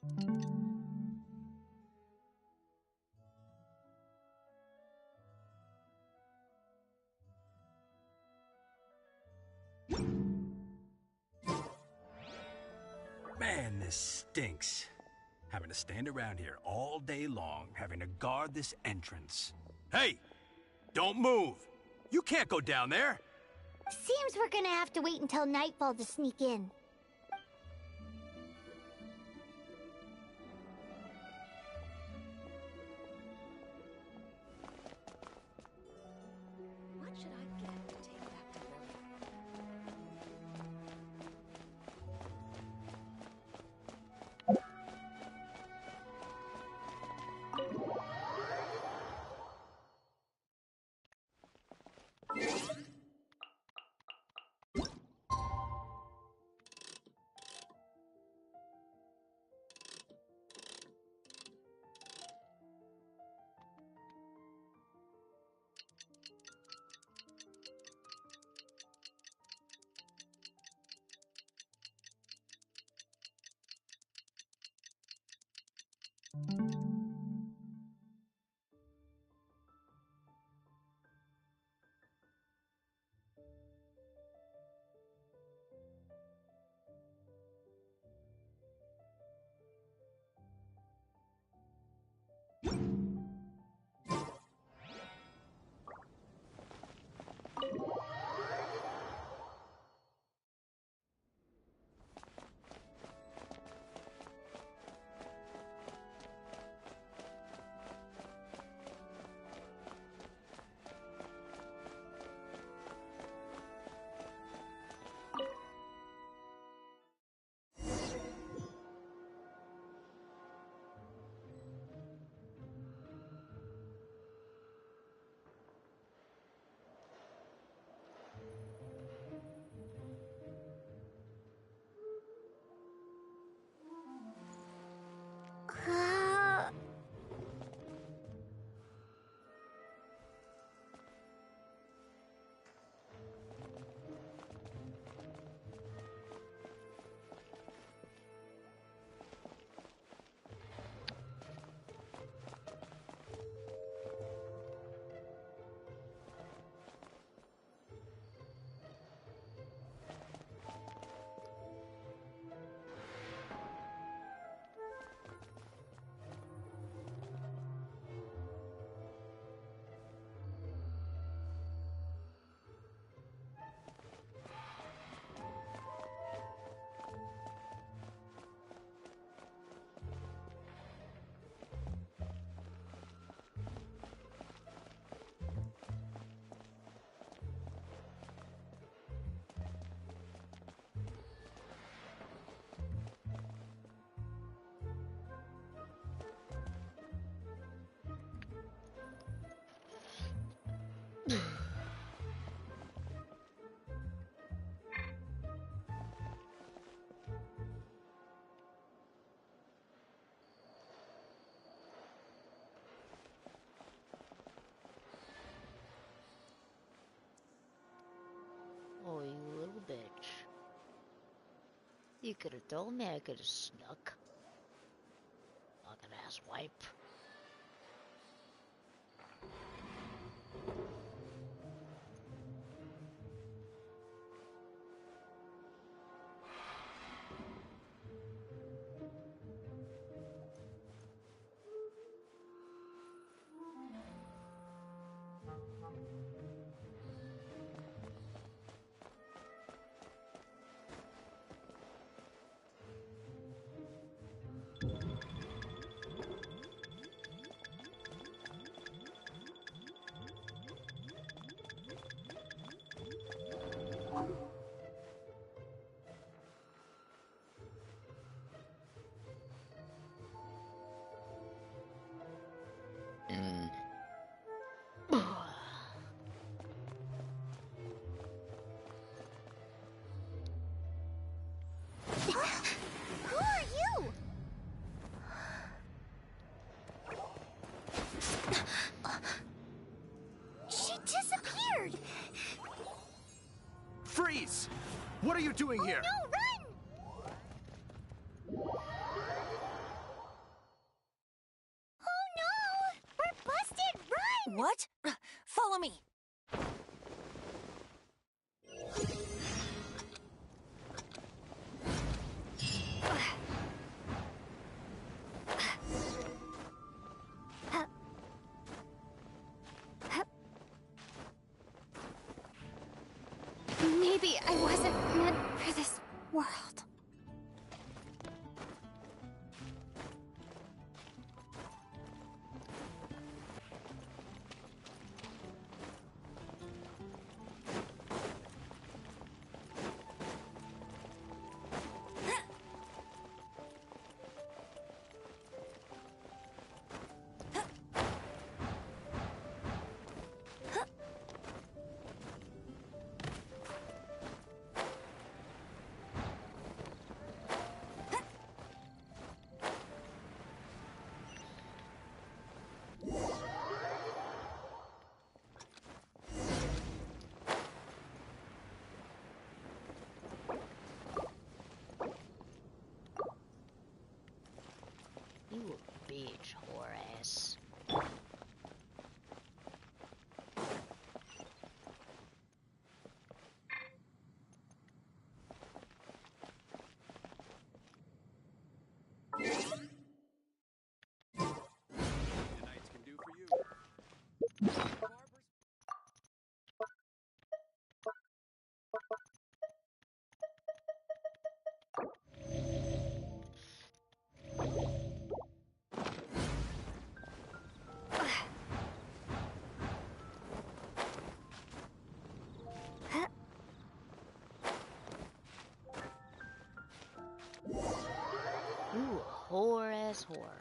Man, this stinks. Having to stand around here all day long, having to guard this entrance. Hey! Don't move! You can't go down there! Seems we're gonna have to wait until nightfall to sneak in. What should I get to take back to Oh, you little bitch. You could have told me I could have snuck. Fucking ass wipe. Who are you? She disappeared! Freeze! What are you doing here? No, run! Maybe I wasn't meant for this world. You a bitch, Horace. Knights can do for you. You a whore-ass whore.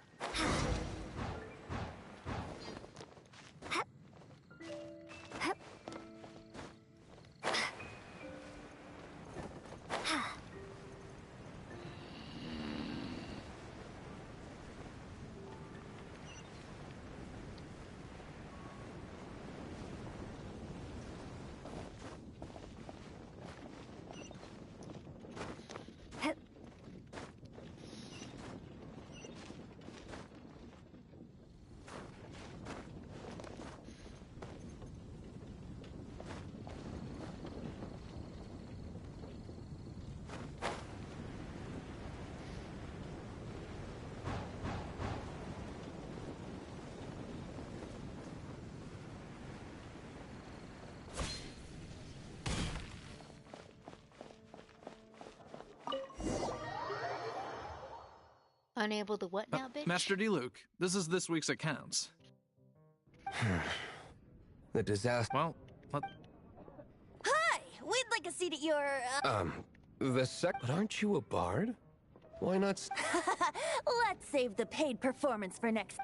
Unable to what now, bitch? Master D-Luke, this is this week's accounts. The disaster. Well, Hi! We'd like a seat at your, But aren't you a bard? Why not? Let's save the paid performance for next.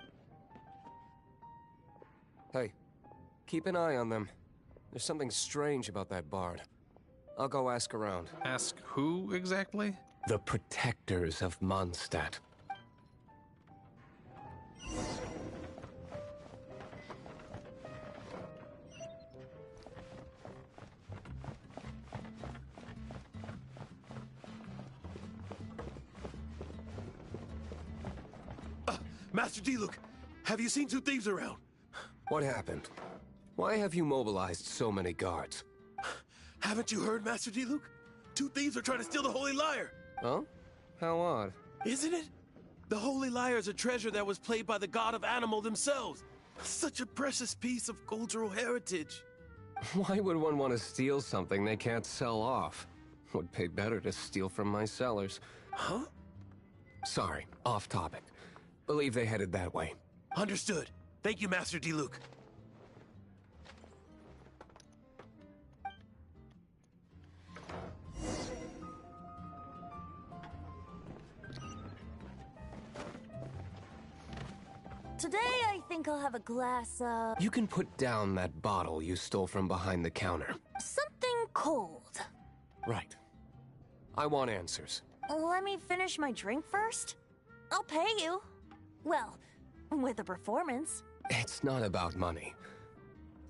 Hey, keep an eye on them. There's something strange about that bard. I'll go ask around. Ask who exactly? The protectors of Mondstadt. Master D-Luke, have you seen two thieves around? What happened? Why have you mobilized so many guards? Haven't you heard, Master D-Luke? Two thieves are trying to steal the Holy Lyre. Oh? How odd. Isn't it? The Holy Lyre is a treasure that was played by the god of animal themselves. Such a precious piece of cultural heritage. Why would one want to steal something they can't sell off? Would pay better to steal from my sellers. Huh? Sorry, off topic. Believe they headed that way. Understood. Thank you, Master D-Luke. Today, I think I'll have a glass of... You can put down that bottle you stole from behind the counter. something cold. Right. I want answers. Let me finish my drink first. I'll pay you. Well, with a performance. It's not about money.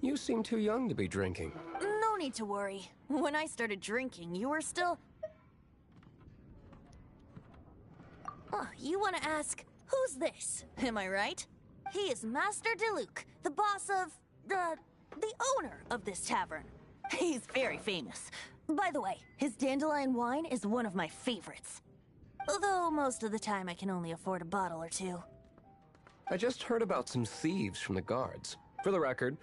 You seem too young to be drinking. No need to worry. When I started drinking, you were still... Oh, you want to ask, who's this? Am I right? He is Master D-Luke, the boss of... the owner of this tavern. He's very famous. By the way, his dandelion wine is one of my favorites. Although most of the time I can only afford a bottle or two. I just heard about some thieves from the guards. For the record,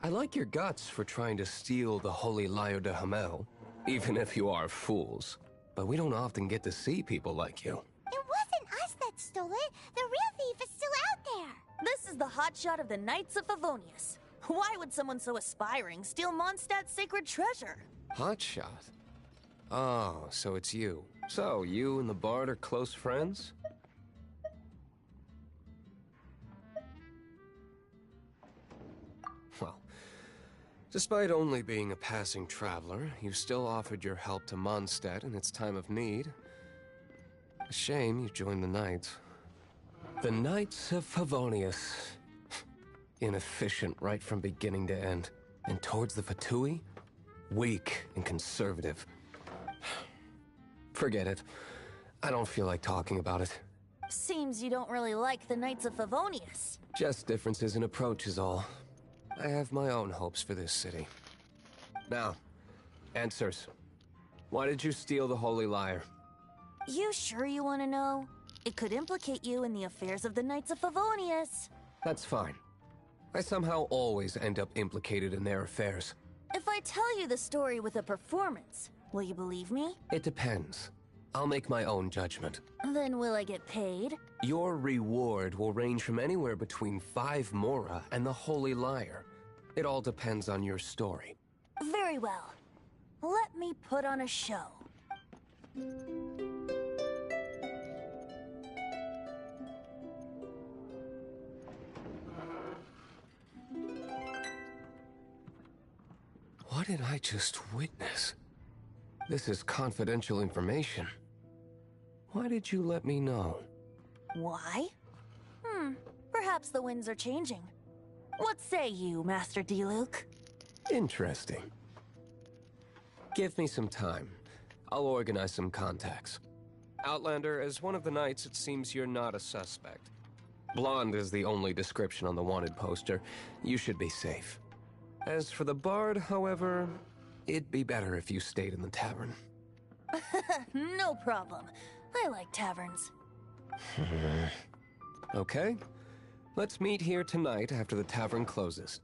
I like your guts for trying to steal the Holy Lyre de Hamel. Even if you are fools. But we don't often get to see people like you. It wasn't us that stole it. The real thief is still out there. This is the hotshot of the Knights of Favonius. Why would someone so aspiring steal Mondstadt's sacred treasure? Hotshot? Oh, so it's you. So, you and the Bard are close friends? Well, despite only being a passing traveler, you still offered your help to Mondstadt in its time of need. A shame you joined the Knights. The Knights of Favonius. Inefficient right from beginning to end. And towards the Fatui, weak and conservative. Forget it. I don't feel like talking about it. Seems you don't really like the Knights of Favonius. Just differences in approach is all. I have my own hopes for this city. Now, answers. Why did you steal the Holy Lyre? You sure you want to know? It could implicate you in the affairs of the Knights of Favonius. That's fine. I somehow always end up implicated in their affairs. If I tell you the story with a performance, will you believe me? It depends. I'll make my own judgment. Then will I get paid? Your reward will range from anywhere between 5 Mora and the Holy Lyre. It all depends on your story. Very well. Let me put on a show. What did I just witness? This is confidential information. Why did you let me know? Why? Perhaps the winds are changing. What say you, Master Diluc? Interesting. Give me some time. I'll organize some contacts. Outlander, as one of the Knights, it seems you're not a suspect. Blonde is the only description on the wanted poster. You should be safe. As for the Bard, however, it'd be better if you stayed in the tavern. No problem. I like taverns. Okay. Let's meet here tonight after the tavern closes.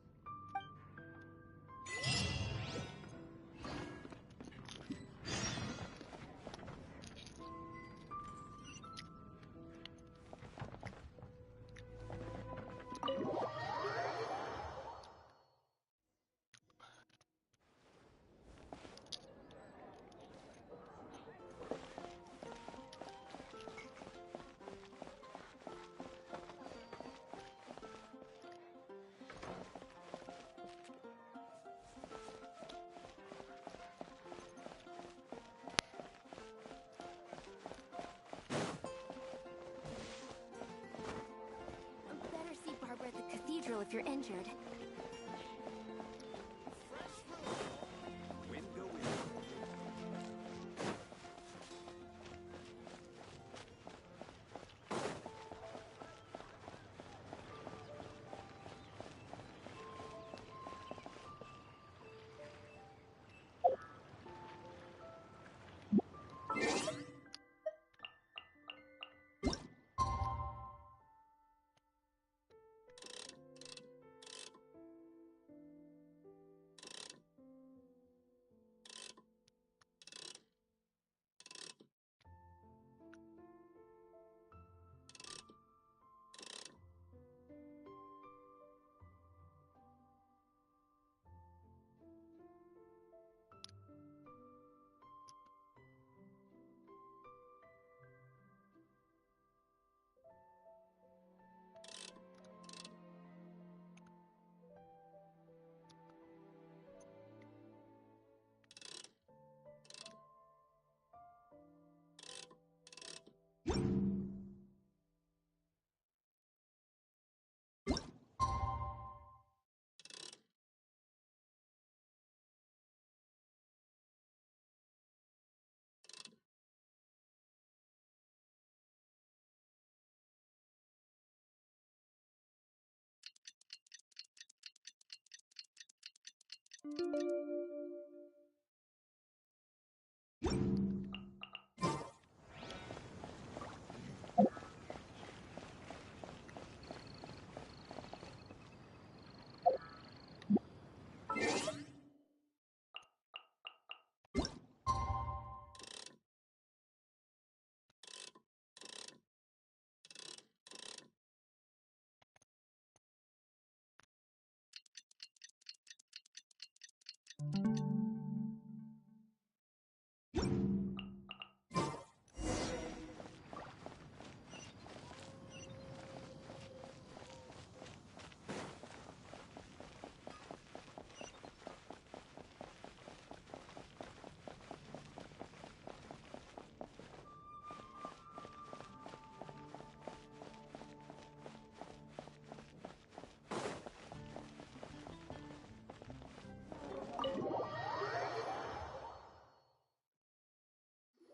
Better see Barbara at the cathedral if you're injured.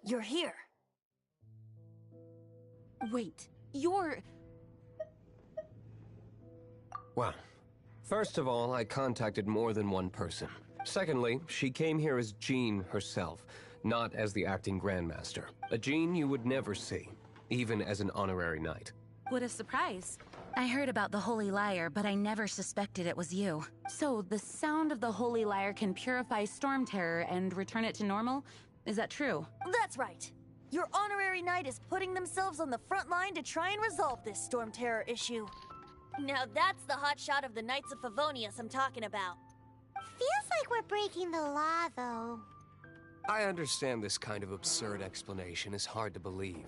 you're here. Wait, you're... Well, first of all, I contacted more than one person. Secondly, she came here as Jean herself, not as the acting Grandmaster. A Jean you would never see, even as an honorary knight. What a surprise. I heard about the Holy Lyre, but I never suspected it was you. So, the sound of the Holy Lyre can purify Storm Terror and return it to normal? Is that true? That's right. Your honorary knight is putting themselves on the front line to try and resolve this Storm Terror issue. Now that's the hotshot of the Knights of Favonius I'm talking about. Feels like we're breaking the law, though. I understand this kind of absurd explanation is hard to believe.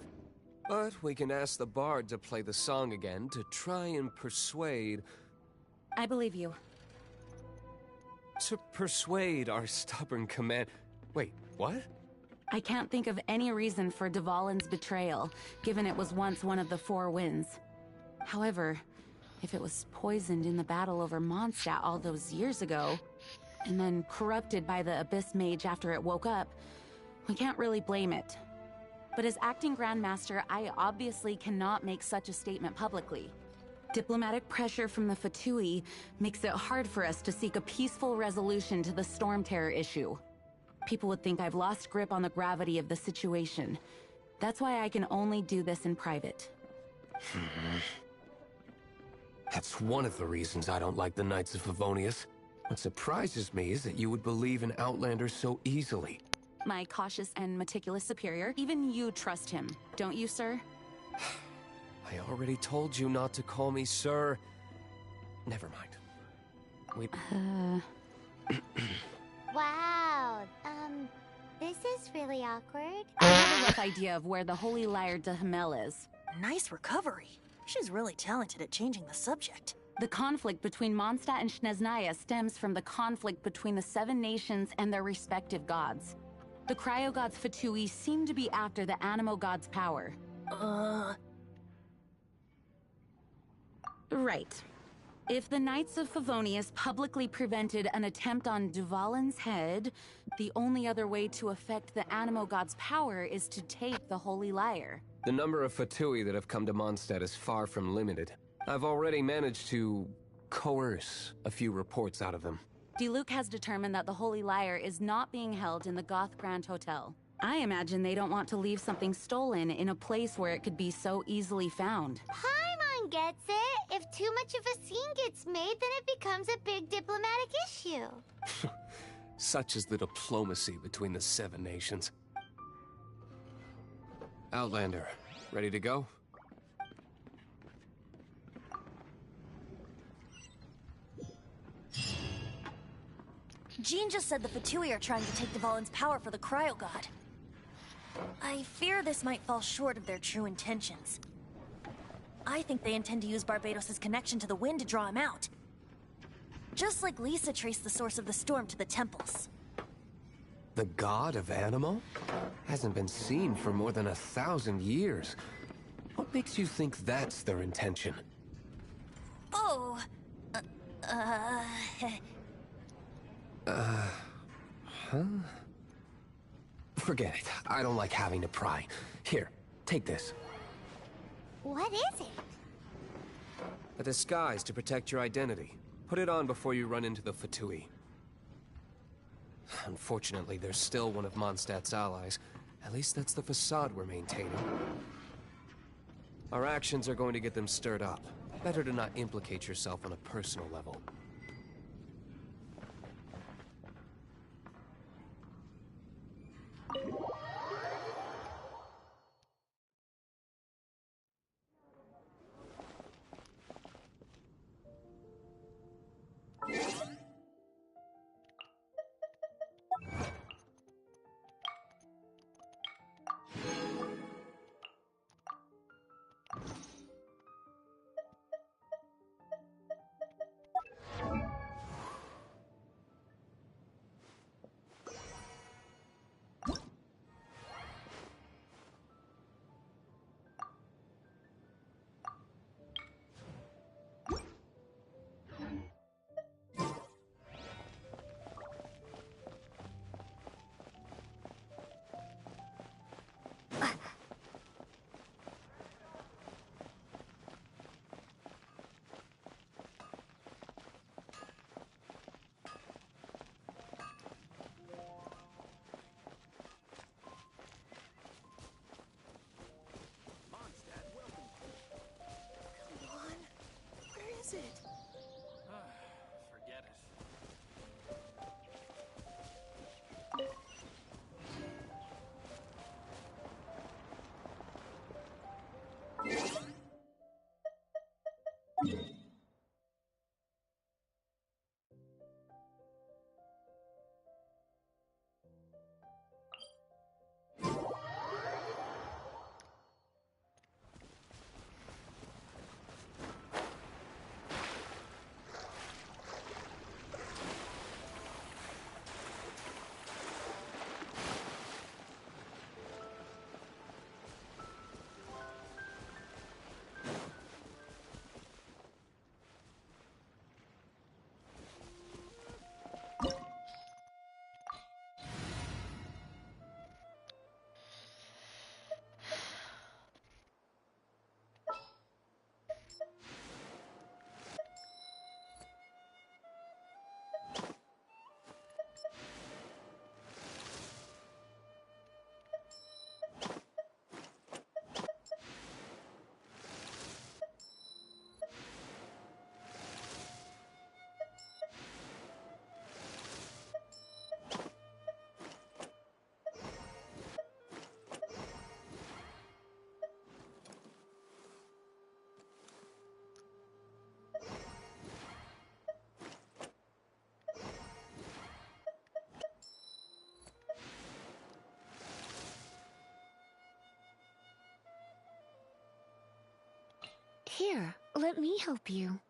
But we can ask the bard to play the song again to try and persuade... I believe you. To persuade our stubborn command... Wait, what? I can't think of any reason for Dvalin's betrayal, given it was once one of the Four Winds. However, if it was poisoned in the battle over Mondstadt all those years ago, and then corrupted by the Abyss Mage after it woke up, we can't really blame it. But as acting Grandmaster, I obviously cannot make such a statement publicly. Diplomatic pressure from the Fatui makes it hard for us to seek a peaceful resolution to the Storm Terror issue. People would think I've lost grip on the gravity of the situation. That's why I can only do this in private. That's one of the reasons I don't like the Knights of Favonius. What surprises me is that you would believe in Outlanders so easily. My cautious and meticulous superior, even you trust him, don't you, sir? I already told you not to call me sir. Never mind. Wow, this is really awkward. I have a rough idea of where the Holy Lyre de Himmel is. Nice recovery. She's really talented at changing the subject. The conflict between Mondstadt and Snezhnaya stems from the conflict between the Seven Nations and their respective gods. The Cryo Gods Fatui seem to be after the Animo God's power. Right. If the Knights of Favonius publicly prevented an attempt on Dvalin's head, the only other way to affect the Animo God's power is to take the Holy Lyre. The number of Fatui that have come to Mondstadt is far from limited. I've already managed to coerce a few reports out of them. Diluc has determined that the Holy Lyre is not being held in the Goth Grand Hotel. I imagine they don't want to leave something stolen in a place where it could be so easily found. Paimon gets it. If too much of a scene gets made, then it becomes a big diplomatic issue. Such is the diplomacy between the Seven Nations. Outlander, ready to go? Jean just said the Fatui are trying to take Dvalin's power for the Cryo God. I fear this might fall short of their true intentions. I think they intend to use Barbados' connection to the wind to draw him out. Just like Lisa traced the source of the storm to the temples. The god of Animo? Hasn't been seen for more than 1,000 years. What makes you think that's their intention? Oh... Huh? Forget it. I don't like having to pry. Here, take this. What is it? A disguise to protect your identity. Put it on before you run into the Fatui. Unfortunately, there's still one of Mondstadt's allies. At least that's the facade we're maintaining. Our actions are going to get them stirred up. Better to not implicate yourself on a personal level. Here, let me help you.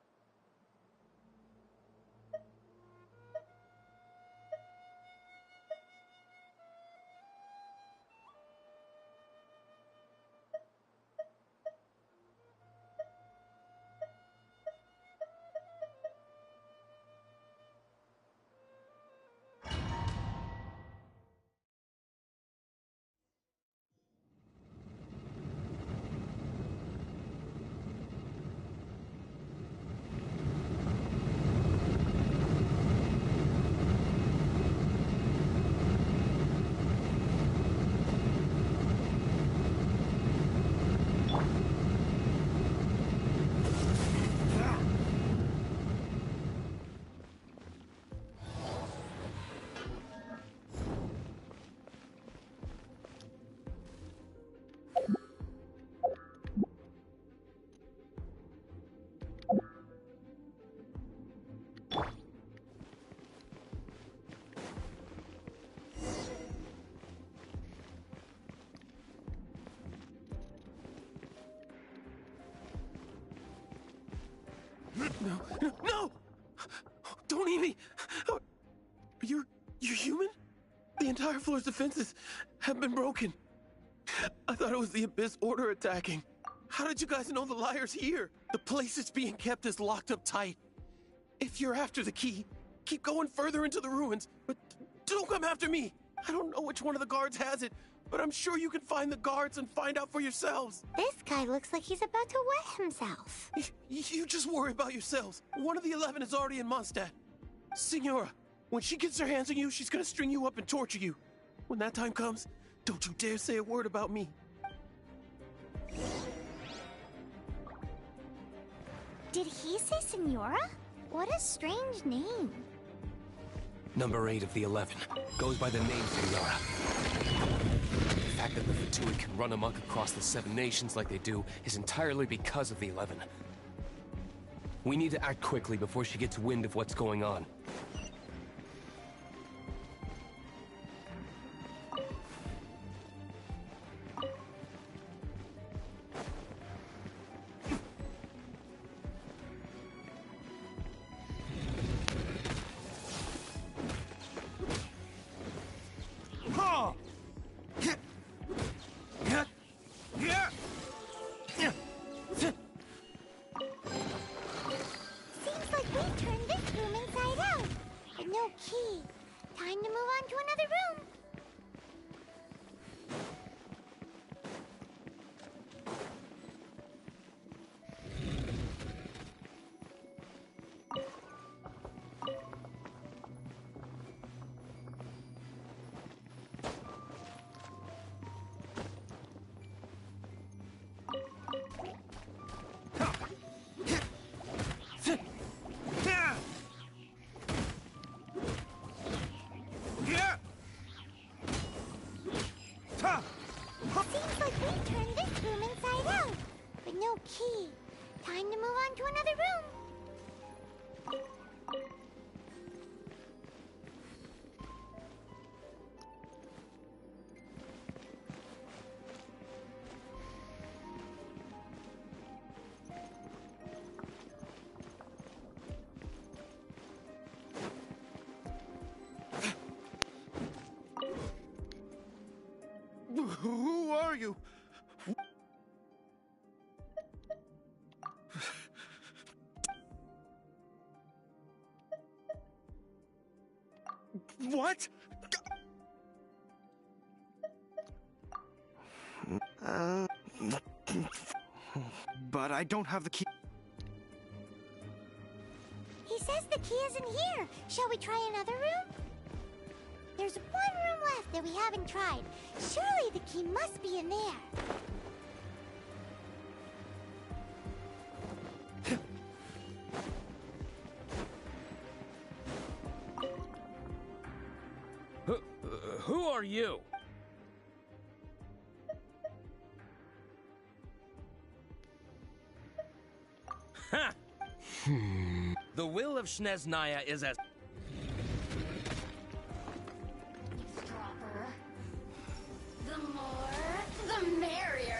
No! Don't eat me! You're human? The entire floor's defenses have been broken. I thought it was the Abyss Order attacking. How did you guys know the liar's here? The place it's being kept is locked up tight. If you're after the key, keep going further into the ruins, but don't come after me. I don't know which one of the guards has it, but I'm sure you can find the guards and find out for yourselves. This guy looks like he's about to wet himself. You just worry about yourselves. One of the 11 is already in Mondstadt. Signora, when she gets her hands on you, she's gonna string you up and torture you. When that time comes, don't you dare say a word about me. Did he say Senora? What a strange name. Number 8 of the 11 goes by the name Senora. The fact that the Fatui can run amok across the 7 nations like they do is entirely because of the 11. We need to act quickly before she gets wind of what's going on. Seems like we turned this room inside out. But no key. Time to move on to another room. Seems like we turned this room inside out. But no key. Time to move on to another room. Who are you? What? But I don't have the key. He says the key isn't here. Shall we try another room? There's one room left that we haven't tried. Surely the key must be in there. Who are you? Ha! The will of Snezhnaya is as... The more, the merrier.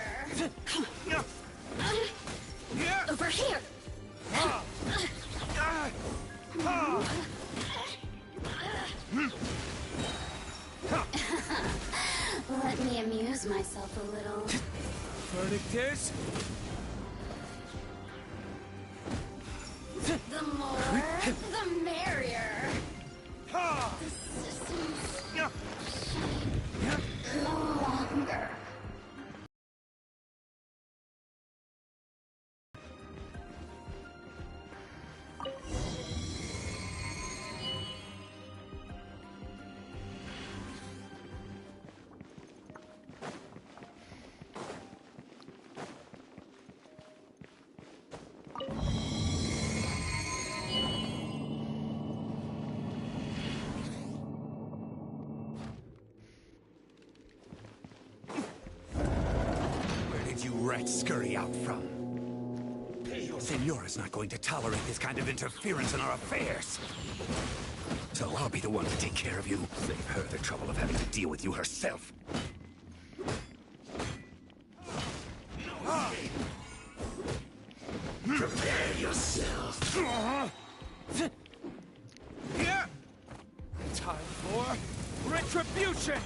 Let me amuse myself a little. Verdict is... The more, the merrier. The systems no longer. Rats scurry out from. Senora's not going to tolerate this kind of interference in our affairs. So I'll be the one to take care of you. Save her the trouble of having to deal with you herself. Prepare yourself. Time for retribution!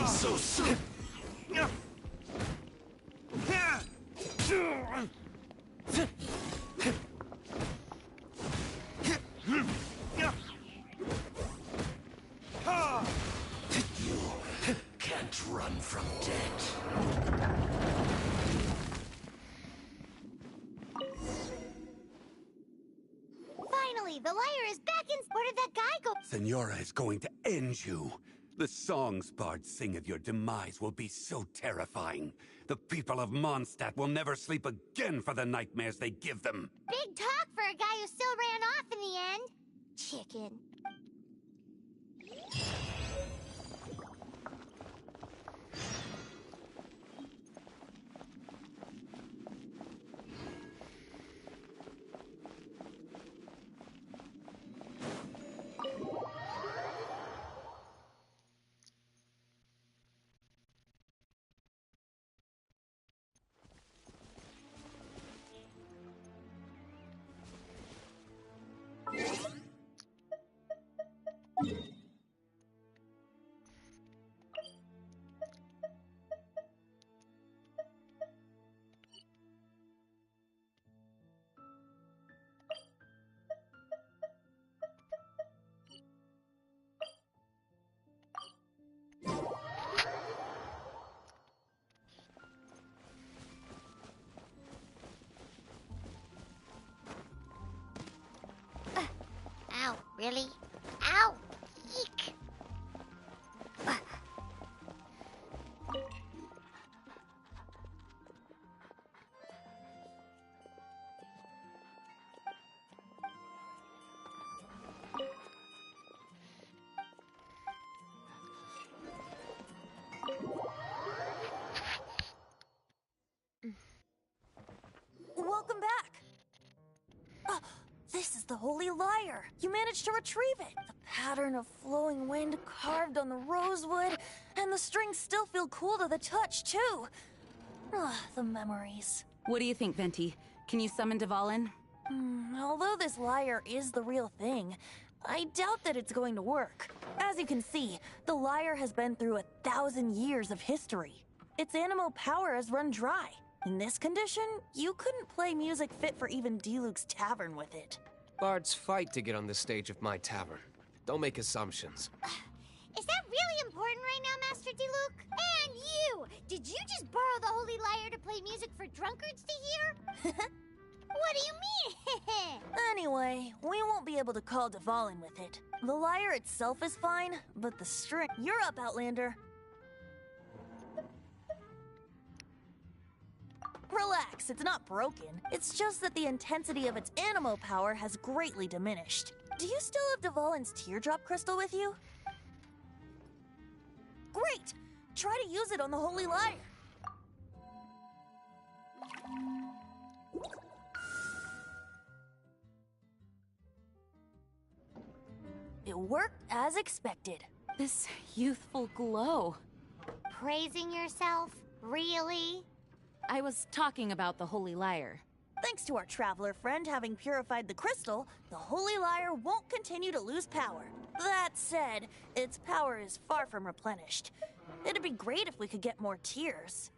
So soon. You can't run from death. Finally, the lyre is back in. Where did that guy go? Senora is going to end you. The songs bards sing of your demise will be so terrifying. The people of Mondstadt will never sleep again for the nightmares they give them. Big talk for a guy who still ran off in the end. Chicken. Ow, really? Ow! Eek! Welcome back. This is the Holy Lyre. You managed to retrieve it. The pattern of flowing wind carved on the rosewood, and the strings still feel cool to the touch, too. The memories. What do you think, Venti? Can you summon Dvalin? Although this lyre is the real thing, I doubt that it's going to work. As you can see, the lyre has been through 1,000 years of history. Its animal power has run dry. In this condition, you couldn't play music fit for even D-Luke's tavern with it. Bards fight to get on the stage of my tavern. Don't make assumptions. Is that really important right now, Master D-Luke? And you! Did you just borrow the Holy Lyre to play music for drunkards to hear? What do you mean? Anyway, we won't be able to call Dvalin with it. The lyre itself is fine, but the string... You're up, Outlander. Relax, it's not broken. It's just that the intensity of its animal power has greatly diminished. Do you still have Dvalin's teardrop crystal with you? Great! Try to use it on the Holy Lyre. It worked as expected. This youthful glow. Praising yourself? Really? I was talking about the Holy Lyre. Thanks to our traveler friend having purified the crystal, the Holy Lyre won't continue to lose power. That said, its power is far from replenished. It'd be great if we could get more tears.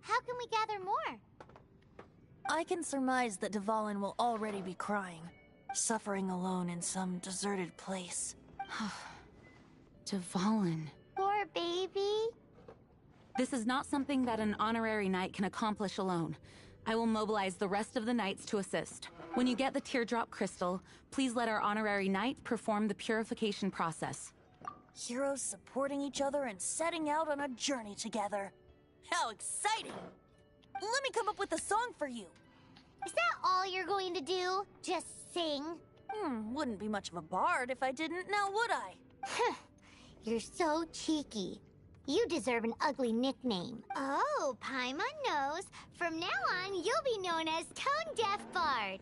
How can we gather more? I can surmise that Dvalin will already be crying, suffering alone in some deserted place. Dvalin. Poor baby. This is not something that an honorary knight can accomplish alone. I will mobilize the rest of the knights to assist. When you get the teardrop crystal, please let our honorary knight perform the purification process. Heroes supporting each other and setting out on a journey together. How exciting! Let me come up with a song for you. Is that all you're going to do? Just sing? Wouldn't be much of a bard if I didn't, now would I? You're so cheeky. You deserve an ugly nickname. Oh, Paimon knows. From now on, you'll be known as Tone Deaf Bard.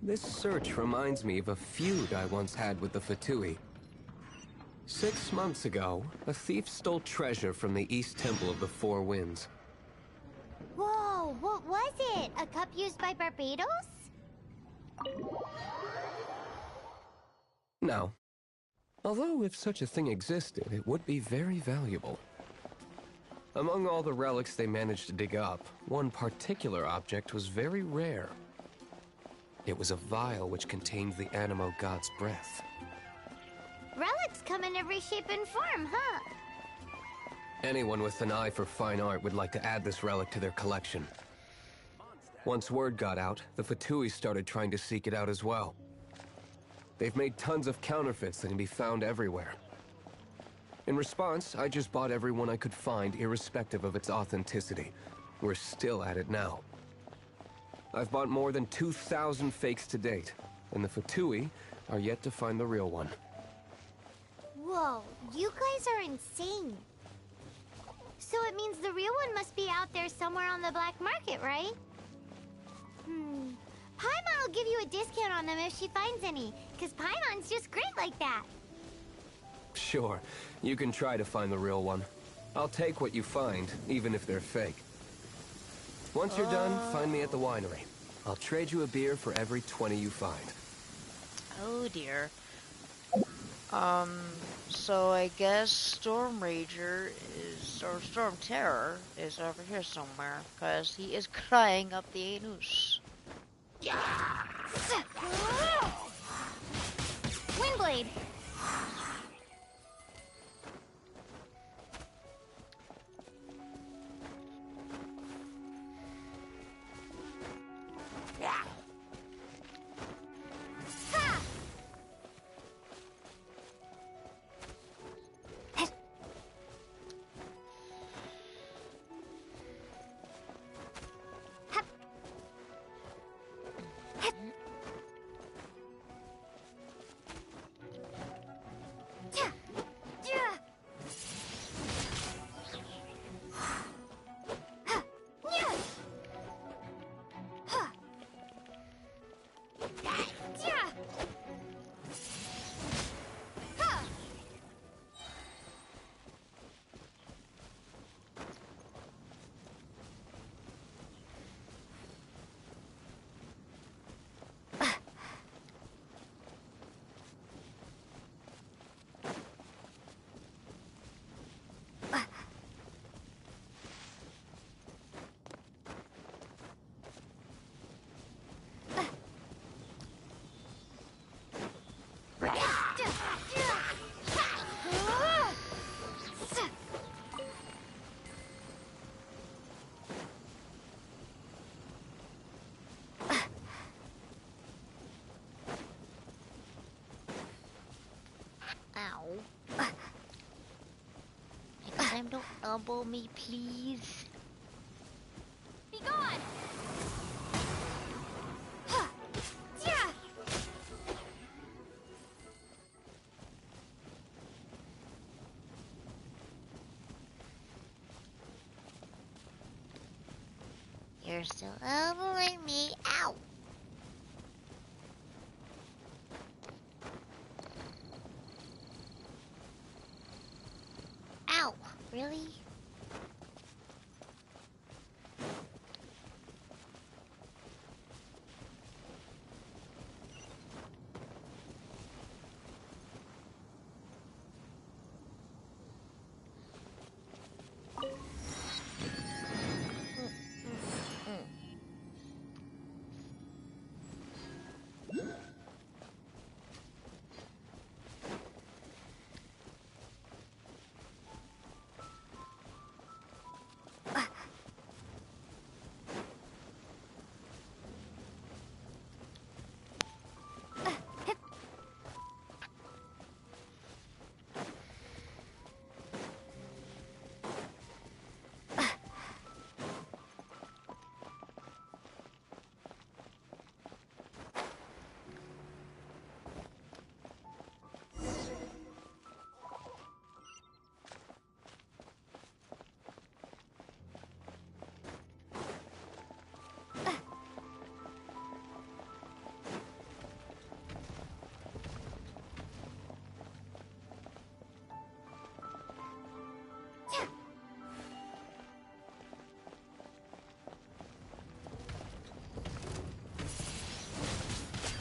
This search reminds me of a feud I once had with the Fatui. 6 months ago, a thief stole treasure from the East Temple of the Four Winds. Whoa, what was it? A cup used by Barbados? No. Although if such a thing existed, it would be very valuable. Among all the relics they managed to dig up, one particular object was very rare. It was a vial which contained the Animo god's breath. Relics come in every shape and form, huh? Anyone with an eye for fine art would like to add this relic to their collection. Once word got out, the Fatui started trying to seek it out as well. They've made tons of counterfeits that can be found everywhere. In response, I just bought every one I could find, irrespective of its authenticity. We're still at it now. I've bought more than 2,000 fakes to date, and the Fatui are yet to find the real one. Whoa, you guys are insane. So it means the real one must be out there somewhere on the black market, right? Paimon will give you a discount on them if she finds any, because Paimon's just great like that. Sure, you can try to find the real one. I'll take what you find, even if they're fake. Once you're done, find me at the winery. I'll trade you a beer for every 20 you find. Oh dear. So I guess Storm Rager is, or Storm Terror is over here somewhere, because he is crying up the anus. Windblade! Ow. Next time don't elbow me, please. Be gone! You're still elbowing me. Ow! Really?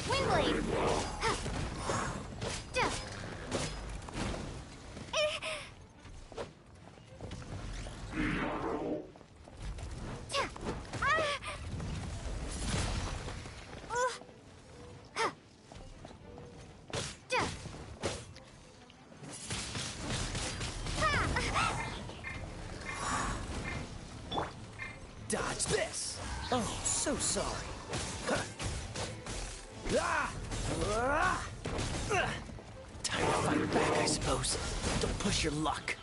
Windblade! Dodge this! Oh, so sorry. Time to fight back, I suppose. Don't push your luck.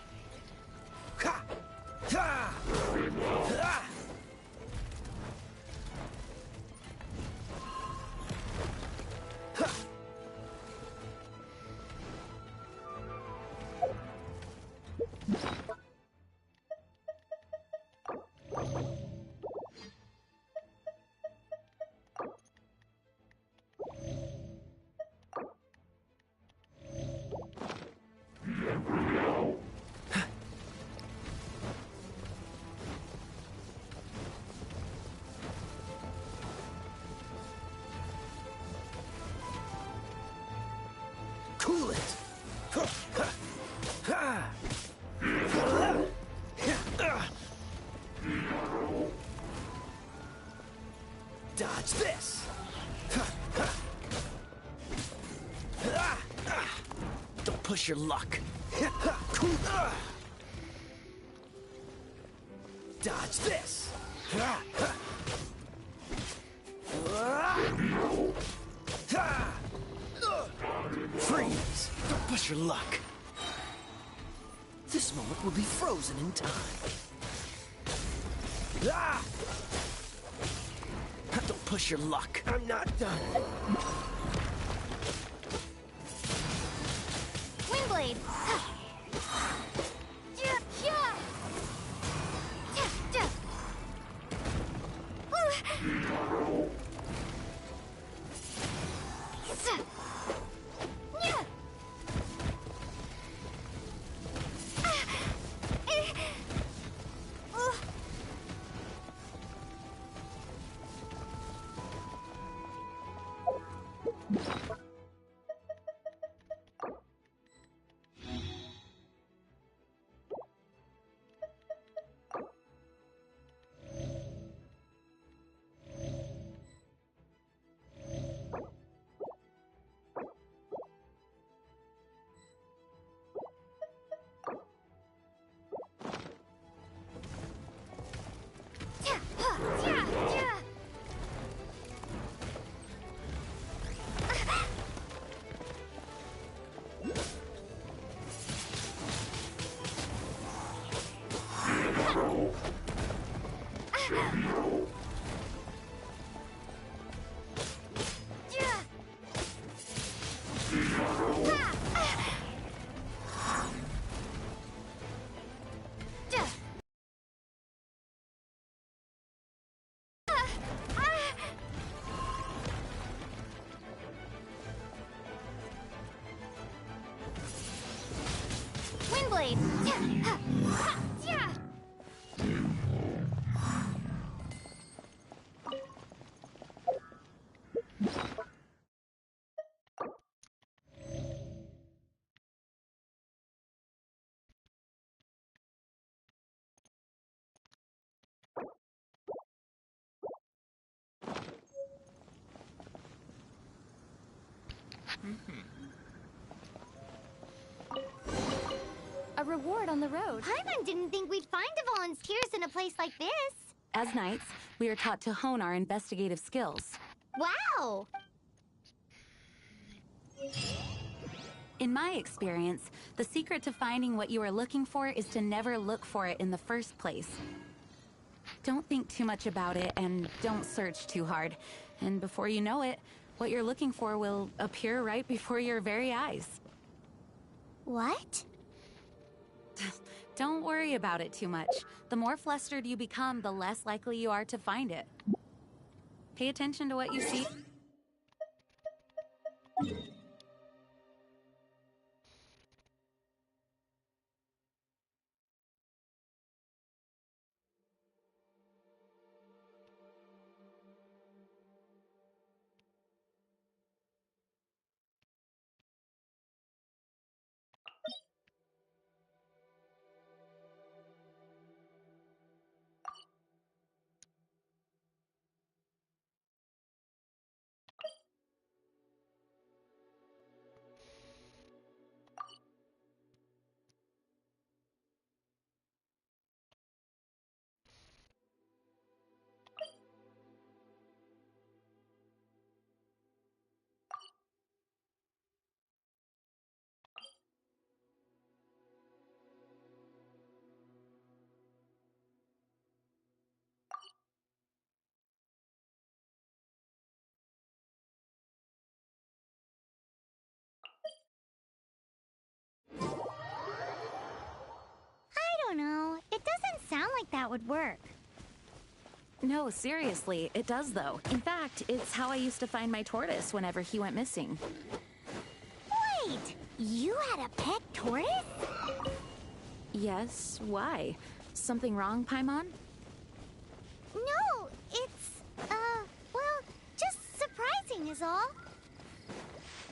Cool it! Dodge this! Don't push your luck. Dodge this! Freeze! Don't push your luck. This moment will be frozen in time. Don't push your luck. I'm not done. Windblade! Windblade! A reward on the road. Paimon didn't think we'd find volunteers in a place like this. As knights, we are taught to hone our investigative skills. Wow! In my experience, the secret to finding what you are looking for is to never look for it in the first place. Don't think too much about it and don't search too hard. And before you know it, what you're looking for will appear right before your very eyes. What? Don't worry about it too much. The more flustered you become, the less likely you are to find it. Pay attention to what you see. I don't know. It doesn't sound like that would work. No, seriously, it does though. In fact, it's how I used to find my tortoise whenever he went missing. Wait! You had a pet tortoise? Yes, why? Something wrong, Paimon? No, it's, well, just surprising is all.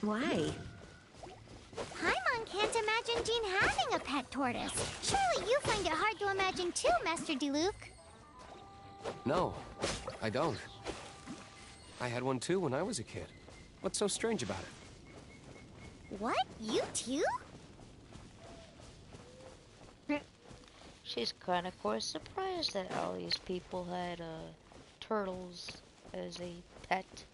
Why? Paimon can't imagine Jean having a pet tortoise. Surely you find it hard to imagine too, Master Diluc. No, I don't. I had one too when I was a kid. What's so strange about it? What? You too? She's kind of, course, surprised that all these people had turtles as a pet.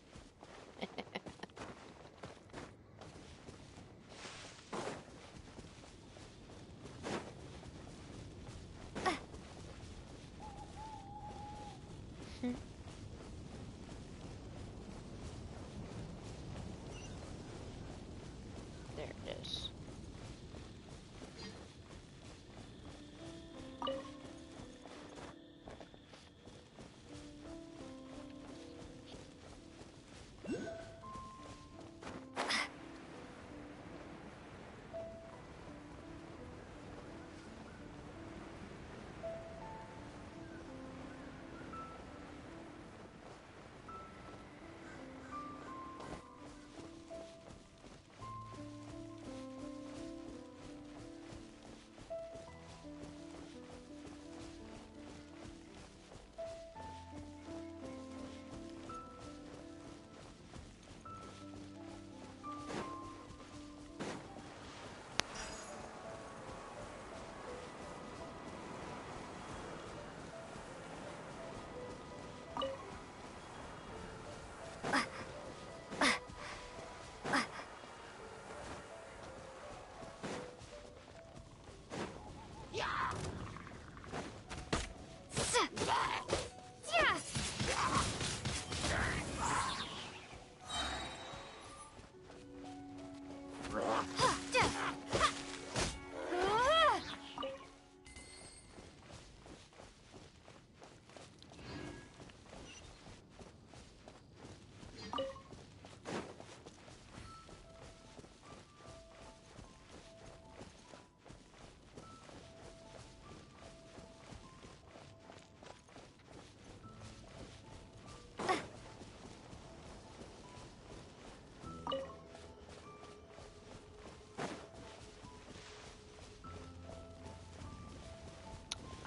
There it is.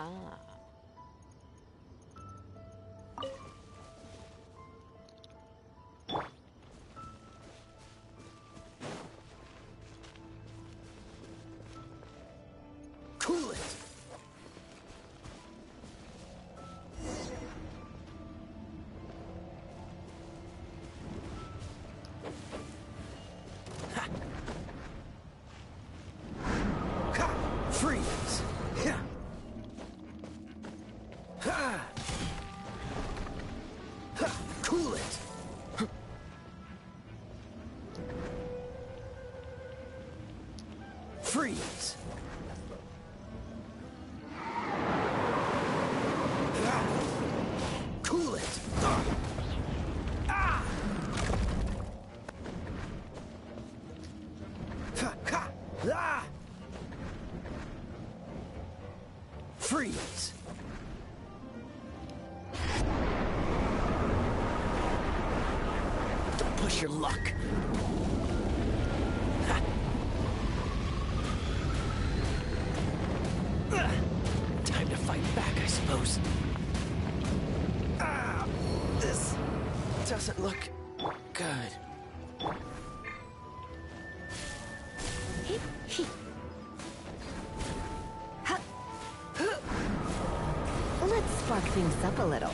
Ah. push your luck. Time to fight back, I suppose. This doesn't look good. Let's spark things up a little.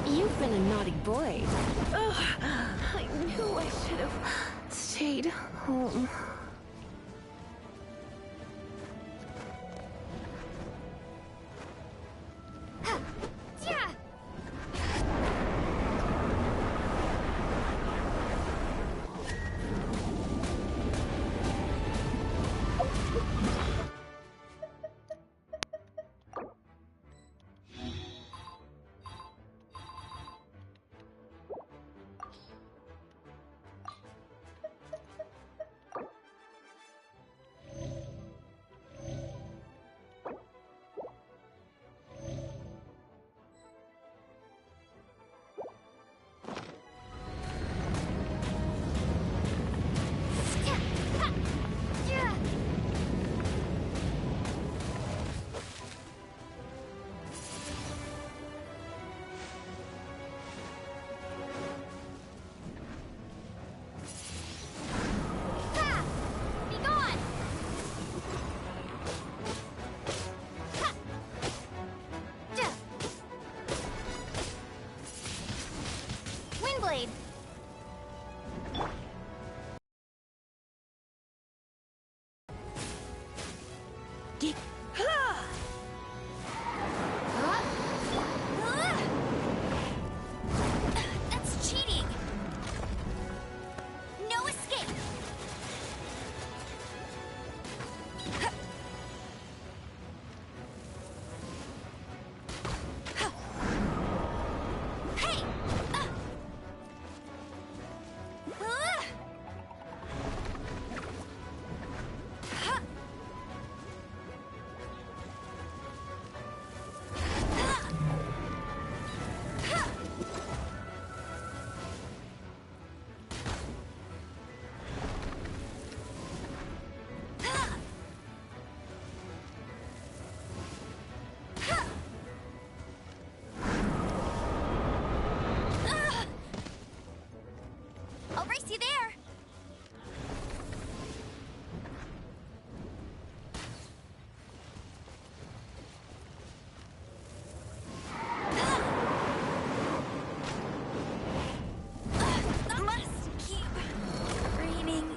You've been a naughty boy. Ugh, I knew I should have stayed home. Windblade! That's cheating! No escape! Hey! I'll race you there! Must keep raining.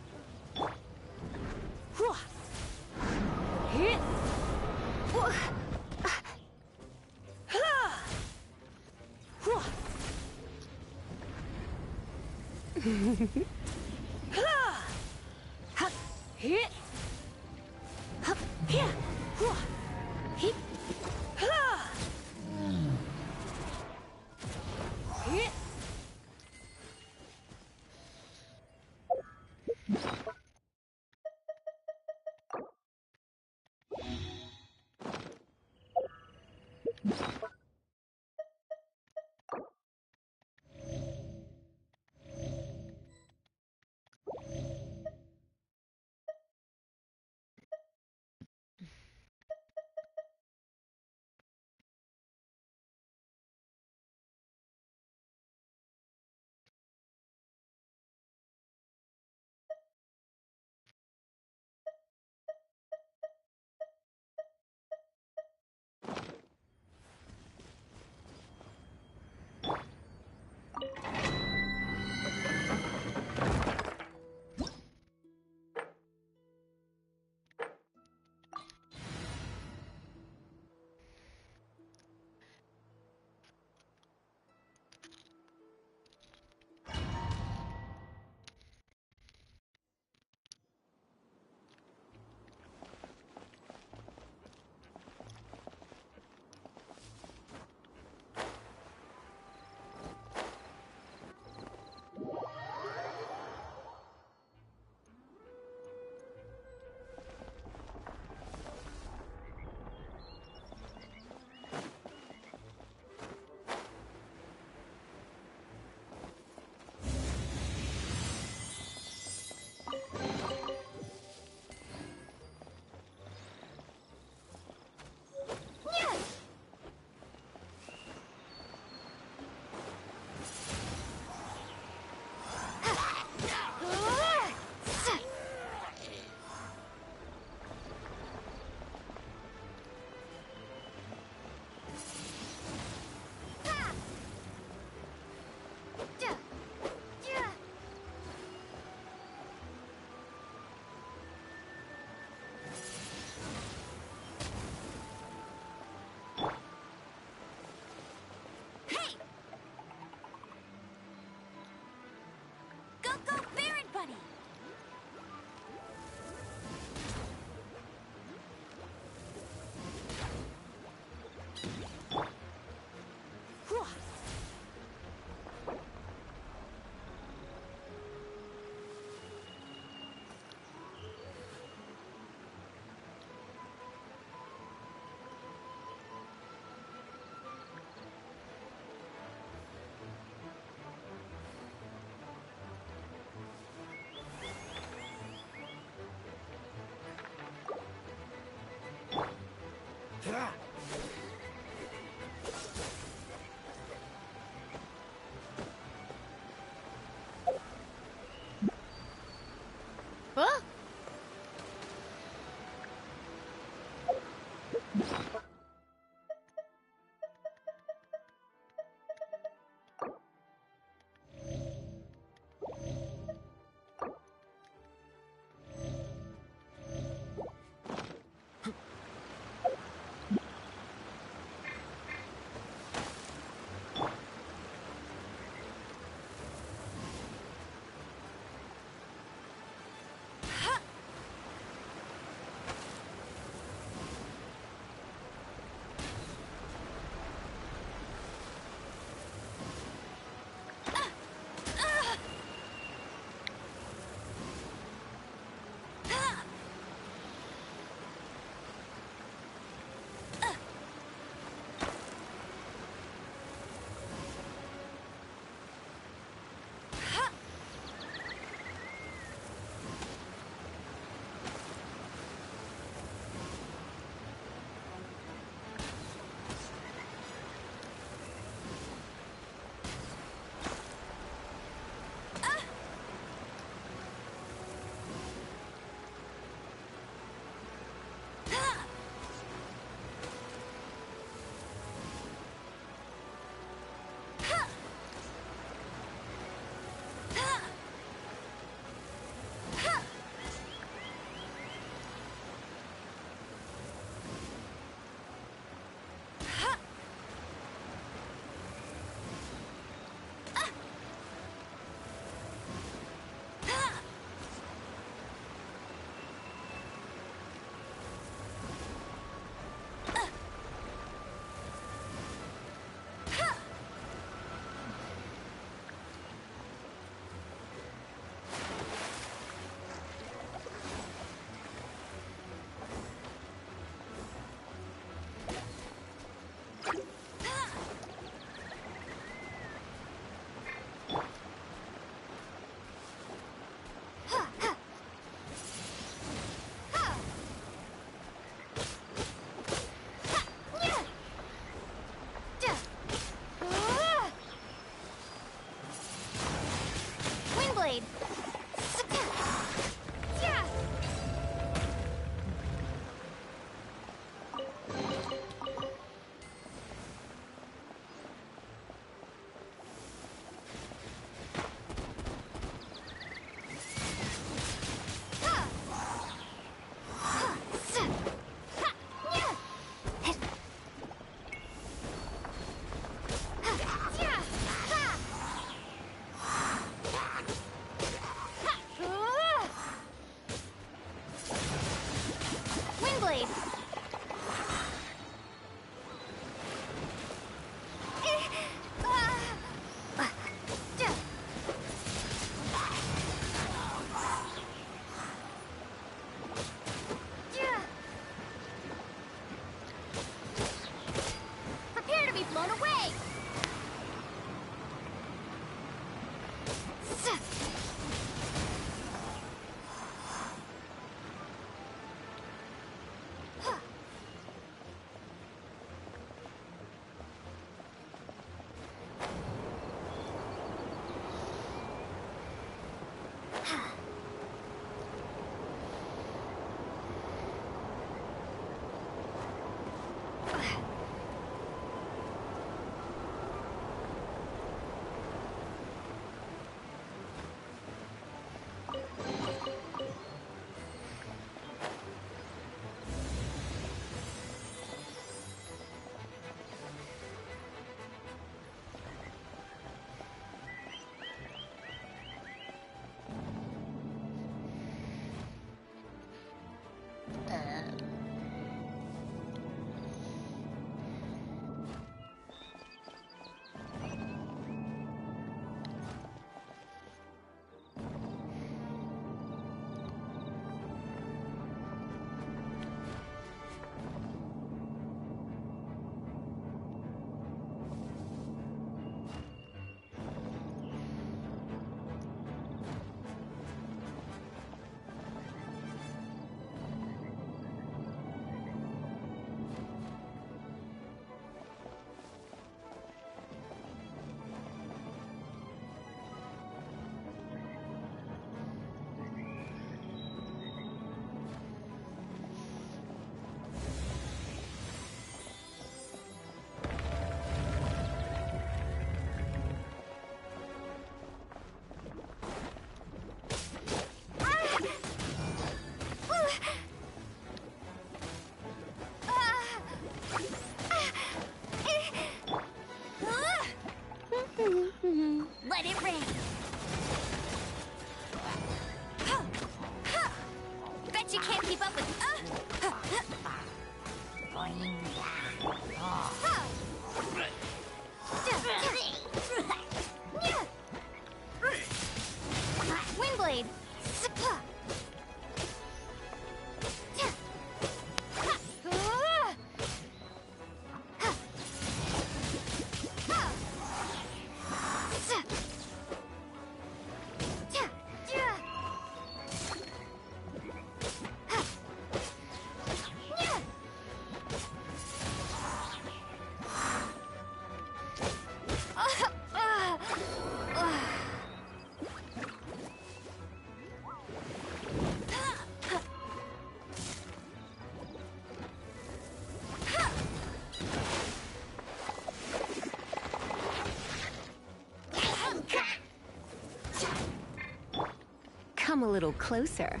little closer.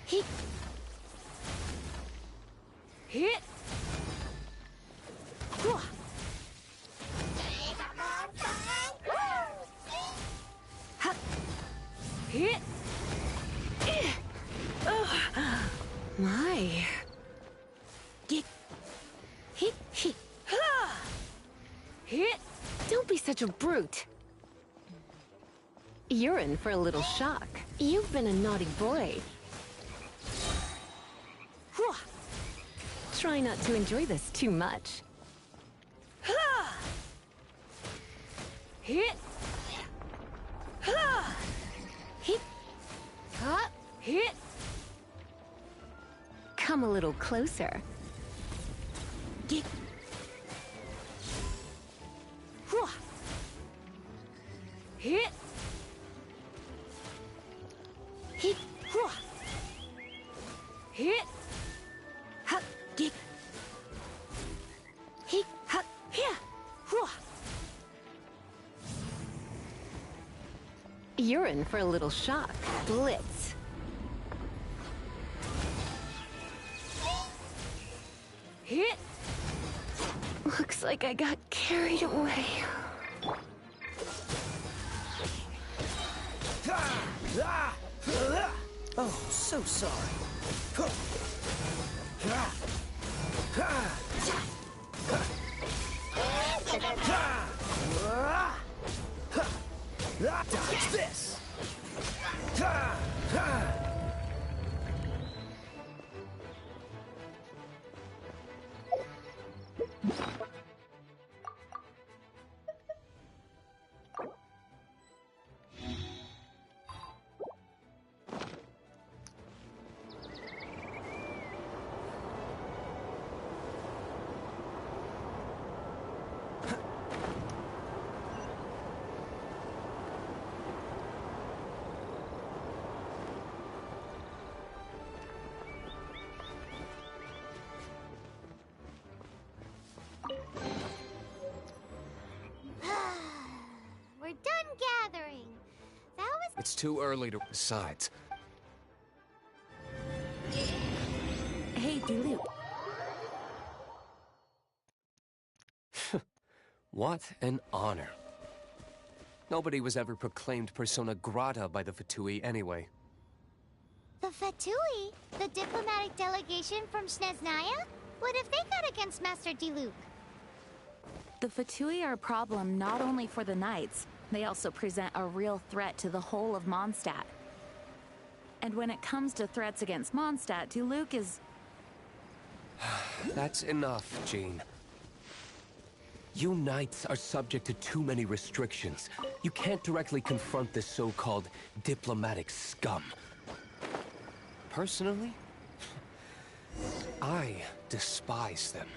Hit. Hit. My. Hit. Hit. Hit. Don't be such a brute. You're in for a little shock. You've been a naughty boy. Try not to enjoy this too much. Hit. Hit. Hit. Come a little closer. Hit. Hit. Hit. Hit. Hit. Hit. Here. You're in for a little shock. Blitz. Hit. Looks like I got carried away. Oh, so sorry. Dodge this! We're done gathering. That was... It's too early to... Besides, Hey, Diluc. what an honor. Nobody was ever proclaimed persona grata by the Fatui anyway. The Fatui? The diplomatic delegation from Snezhnaya? What have they got against Master Diluc? The Fatui are a problem not only for the Knights, they also present a real threat to the whole of Mondstadt. And when it comes to threats against Mondstadt, Diluc is... That's enough, Jean. You Knights are subject to too many restrictions. You can't directly confront this so-called diplomatic scum. Personally, I despise them.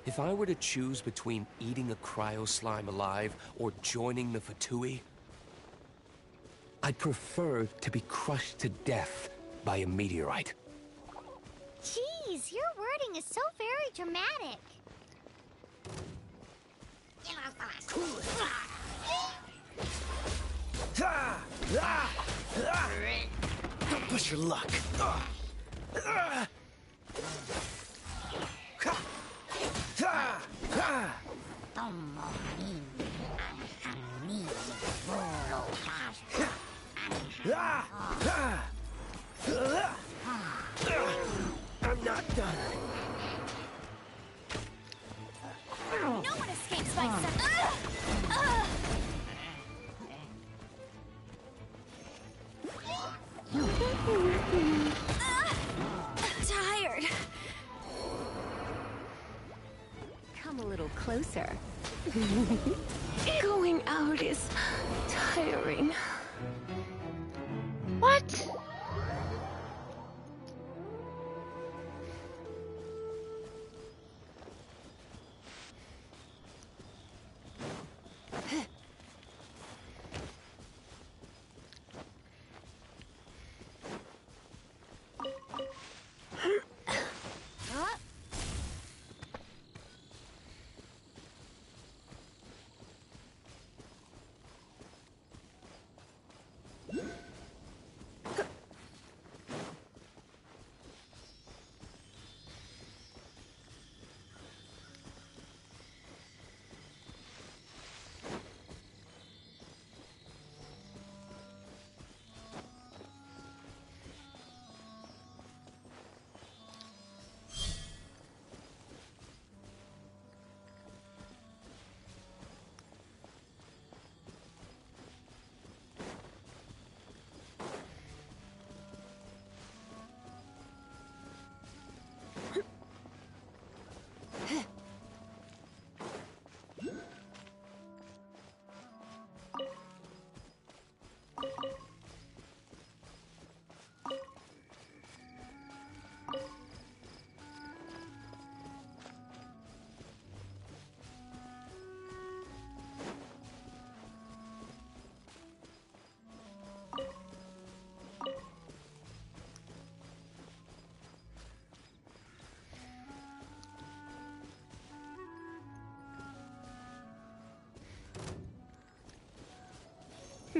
If I were to choose between eating a cryo slime alive or joining the Fatui, I'd prefer to be crushed to death by a meteorite. Jeez, your wording is so very dramatic. Don't push your luck. I'm not done. No one escapes my son. Tired. Come a little closer. Going out is tiring. What?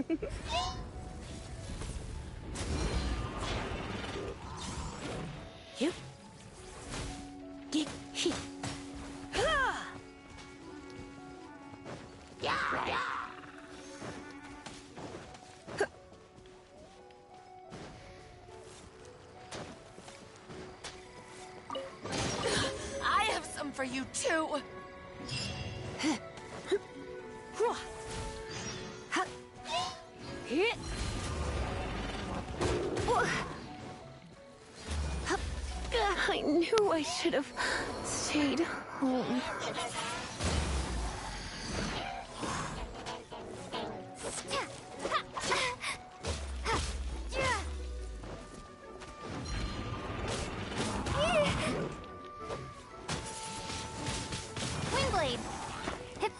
You. He. I have some for you too. I knew I should have stayed home. Wingblade! Hip.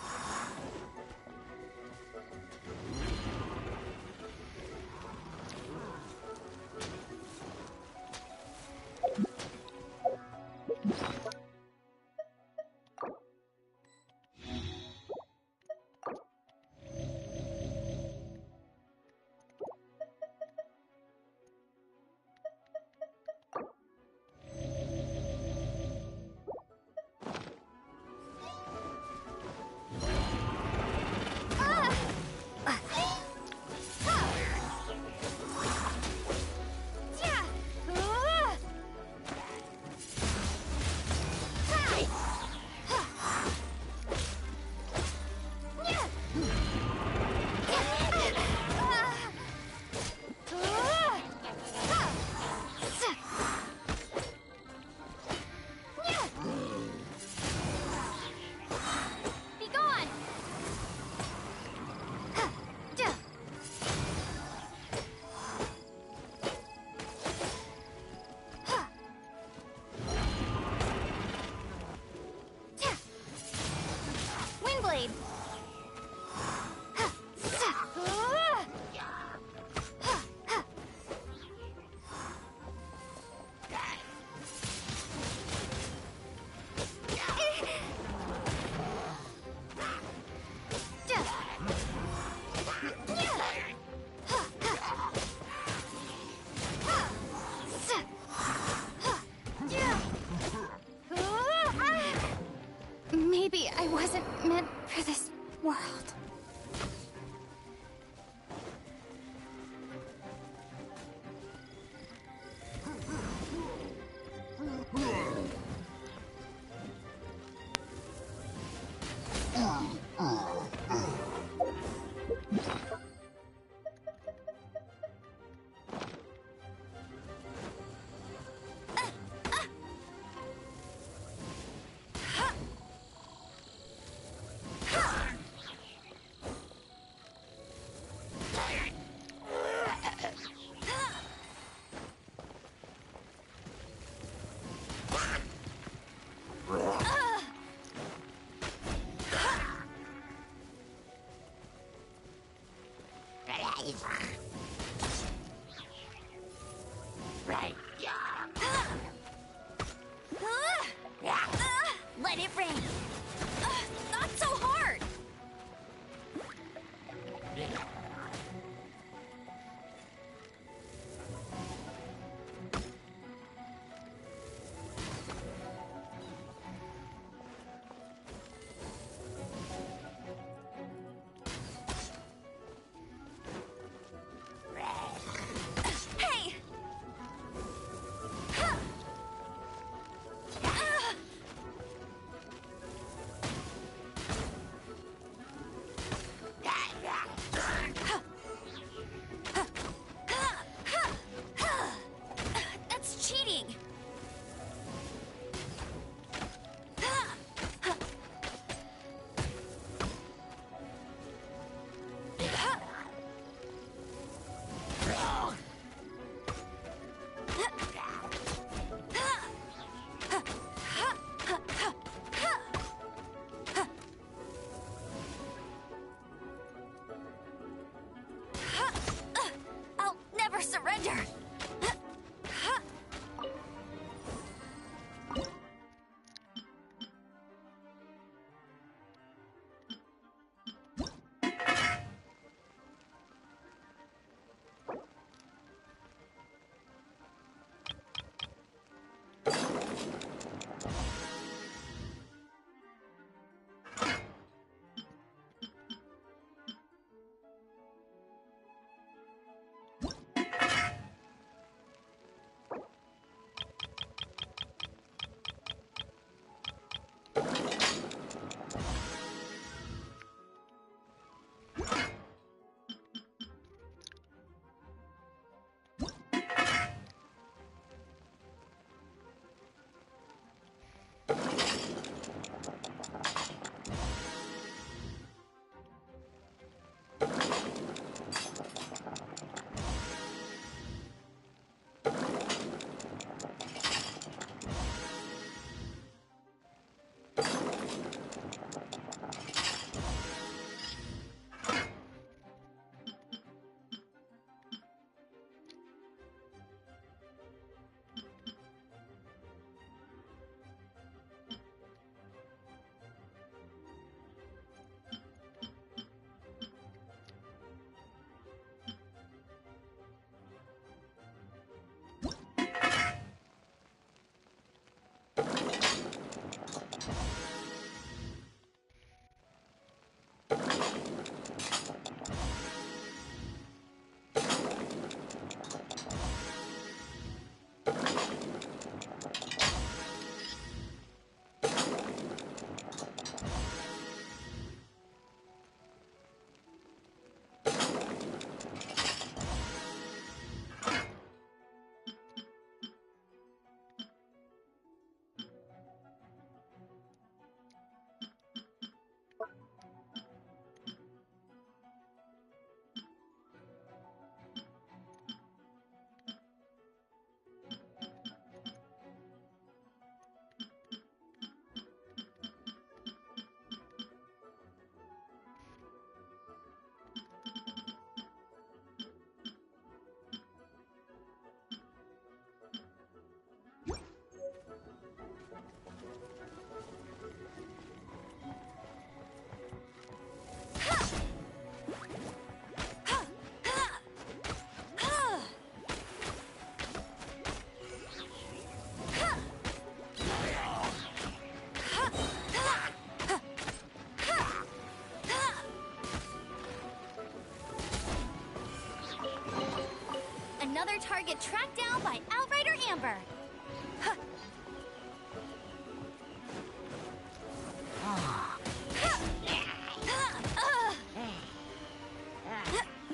Target tracked down by Outrider Amber.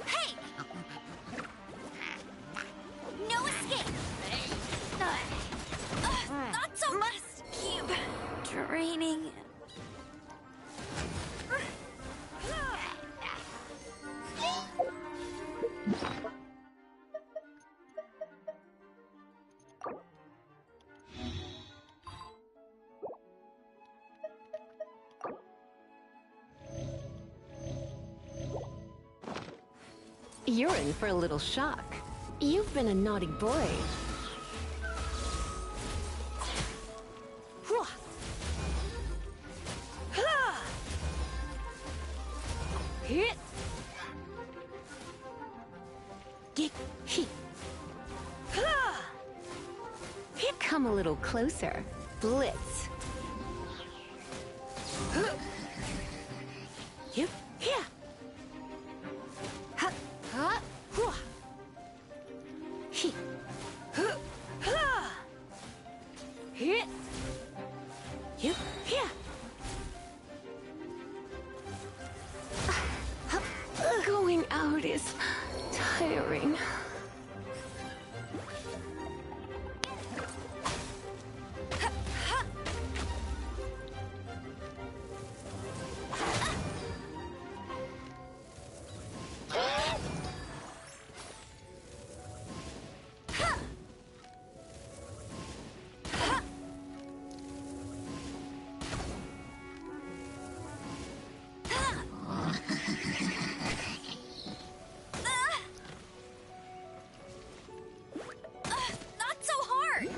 Hey! No escape! Not so must keep draining. You're in for a little shock. You've been a naughty boy. Hit! Dick, he. Come a little closer. Blitz. Yep, yeah. Ha, ha, hua. He. Ha. Hit. Yep, yeah. Going out is tiring. Not so hard!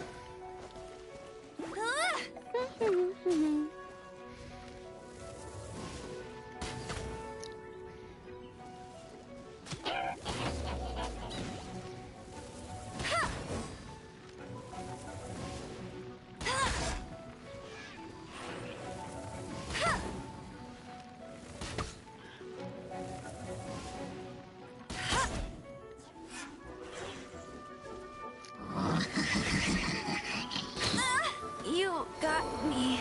You got me.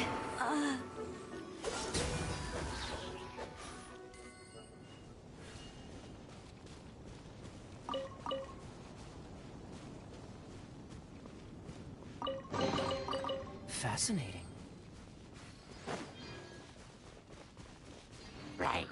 Fascinating. Right.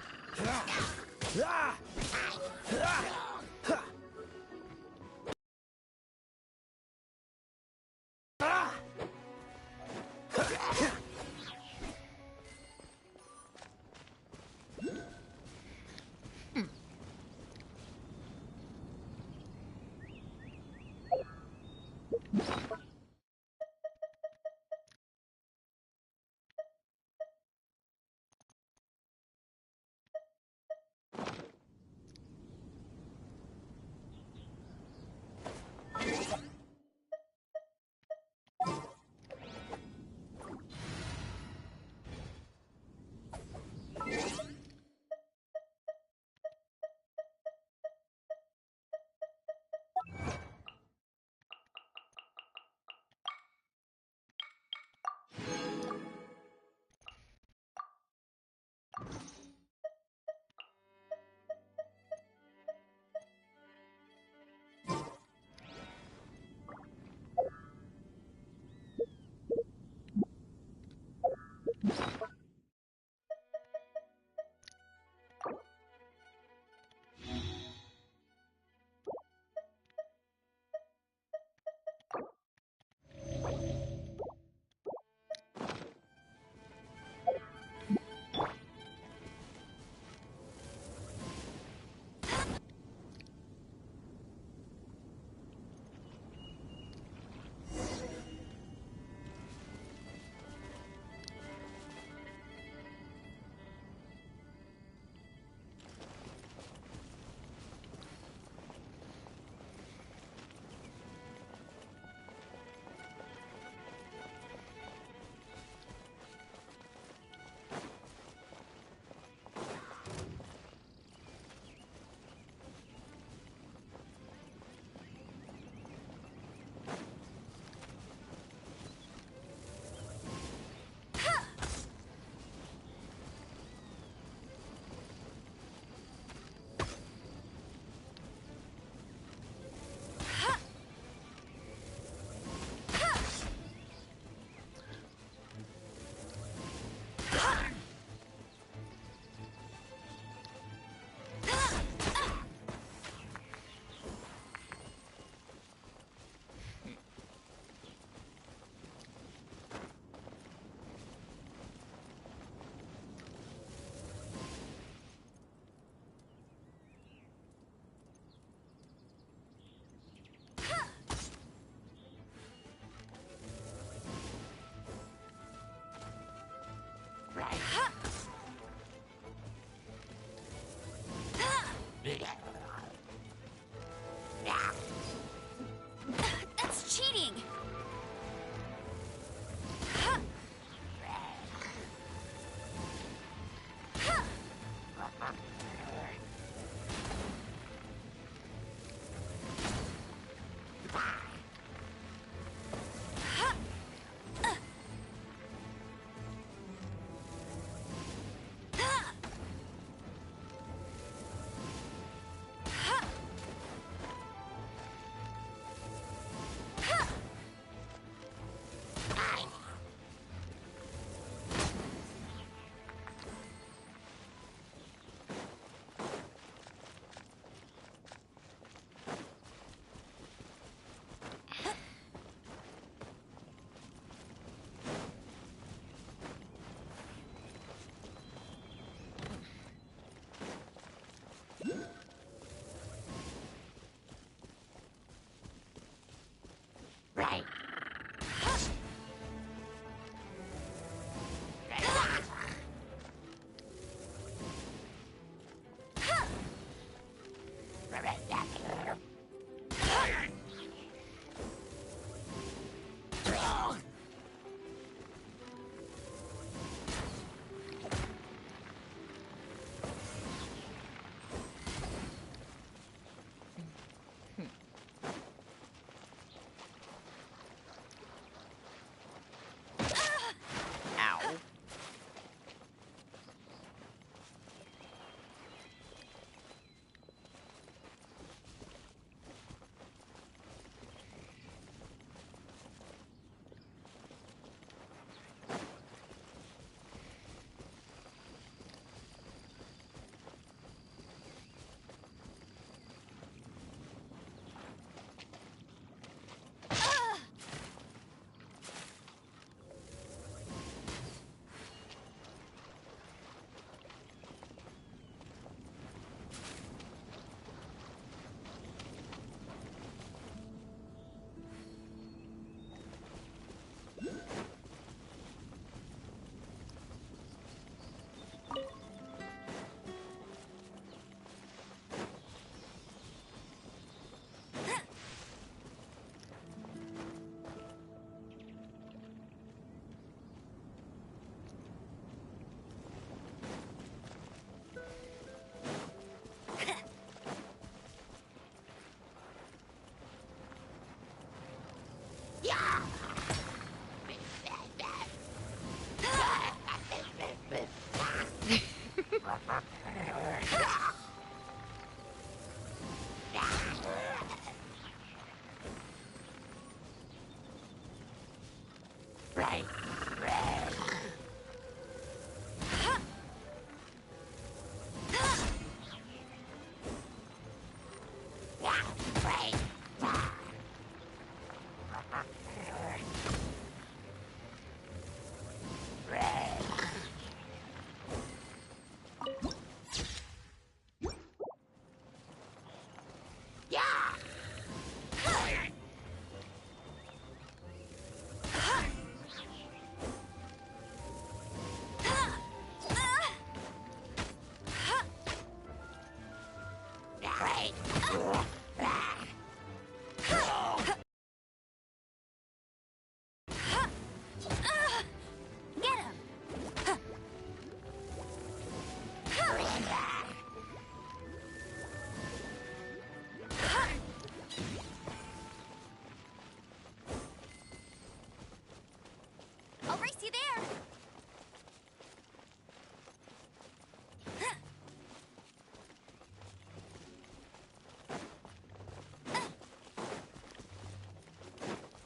I'll race you there.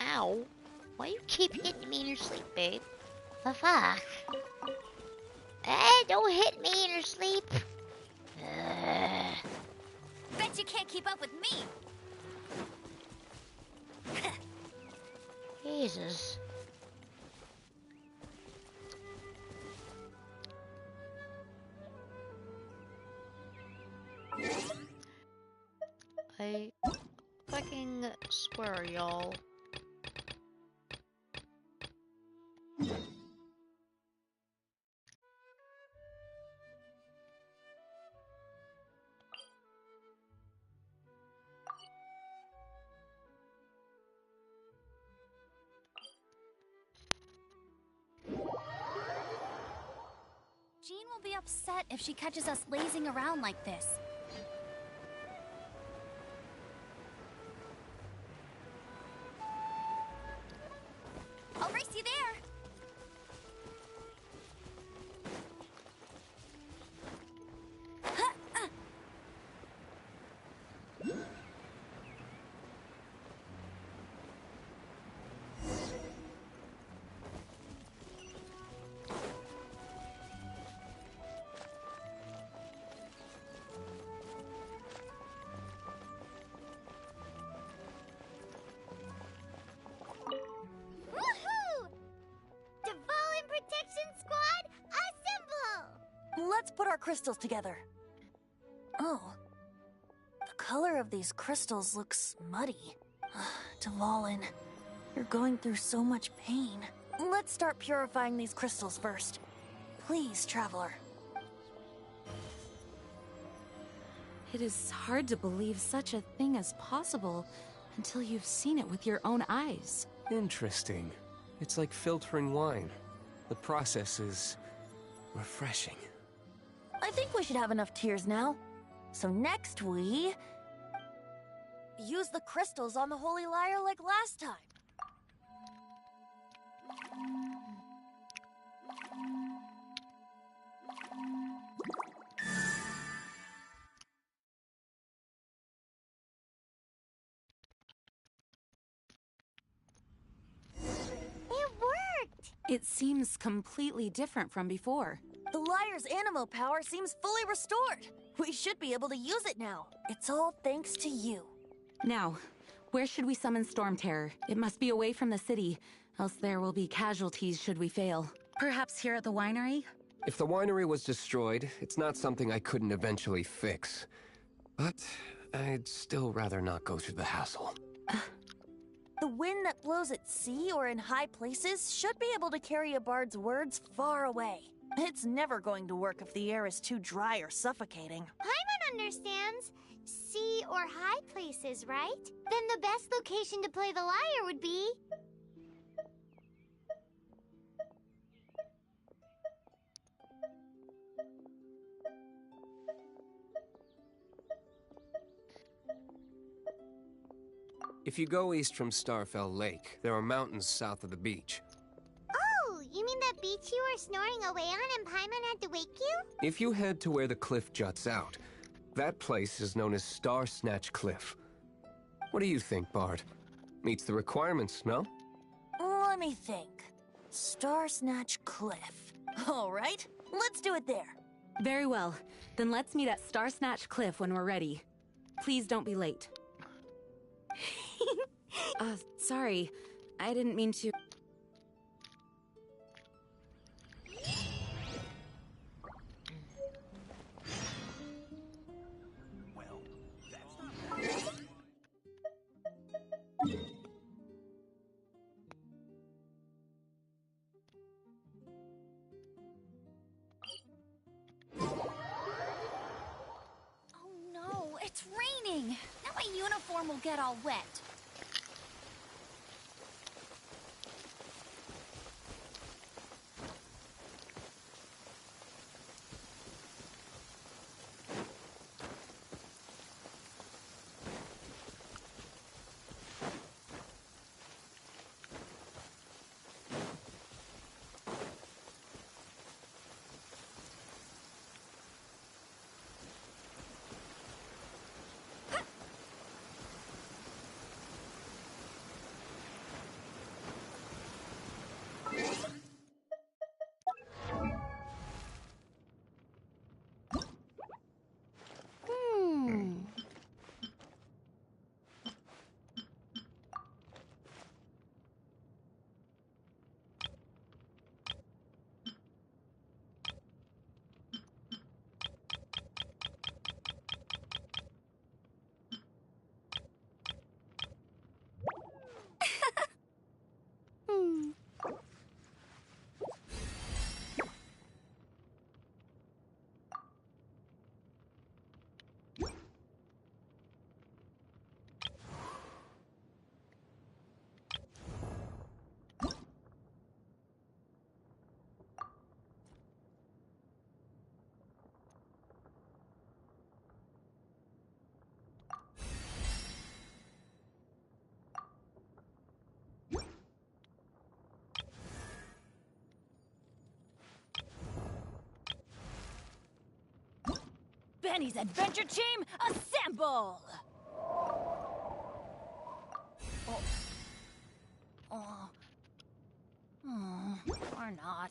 Ow. Why you keep hitting me in your sleep, babe? The fuck? Hey, don't hit me in your sleep. Bet you can't keep up with me. Jesus. I fucking swear, y'all. Jean will be upset if she catches us lazing around like this. I'll race you there. Woohoo! Devolin Protection Squad, assemble! Let's put our crystals together. Oh. The color of these crystals looks muddy. Devolin, you're going through so much pain. Let's start purifying these crystals first. Please, Traveler. It is hard to believe such a thing is possible until you've seen it with your own eyes. Interesting. It's like filtering wine. The process is refreshing. I think we should have enough tears now. So next we... use the crystals on the Holy Lyre like last time. It worked! It seems completely different from before. The Lyre's animo power seems fully restored. We should be able to use it now. It's all thanks to you. Now, where should we summon Storm Terror? It must be away from the city, else there will be casualties should we fail. Perhaps here at the winery? If the winery was destroyed, it's not something I couldn't eventually fix. But I'd still rather not go through the hassle. The wind that blows at sea or in high places should be able to carry a bard's words far away. It's never going to work if the air is too dry or suffocating. Paimon understands. Sea or high places, right? Then the best location to play the lyre would be... If you go east from Starfell Lake, there are mountains south of the beach. Oh, you mean that beach you were snoring away on and Paimon had to wake you? If you head to where the cliff juts out, that place is known as Star Snatch Cliff. What do you think, Bard? Meets the requirements, no? Let me think. Star Snatch Cliff. All right, let's do it there. Very well. Then let's meet at Star Snatch Cliff when we're ready. Please don't be late. Sorry. I didn't mean to... Oh no, it's raining! Now my uniform will get all wet. Benny's Adventure Team, assemble! Or not.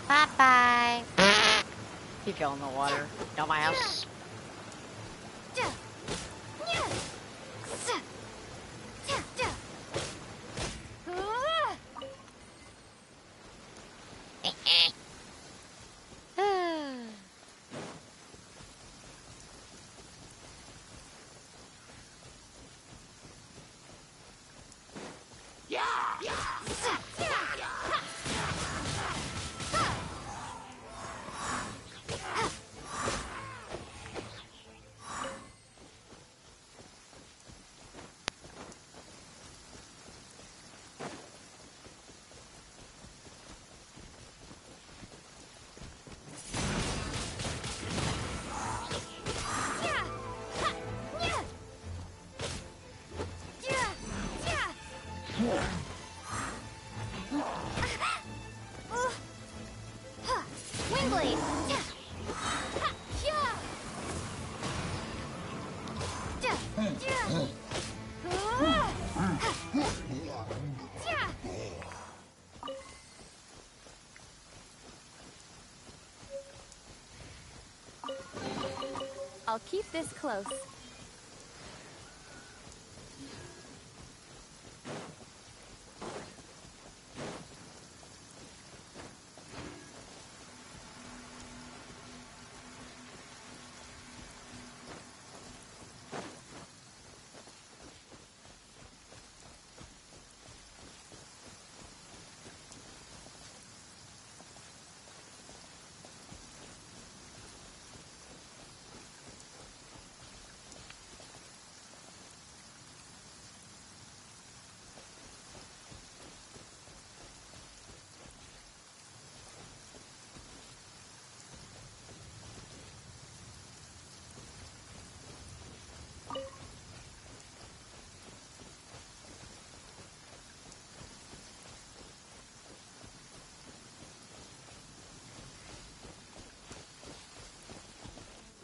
Bye-bye. He fell in the water. Dumbass. Windblade! I'll keep this close.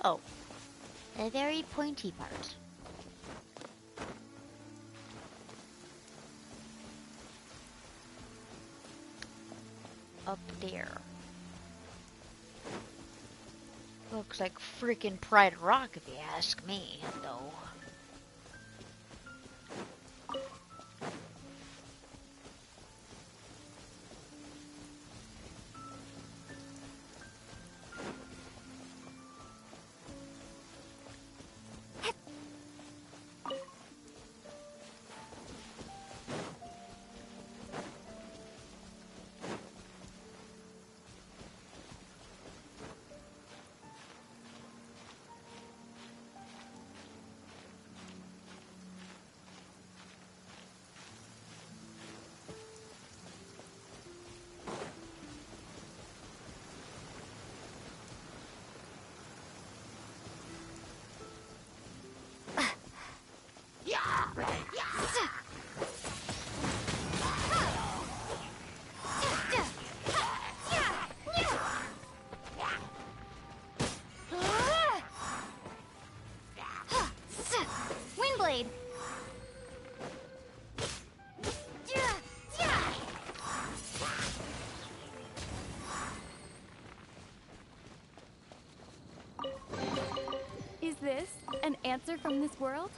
Oh, a very pointy part. Up there. Looks like freaking Pride Rock if you ask me, though. Windblade! Is this an answer from this world?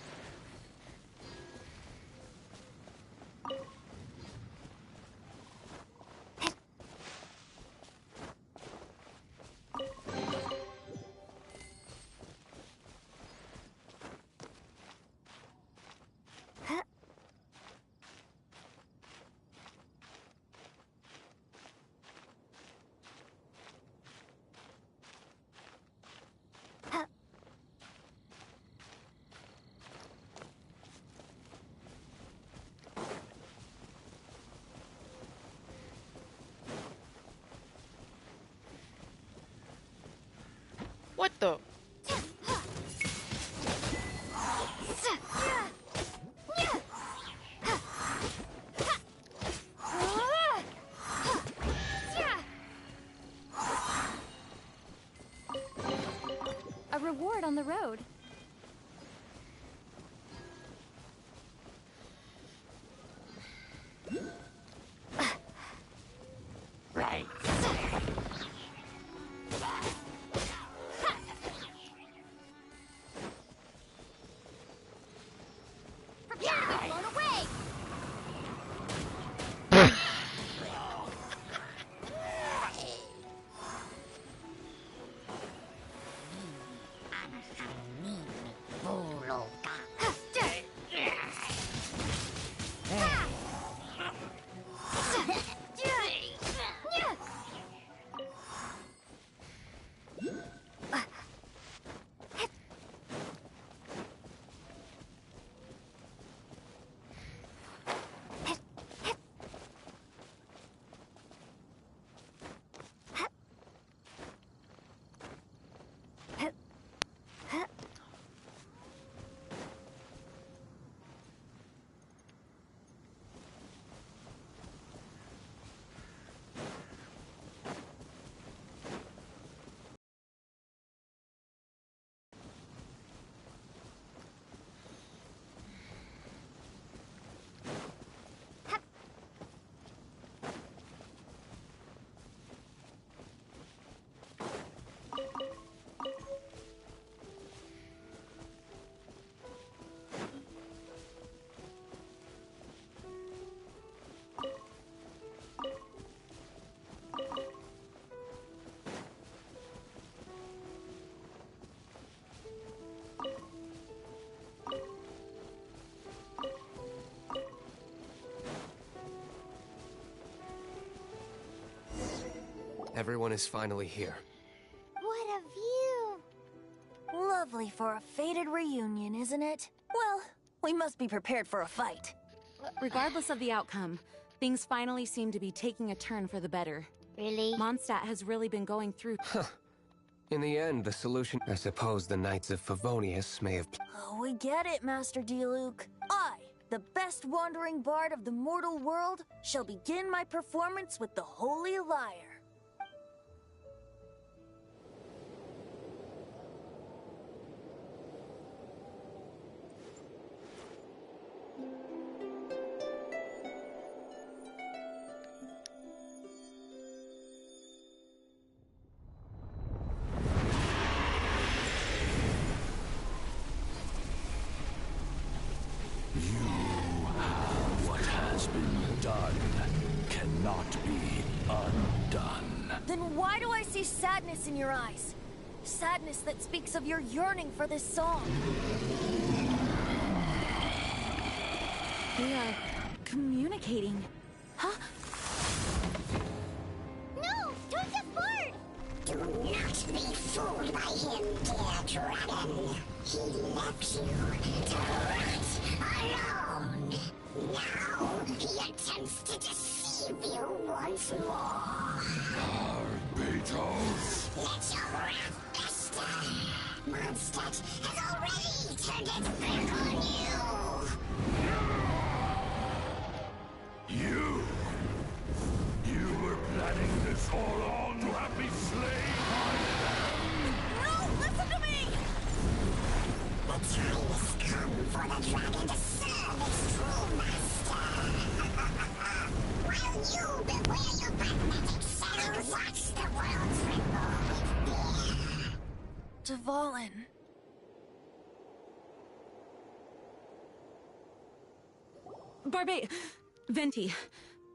What the? A reward on the road. Right. Everyone is finally here. What a view! Lovely for a fated reunion, isn't it? Well, we must be prepared for a fight. Regardless of the outcome, things finally seem to be taking a turn for the better. Really? Mondstadt has really been going through... In the end, the solution... I suppose the Knights of Favonius may have... Oh, we get it, Master Diluc. I, the best wandering bard of the mortal world, shall begin my performance with the Holy Lyre. What has been done cannot be undone. Then why do I see sadness in your eyes? Sadness that speaks of your yearning for this song. We are communicating. Huh? No! Don't get bored! Do not be fooled by him, dear dragon. He left you to rot alone. Now he attempts to deceive you once more. Beetles. Let your wrath fester. Mondstadt has already turned its back on you. You were planning this all along to have me slain by them. No, listen to me! The time has come for the dragon to serve its true master. While you beware your magnetic shadows, watch the world tremble with fear. Dvalin. Barbe... Venti,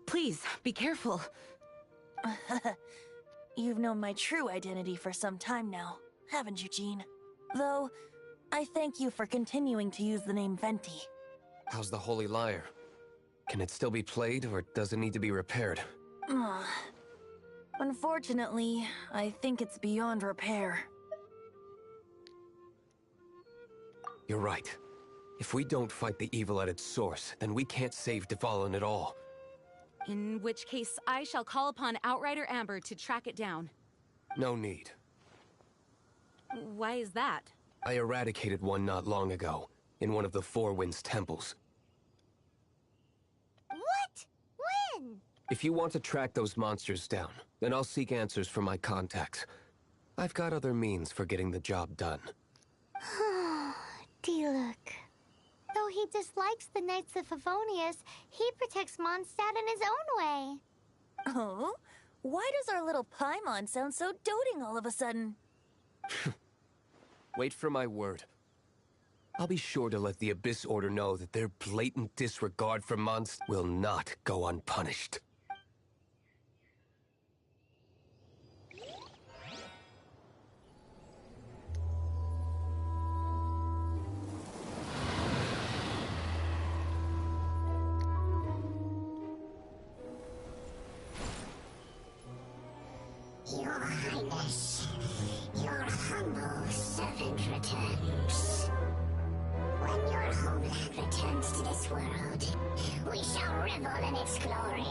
please, be careful. You've known my true identity for some time now, haven't you, Jean? Though, I thank you for continuing to use the name Venti. How's the Holy Lyre? Can it still be played, or does it need to be repaired? Unfortunately, I think it's beyond repair. You're right. If we don't fight the evil at its source, then we can't save Dvalin at all. In which case, I shall call upon Outrider Amber to track it down. No need. Why is that? I eradicated one not long ago, in one of the Four Winds temples. What? When? If you want to track those monsters down, then I'll seek answers from my contacts. I've got other means for getting the job done. Diluc. Though he dislikes the Knights of Favonius, he protects Mondstadt in his own way. Oh? Why does our little Paimon sound so doting all of a sudden? Wait for my word. I'll be sure to let the Abyss Order know that their blatant disregard for Mondstadt will not go unpunished. Your Highness, your humble servant returns. When your homeland returns to this world, we shall revel in its glory.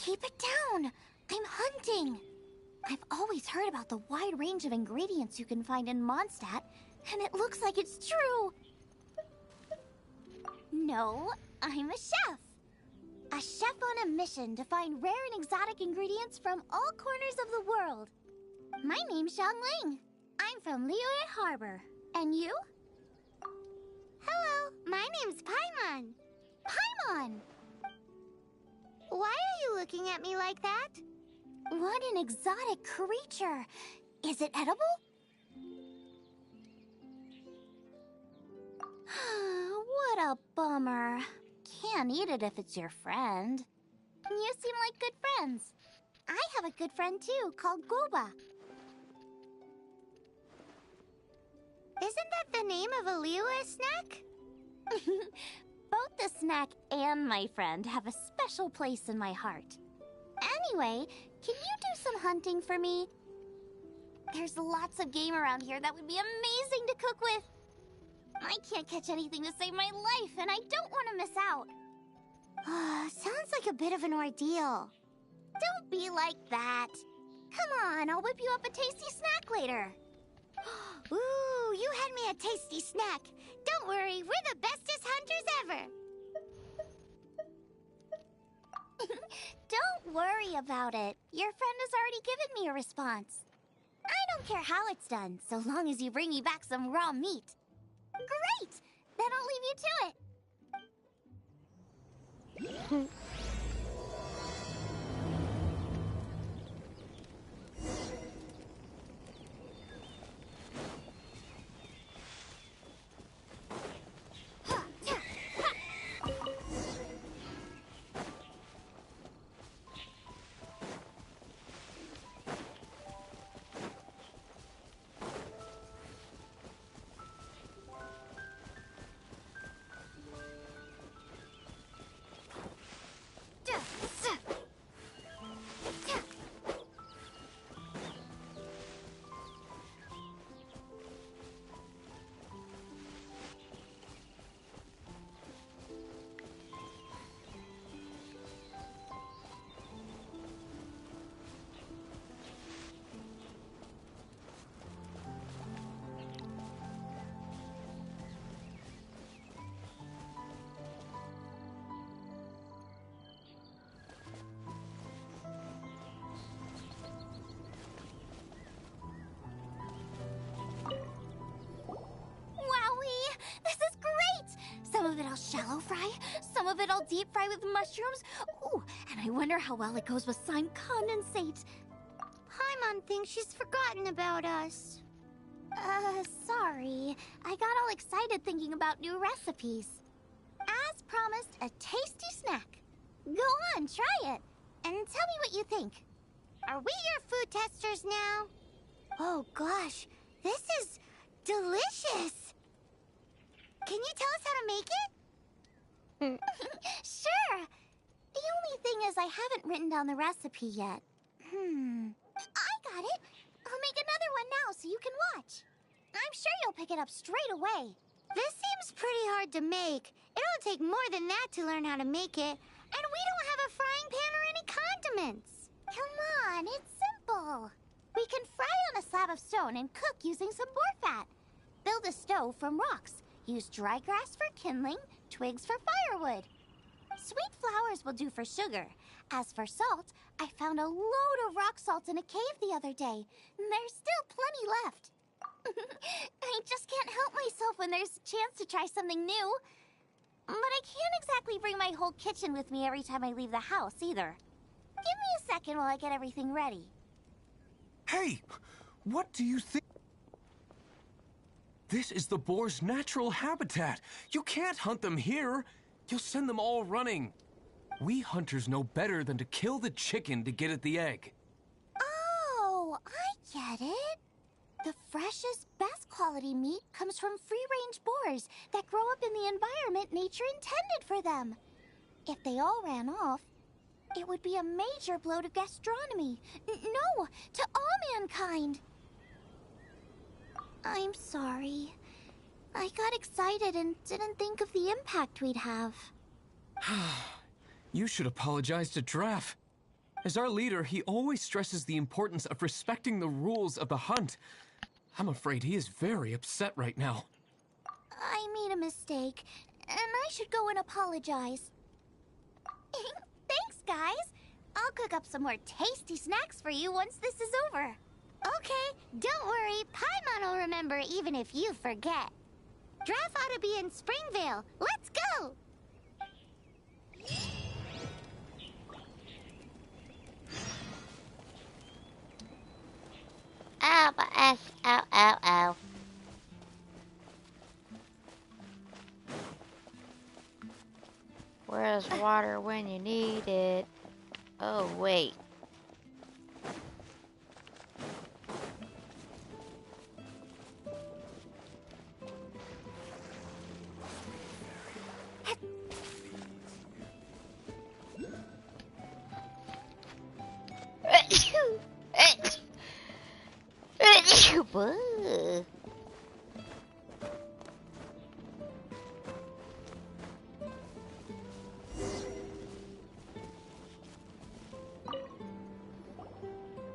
Keep it down! I'm hunting! I've always heard about the wide range of ingredients you can find in Mondstadt, and it looks like it's true! No, I'm a chef! A chef on a mission to find rare and exotic ingredients from all corners of the world. My name's Xiangling. I'm from Liyue Harbor. And you? Hello, my name's Paimon. Paimon! Why are you looking at me like that? What an exotic creature! Is it edible? What a bummer. Can't eat it if it's your friend. You seem like good friends. I have a good friend too, called Goba. Isn't that the name of a Liyue snack? Both the snack and my friend have a special place in my heart. Anyway, can you do some hunting for me? There's lots of game around here that would be amazing to cook with. I can't catch anything to save my life, and I don't want to miss out. Sounds like a bit of an ordeal. Don't be like that. Come on, I'll whip you up a tasty snack later. Ooh, you had me a tasty snack. Don't worry, we're the bestest hunters ever. Don't worry about it. Your friend has already given me a response. I don't care how it's done, so long as you bring me back some raw meat. Great! Then I'll leave you to it. Some of it I'll shallow fry, some of it I'll deep fry with mushrooms. Ooh, and I wonder how well it goes with slime condensate. Paimon thinks she's forgotten about us. Sorry. I got all excited thinking about new recipes. As promised, a tasty snack. Go on, try it. And tell me what you think. Are we your food testers now? Oh gosh, this is delicious. Can you tell us how to make it? Sure. The only thing is I haven't written down the recipe yet. I got it. I'll make another one now so you can watch. I'm sure you'll pick it up straight away. This seems pretty hard to make. It'll take more than that to learn how to make it. And we don't have a frying pan or any condiments. Come on, it's simple. We can fry on a slab of stone and cook using some boar fat. Build a stove from rocks. Use dry grass for kindling, twigs for firewood. Sweet flowers will do for sugar. As for salt, I found a load of rock salt in a cave the other day. There's still plenty left. I just can't help myself when there's a chance to try something new. But I can't exactly bring my whole kitchen with me every time I leave the house, either. Give me a second while I get everything ready. Hey! What do you think? This is the boar's natural habitat. You can't hunt them here. You'll send them all running. We hunters know better than to kill the chicken to get at the egg. Oh, I get it. The freshest, best quality meat comes from free-range boars that grow up in the environment nature intended for them. If they all ran off, it would be a major blow to gastronomy. No, to all mankind. I'm sorry. I got excited and didn't think of the impact we'd have. You should apologize to Draff. As our leader, he always stresses the importance of respecting the rules of the hunt. I'm afraid he is very upset right now. I made a mistake, and I should go and apologize. Thanks, guys. I'll cook up some more tasty snacks for you once this is over. Okay, don't worry. Paimon will remember even if you forget. Draff ought to be in Springvale. Let's go! Ow, my ass. Ow, ow, ow. Where's water when you need it? Oh, wait.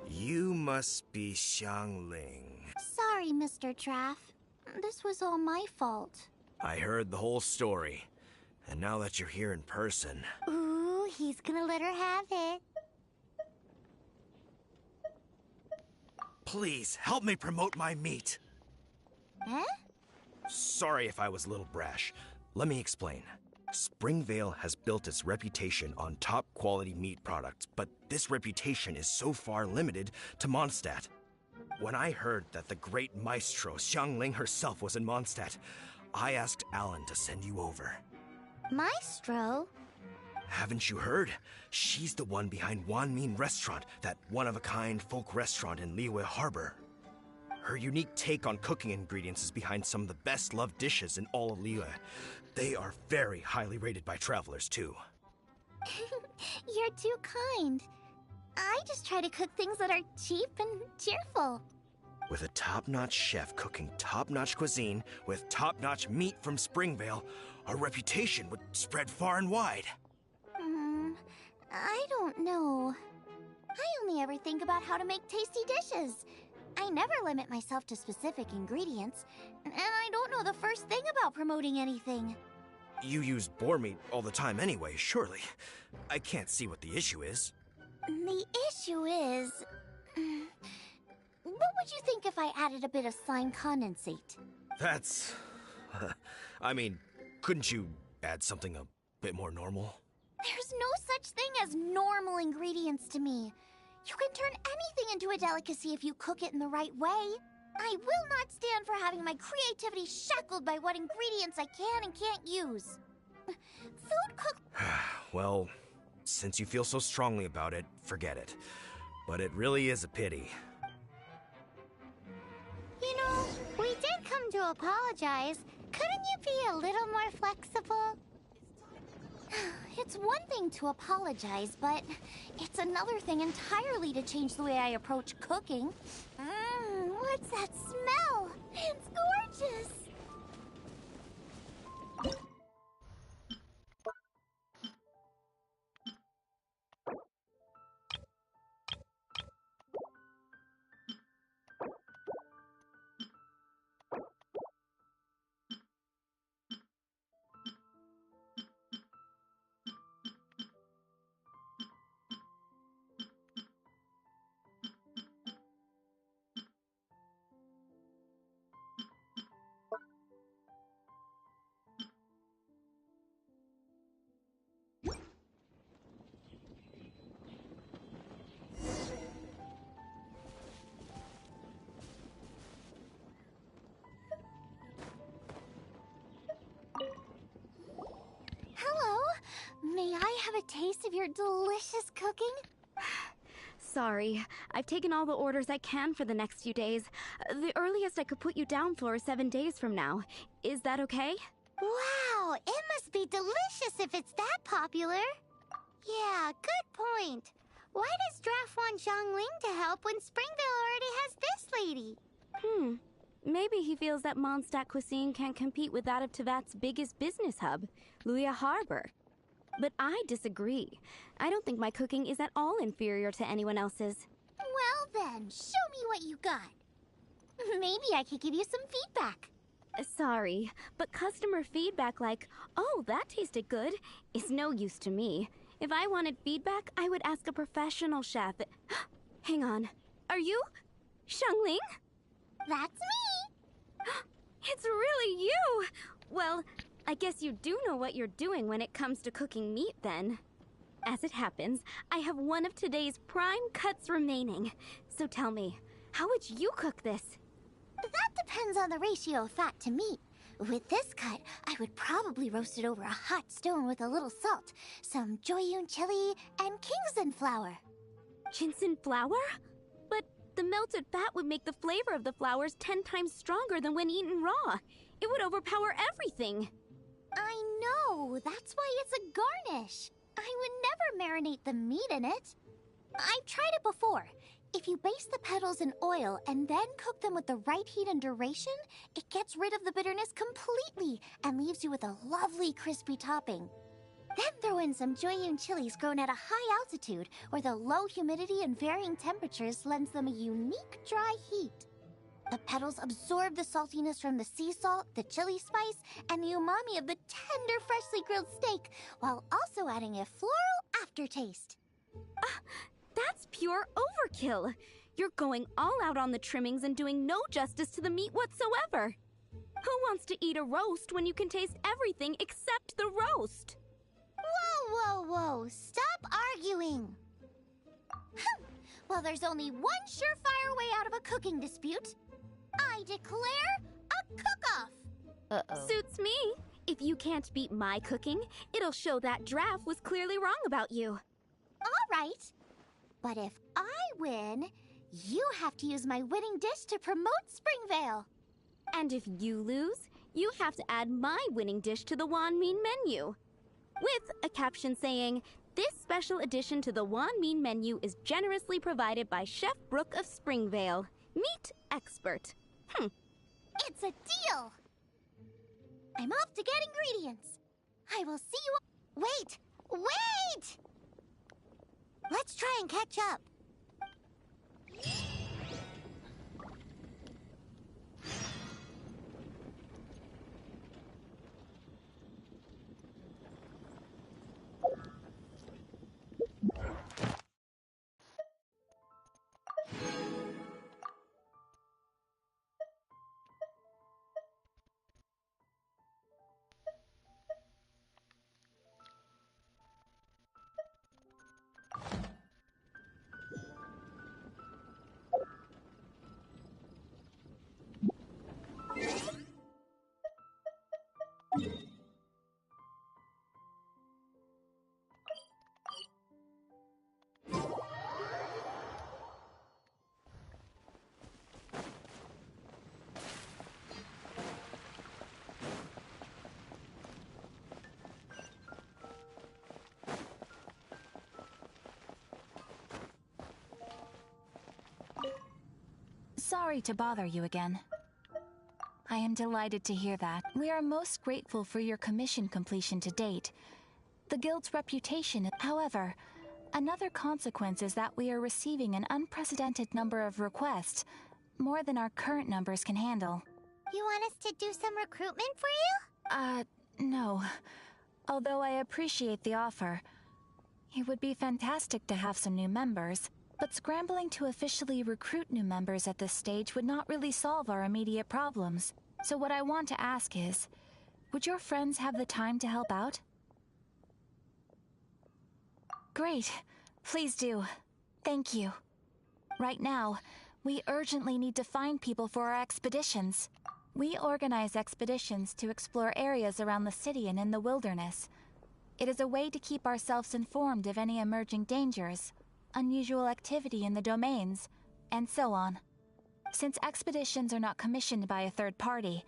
You must be Xiangling. Sorry, Mr. Draff. This was all my fault. I heard the whole story. And now that you're here in person... Ooh, he's gonna let her have it. Please, help me promote my meat. Huh? Sorry if I was a little brash. Let me explain. Springvale has built its reputation on top-quality meat products, but this reputation is so far limited to Mondstadt. When I heard that the great maestro Xiangling herself was in Mondstadt, I asked Alan to send you over. Maestro? Haven't you heard? She's the one behind Wanmin Restaurant, that one-of-a-kind folk restaurant in Liyue Harbor. Her unique take on cooking ingredients is behind some of the best-loved dishes in all of Liyue. They are very highly rated by travelers, too. You're too kind. I just try to cook things that are cheap and cheerful. With a top-notch chef cooking top-notch cuisine with top-notch meat from Springvale, our reputation would spread far and wide. I don't know. I only ever think about how to make tasty dishes. I never limit myself to specific ingredients, and I don't know the first thing about promoting anything. You use boar meat all the time anyway, surely. I can't see what the issue is. The issue is... what would you think if I added a bit of slime condensate? That's... I mean, couldn't you add something a bit more normal? There's no such thing as normal ingredients to me. You can turn anything into a delicacy if you cook it in the right way. I will not stand for having my creativity shackled by what ingredients I can and can't use. Food cook... Well, Since you feel so strongly about it, forget it. But it really is a pity. You know, we did come to apologize. Couldn't you be a little more flexible? It's one thing to apologize, but it's another thing entirely to change the way I approach cooking. What's that smell? It's gorgeous! Hello. May I have a taste of your delicious cooking? Sorry, I've taken all the orders I can for the next few days. The earliest I could put you down for is 7 days from now. Is that okay? Wow, it must be delicious if it's that popular. Yeah, good point. Why does Draft want Zhongling to help when Springvale already has this lady? Maybe he feels that Mondstadt cuisine can't compete with that of Tevat's biggest business hub, Luya Harbor. But I disagree. I don't think my cooking is at all inferior to anyone else's. Well then, show me what you got. Maybe I could give you some feedback. Sorry, but customer feedback like, "Oh, that tasted good," is no use to me. If I wanted feedback, I would ask a professional chef. Hang on. Are you Zhongling? That's me! It's really you! Well, I guess you do know what you're doing when it comes to cooking meat, then. As it happens, I have one of today's prime cuts remaining. So tell me, how would you cook this? That depends on the ratio of fat to meat. With this cut, I would probably roast it over a hot stone with a little salt, some Joyun chili, and Kingston flour. Ginseng flour? But the melted fat would make the flavor of the flours 10 times stronger than when eaten raw. It would overpower everything. I know, that's why it's a garnish. I would never marinate the meat in it. I've tried it before. If you baste the petals in oil and then cook them with the right heat and duration, it gets rid of the bitterness completely and leaves you with a lovely crispy topping. Then throw in some Joyun chilies grown at a high altitude where the low humidity and varying temperatures lends them a unique dry heat. The petals absorb the saltiness from the sea salt, the chili spice, and the umami of the tender, freshly grilled steak, while also adding a floral aftertaste. That's pure overkill. You're going all out on the trimmings and doing no justice to the meat whatsoever. Who wants to eat a roast when you can taste everything except the roast? Whoa, whoa, whoa. Stop arguing. Well, there's only one surefire way out of a cooking dispute. I declare a cook-off. Suits me. If you can't beat my cooking, it'll show that Draft was clearly wrong about you. All right. But if I win, you have to use my winning dish to promote Springvale. And if you lose, you have to add my winning dish to the Wanmin menu. With a caption saying, "This special addition to the Wanmin menu is generously provided by Chef Brooke of Springvale, meat expert." It's a deal. I'm off to get ingredients. I will see you. Wait! Let's try and catch up. sorry to bother you again. I am delighted to hear that. We are most grateful for your commission completion to date. The Guild's reputation, however, another consequence is that we are receiving an unprecedented number of requests, more than our current numbers can handle. You want us to do some recruitment for you? No. Although I appreciate the offer. It would be fantastic to have some new members, but scrambling to officially recruit new members at this stage would not really solve our immediate problems. So what I want to ask is, would your friends have the time to help out? Great. Please do. Thank you. Right now, we urgently need to find people for our expeditions. We organize expeditions to explore areas around the city and in the wilderness. It is a way to keep ourselves informed of any emerging dangers, unusual activity in the domains, and so on. Since expeditions are not commissioned by a third party,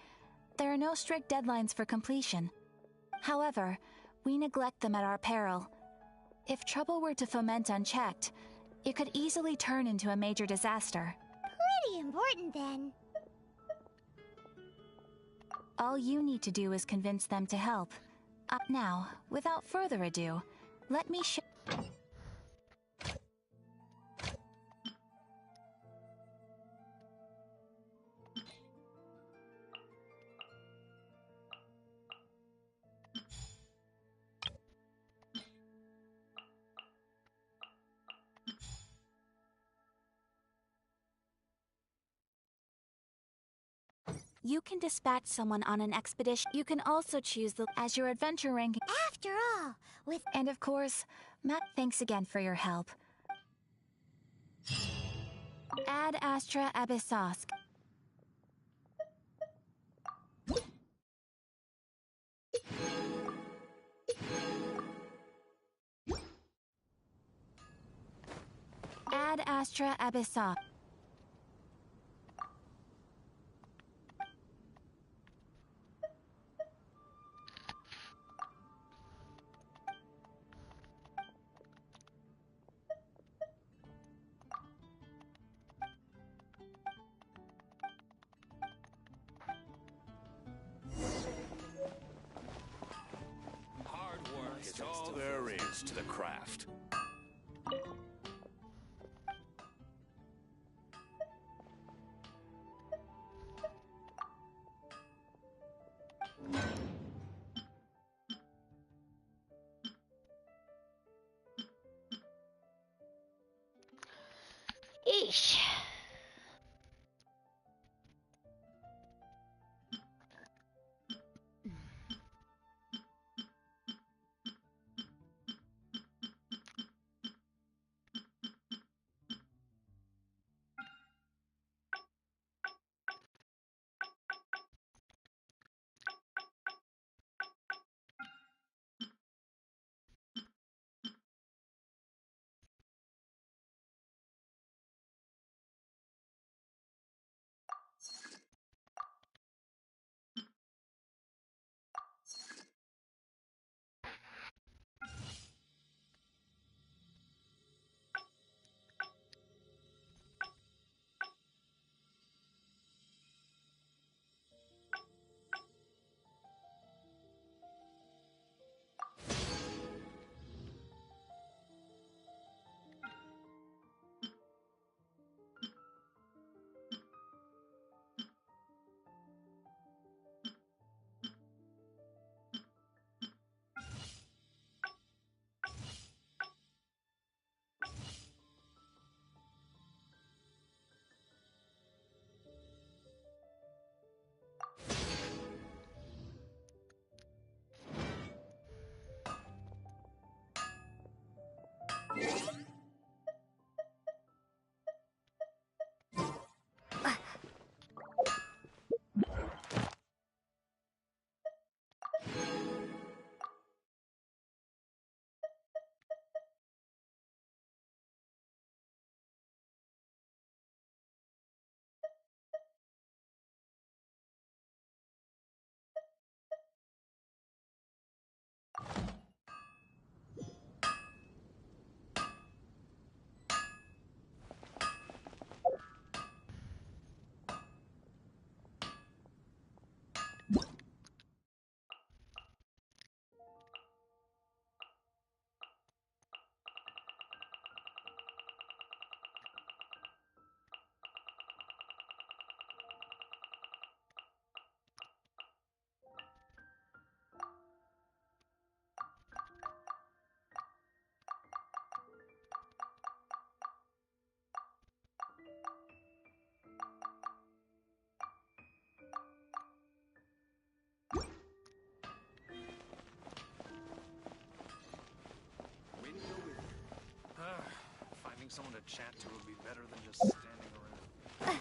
there are no strict deadlines for completion. However, we neglect them at our peril. If trouble were to foment unchecked, it could easily turn into a major disaster. Pretty important then. All you need to do is convince them to help. Now, without further ado, let me show... You can dispatch someone on an expedition. You can also choose as your adventure ranking. After all, with... And of course, Matt, thanks again for your help. Ad Astra Abyssosk. Ad Astra Abyssosk. Hard work is all there is to the craft. Eesh. Finding someone to chat to would be better than just standing around.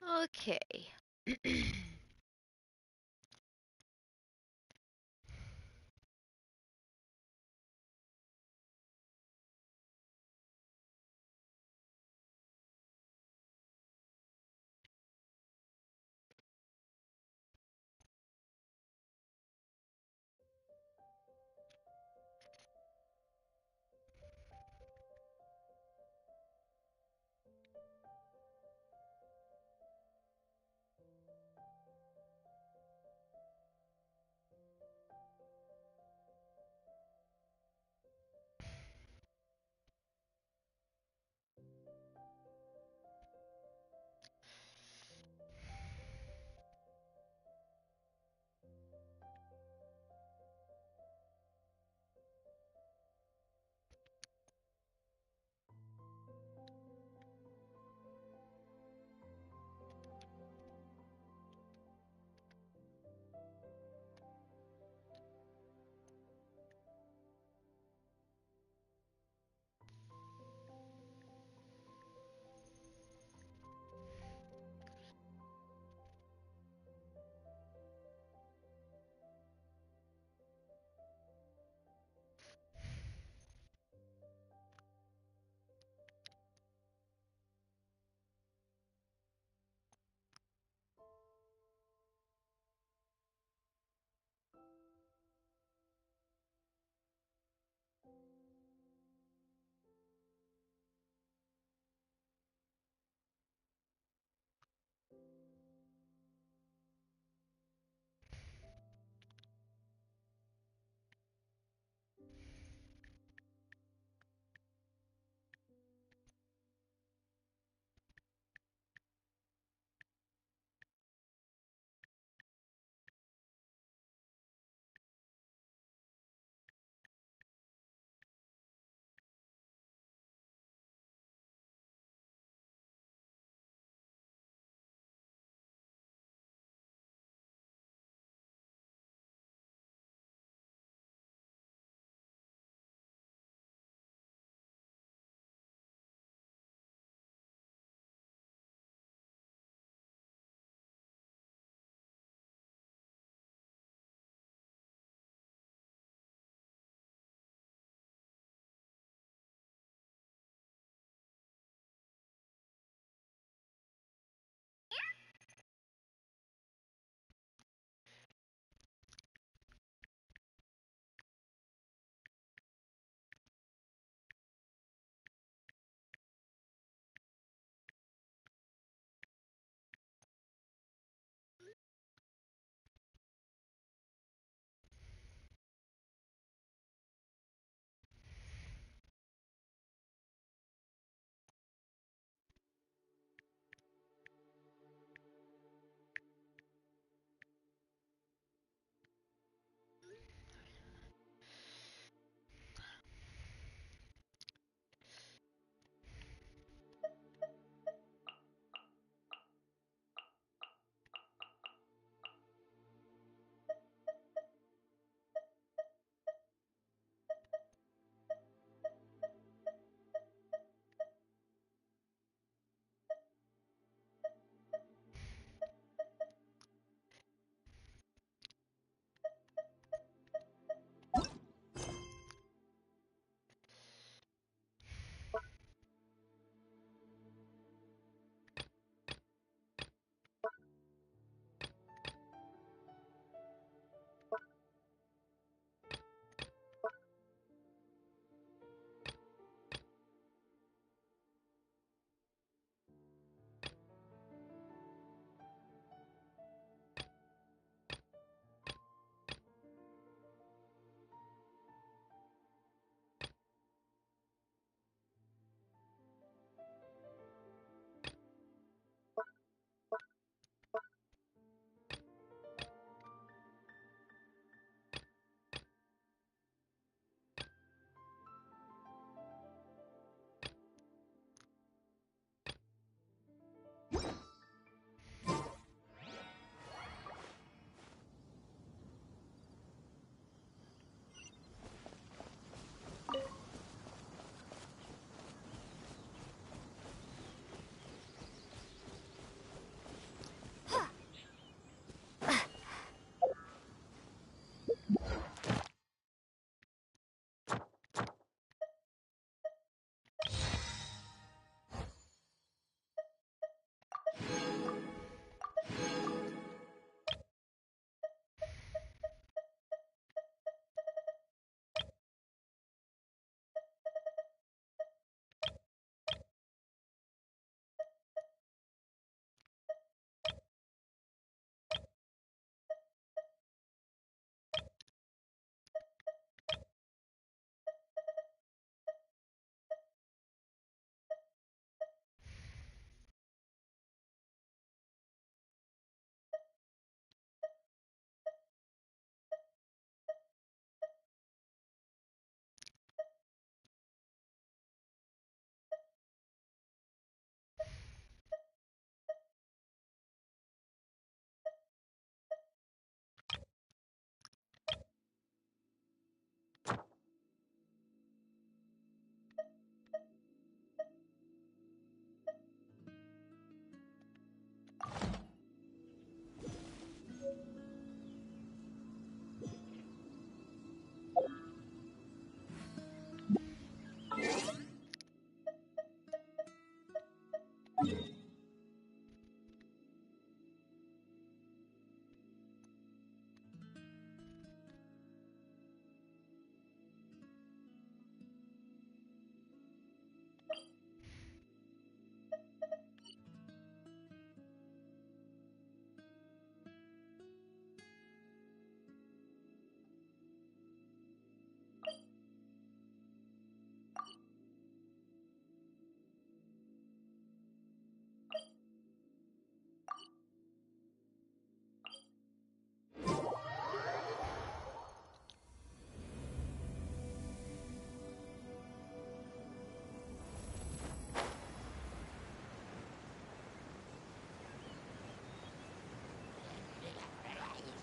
Okay.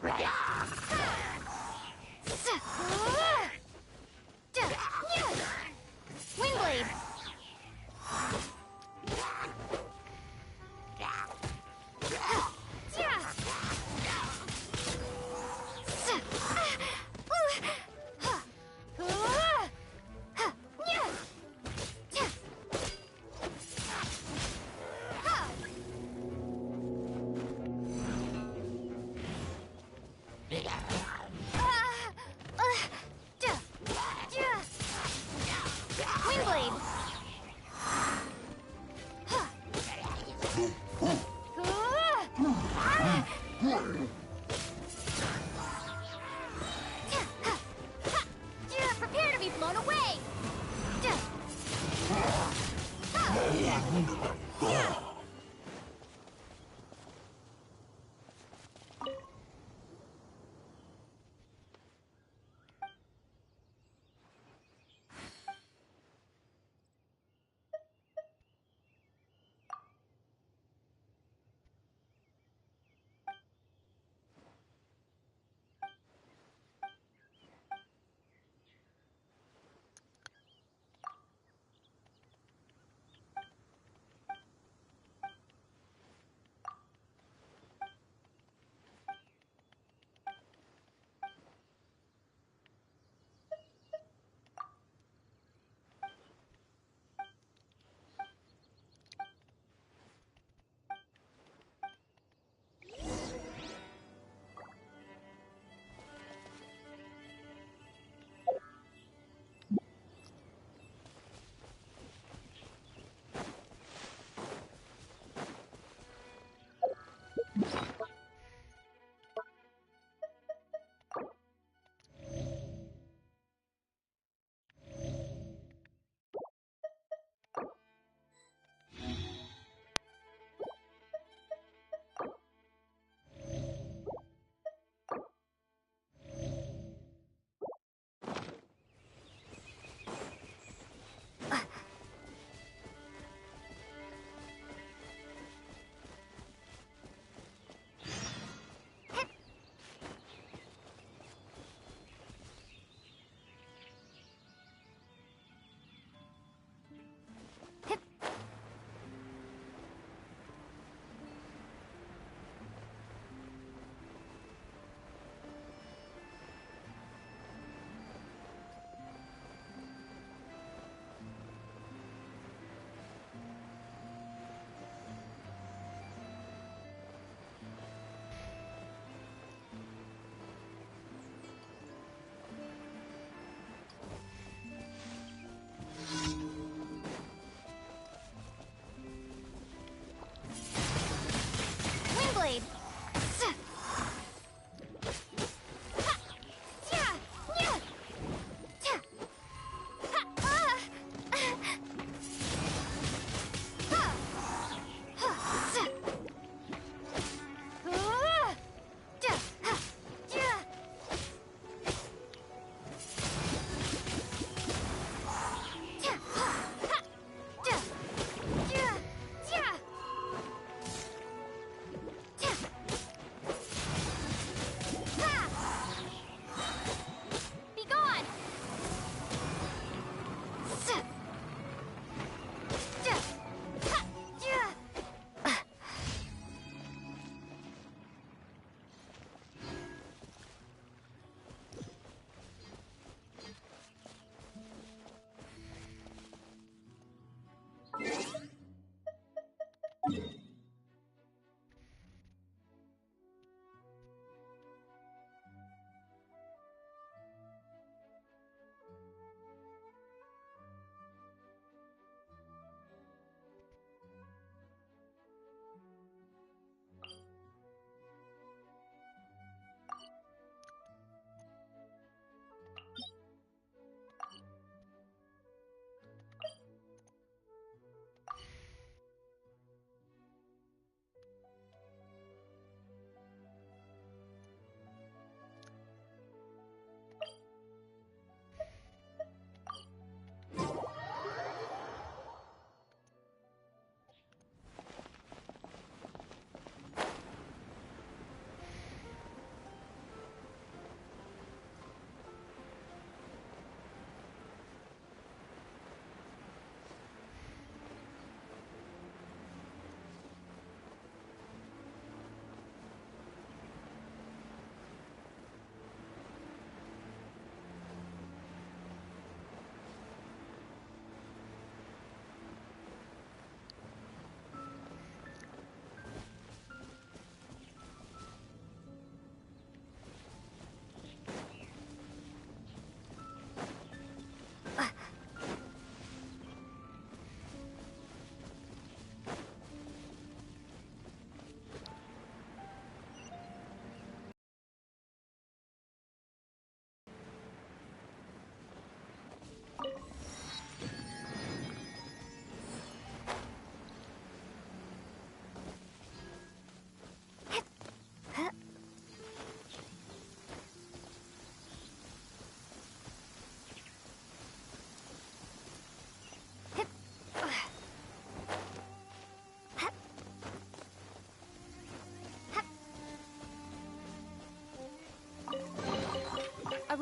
Windblade! Windblade! Prepare to be blown away!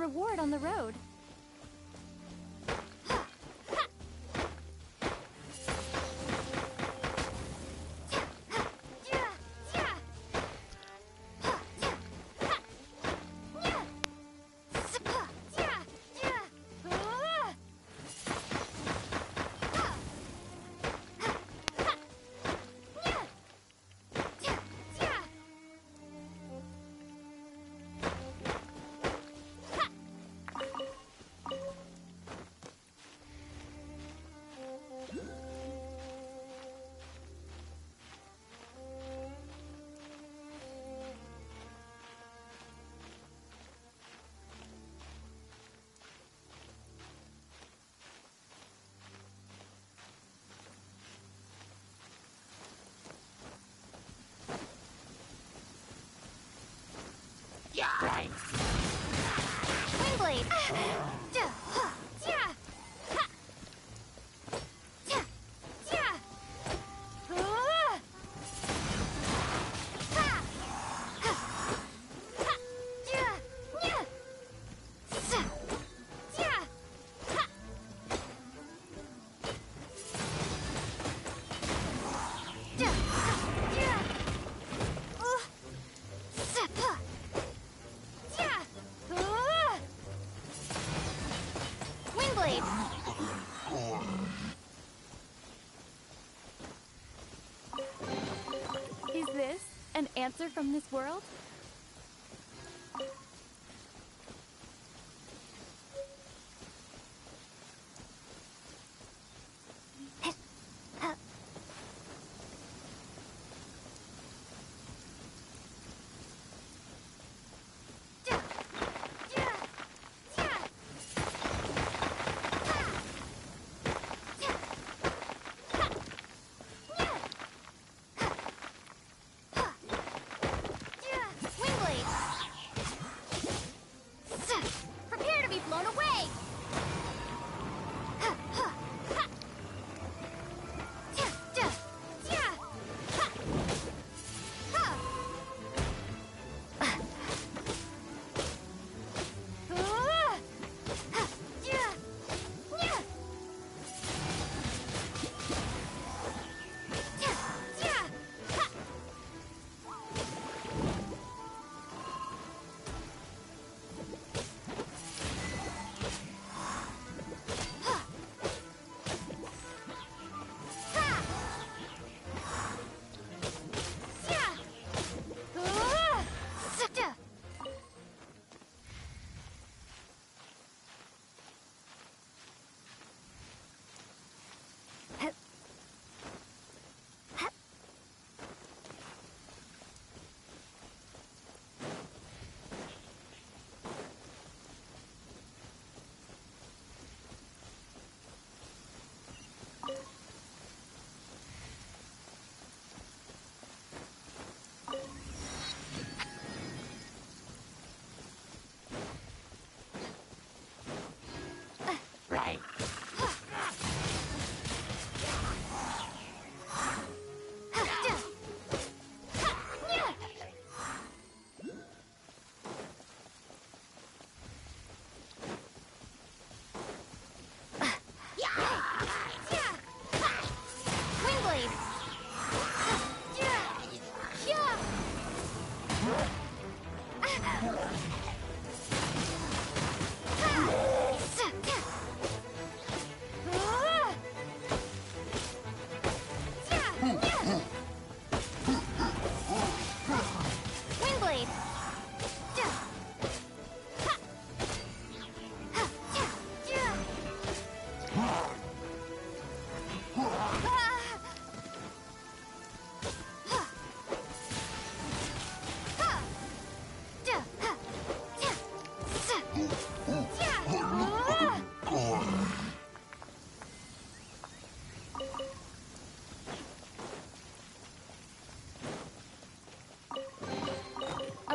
reward on the road. Windblade! Windblade! Is this an answer from this world? Prepare to be blown away!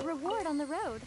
Reward on the road.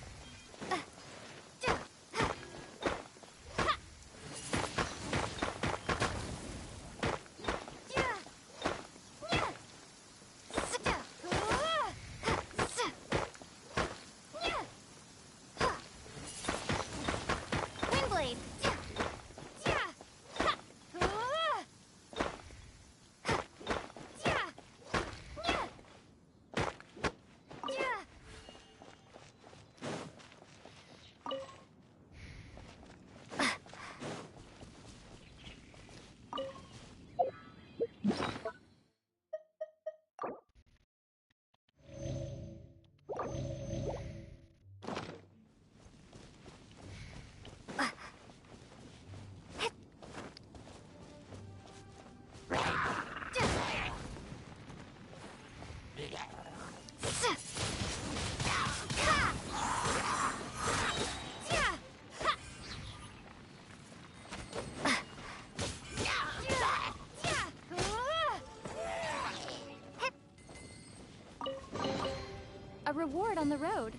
reward on the road.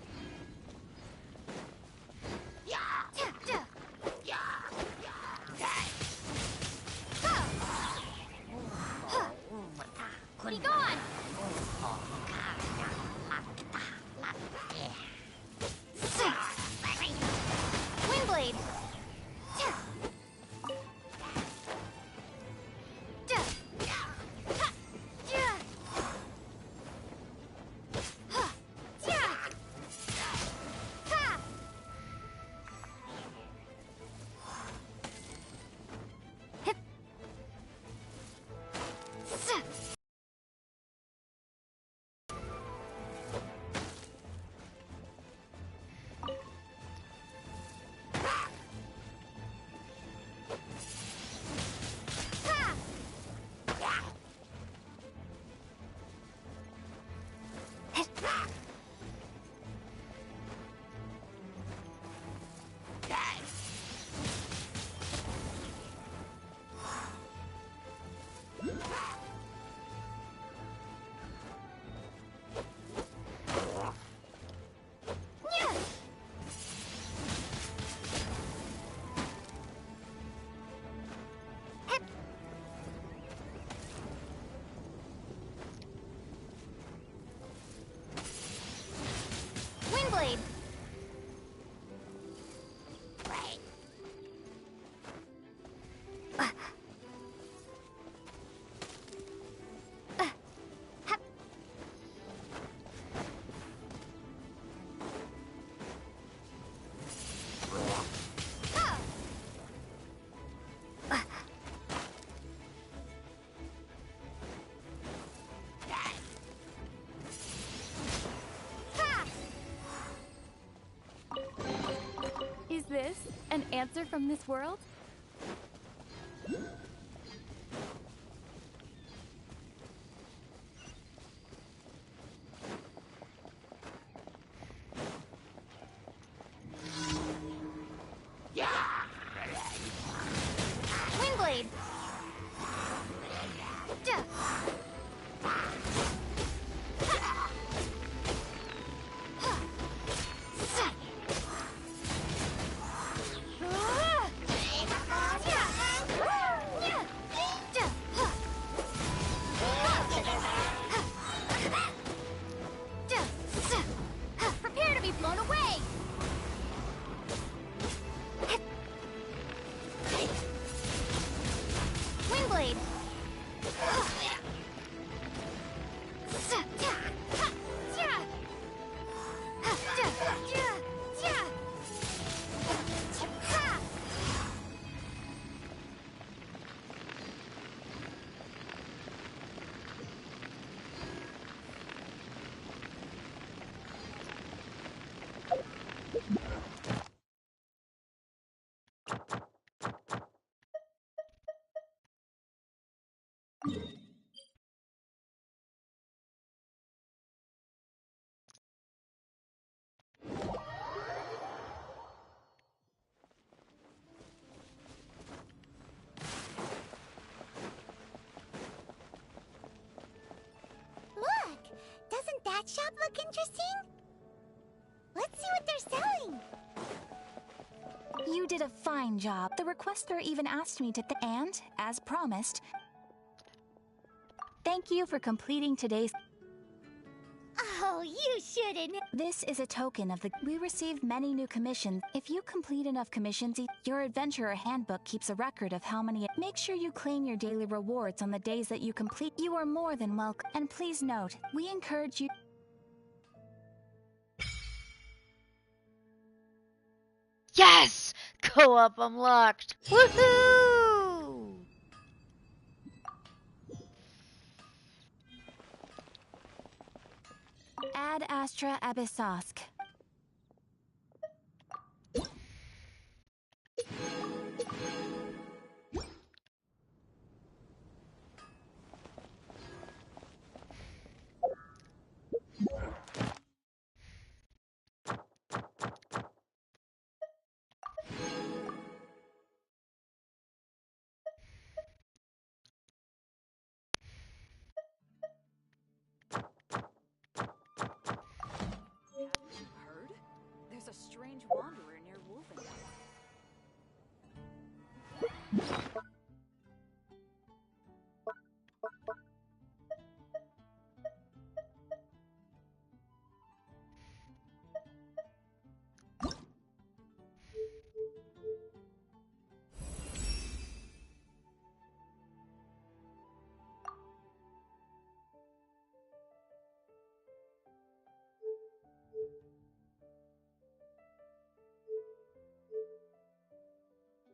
Be gone! Windblade! Windblade! Is this an answer from this world? Windblade! Prepare to be blown away! Windblade! Look! Doesn't that shop look interesting? Let's see what they're selling. You did a fine job. The requester even asked me to and, as promised, thank you for completing today's... Oh, you shouldn't. This is a token of the... We received many new commissions. If you complete enough commissions, your adventurer handbook keeps a record of how many... Make sure you claim your daily rewards on the days that you complete. You are more than welcome. And please note, we encourage you... Yes! Co-op unlocked! Woohoo! Ad Astra Abyssosk.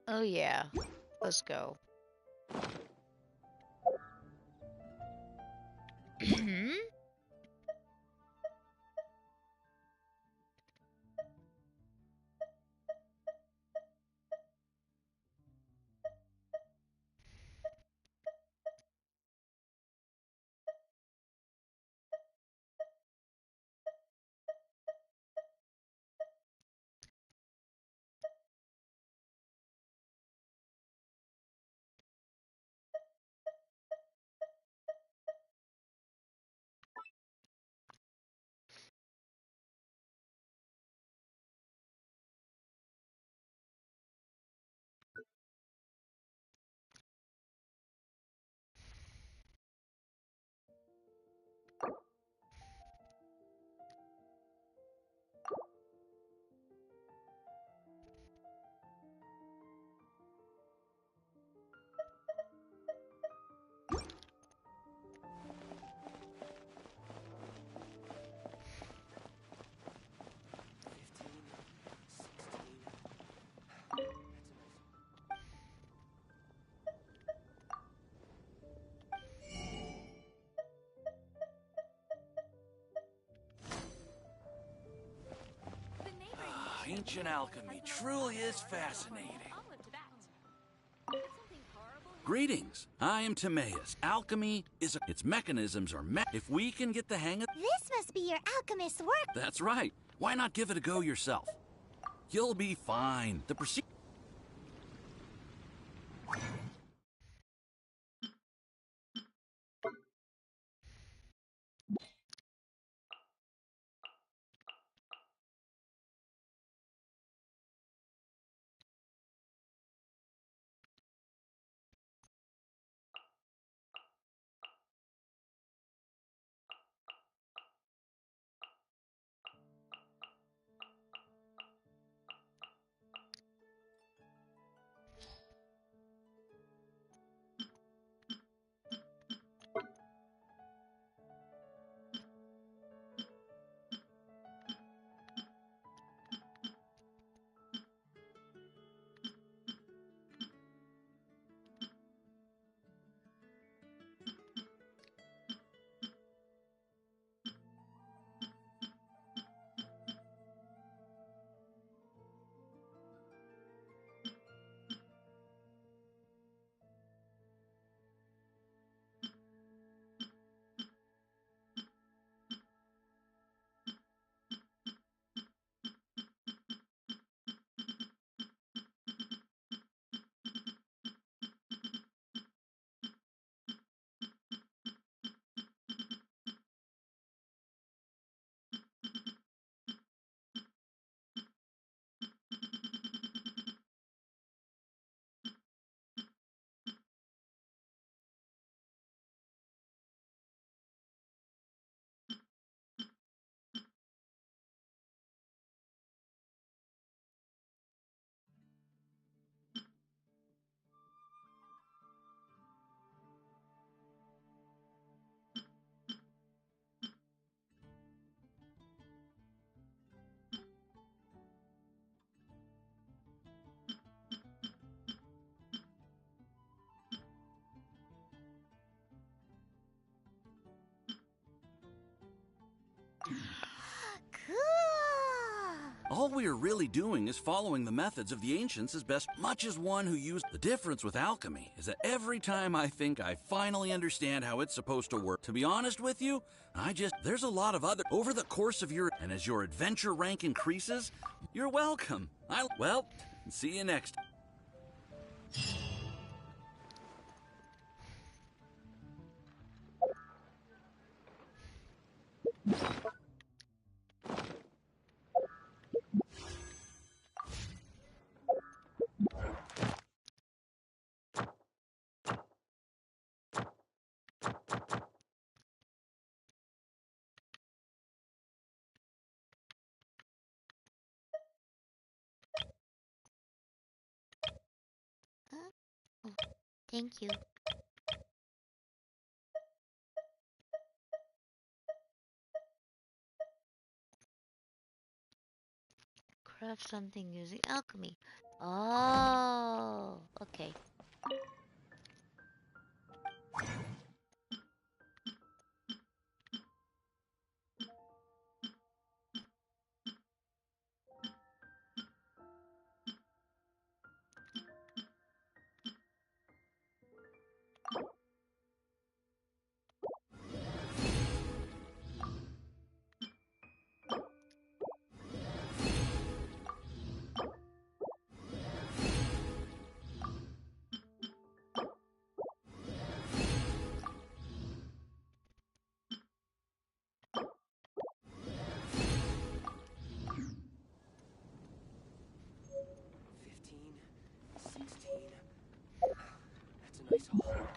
Oh yeah. Let's go. Ancient alchemy truly is fascinating. Greetings, I am Timaeus. Alchemy is its mechanisms are if we can get the hang of This must be your alchemist's work. That's right. Why not give it a go yourself? You'll be fine. The procedure all we are really doing is following the methods of the ancients as best much as one who used the difference with alchemy is that every time I think I finally understand how it's supposed to work, to be honest with you, there's a lot of other over the course of your and as your adventure rank increases, you're welcome. Well, see you next. Thank you. Craft something using alchemy. Oh, okay. That's a nice haul.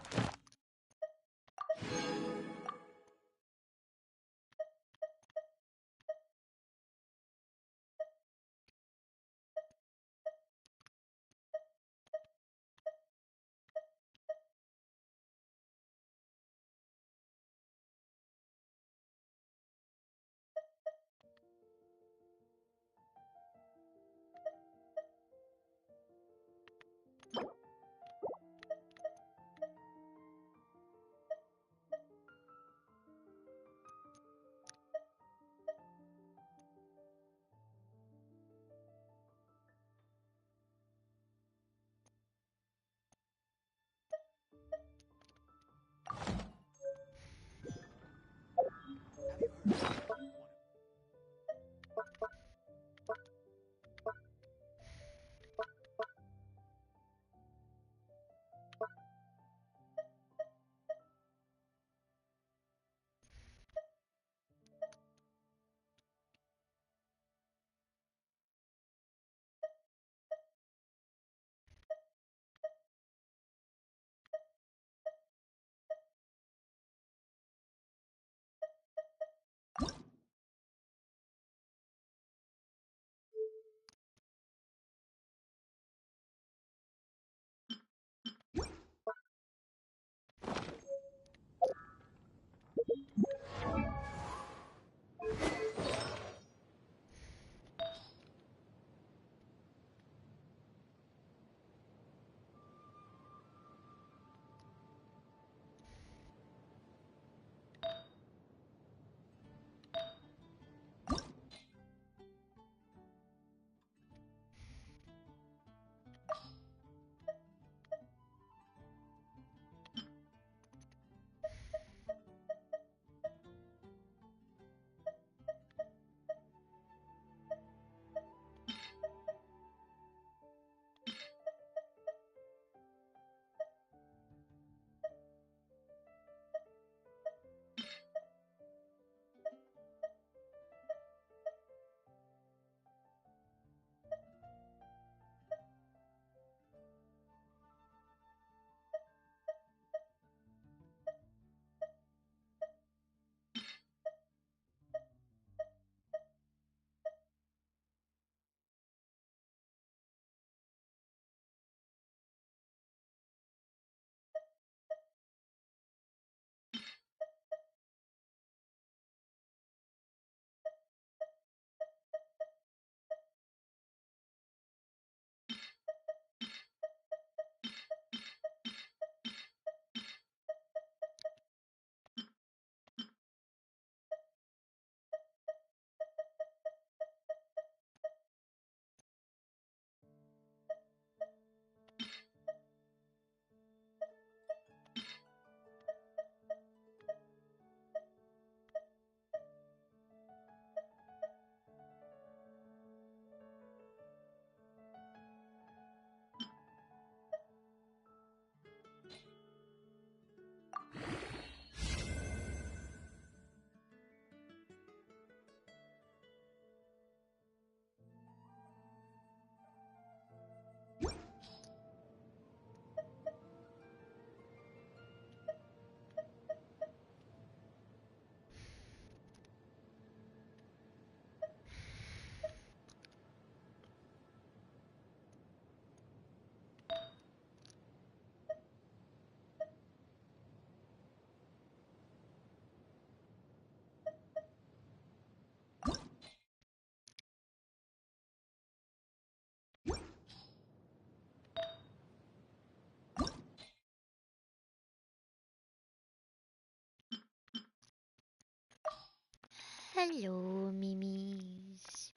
Hello, Mimis.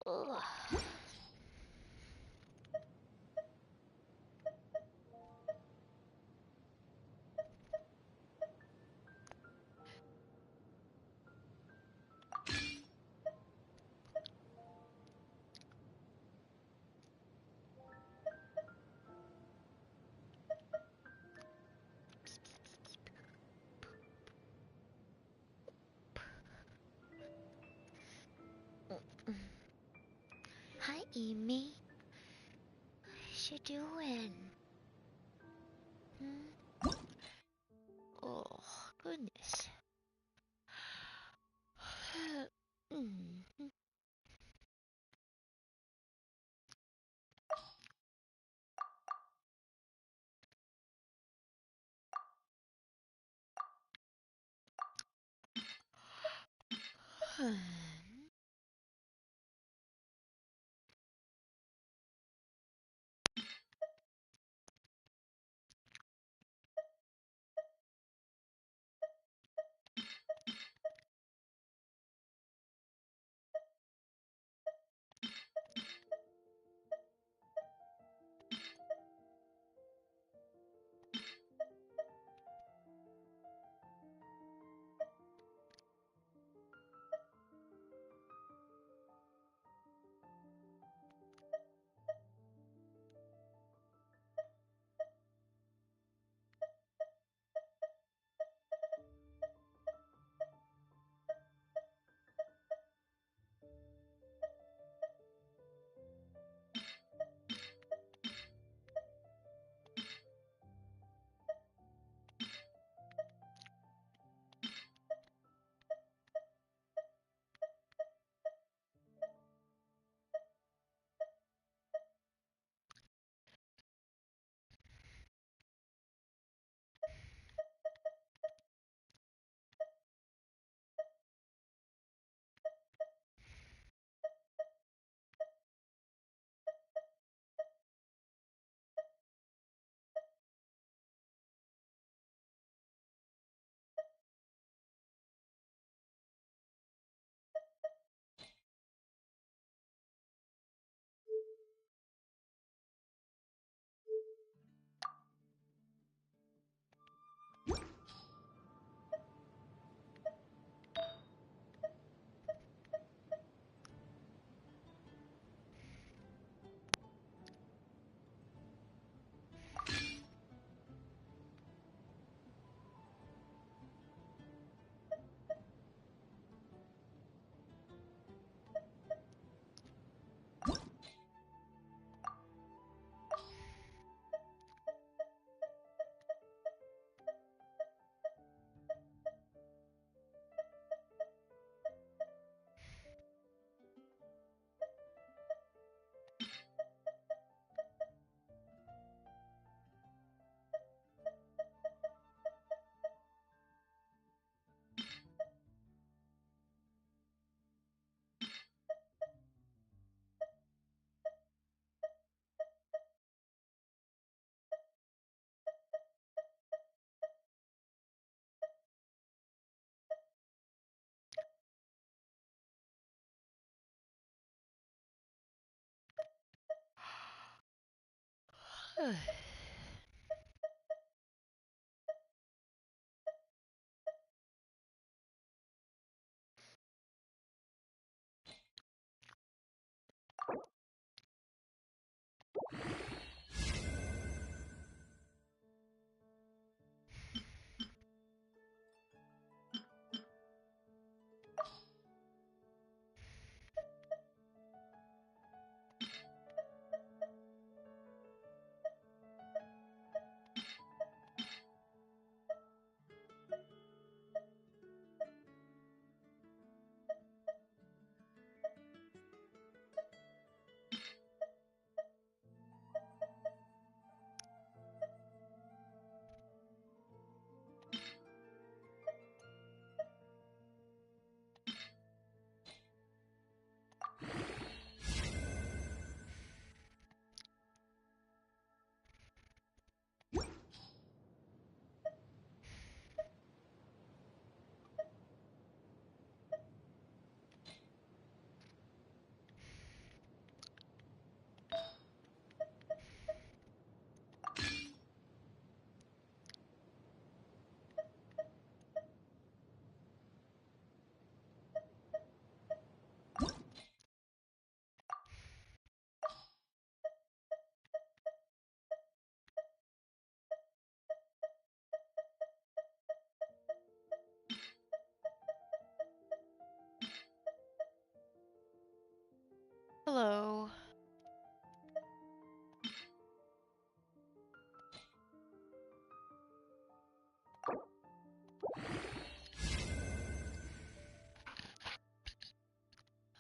Ugh. Hi, Amy. What you doing? Hmm? Oh, goodness. Mm.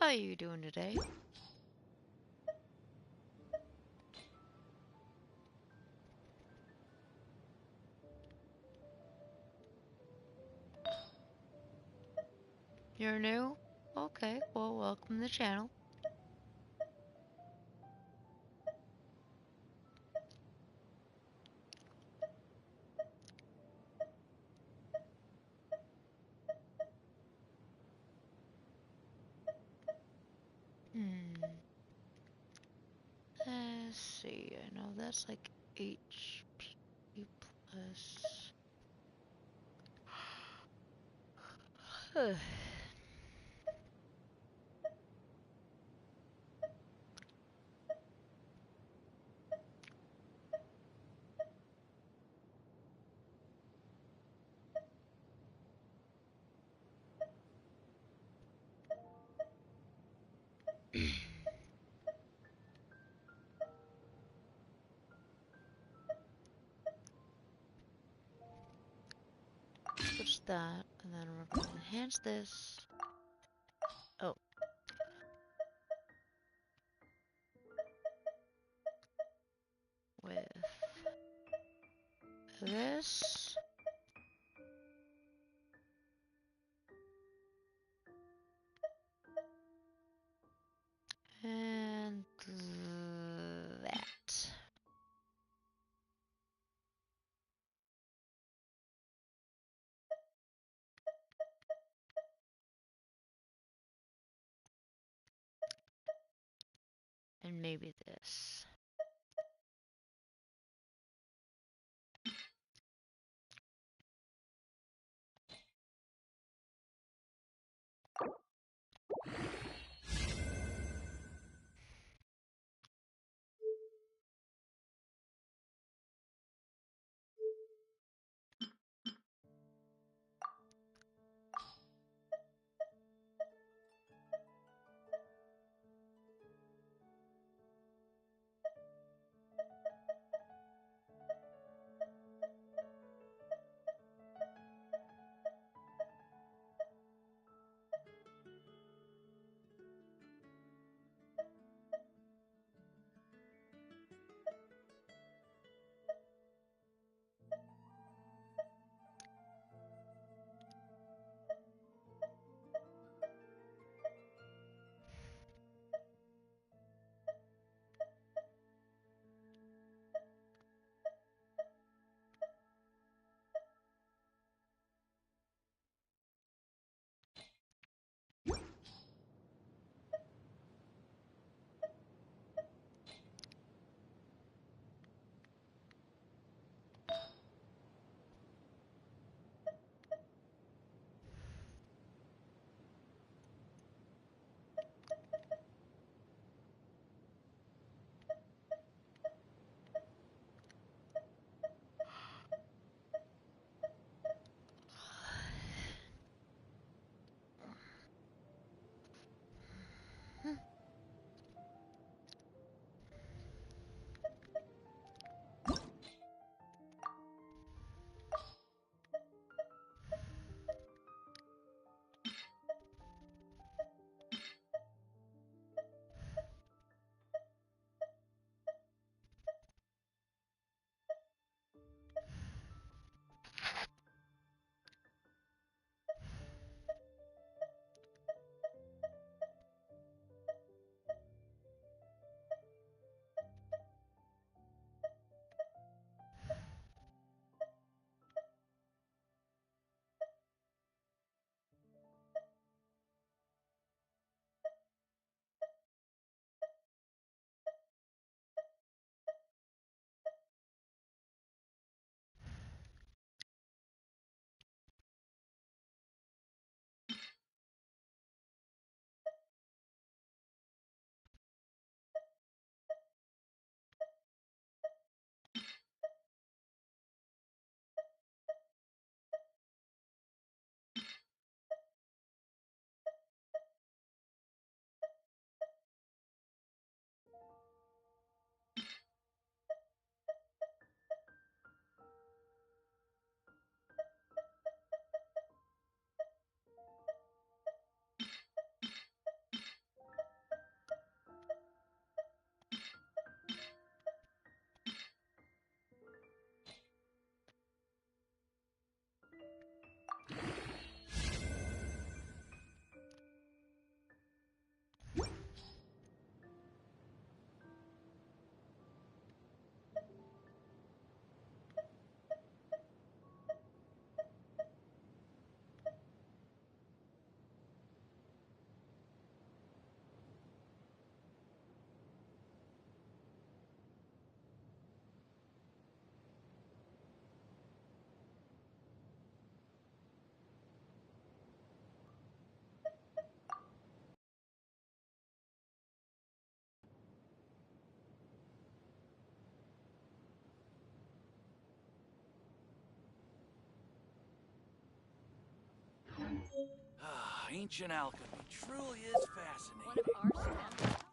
How are you doing today? You're new? Okay, well, welcome to the channel. Let's see, I know that's like HP plus. Switch that, and then we're going to enhance this. Oh. With this. And that. And maybe this. Ancient alchemy truly is fascinating. One of our students.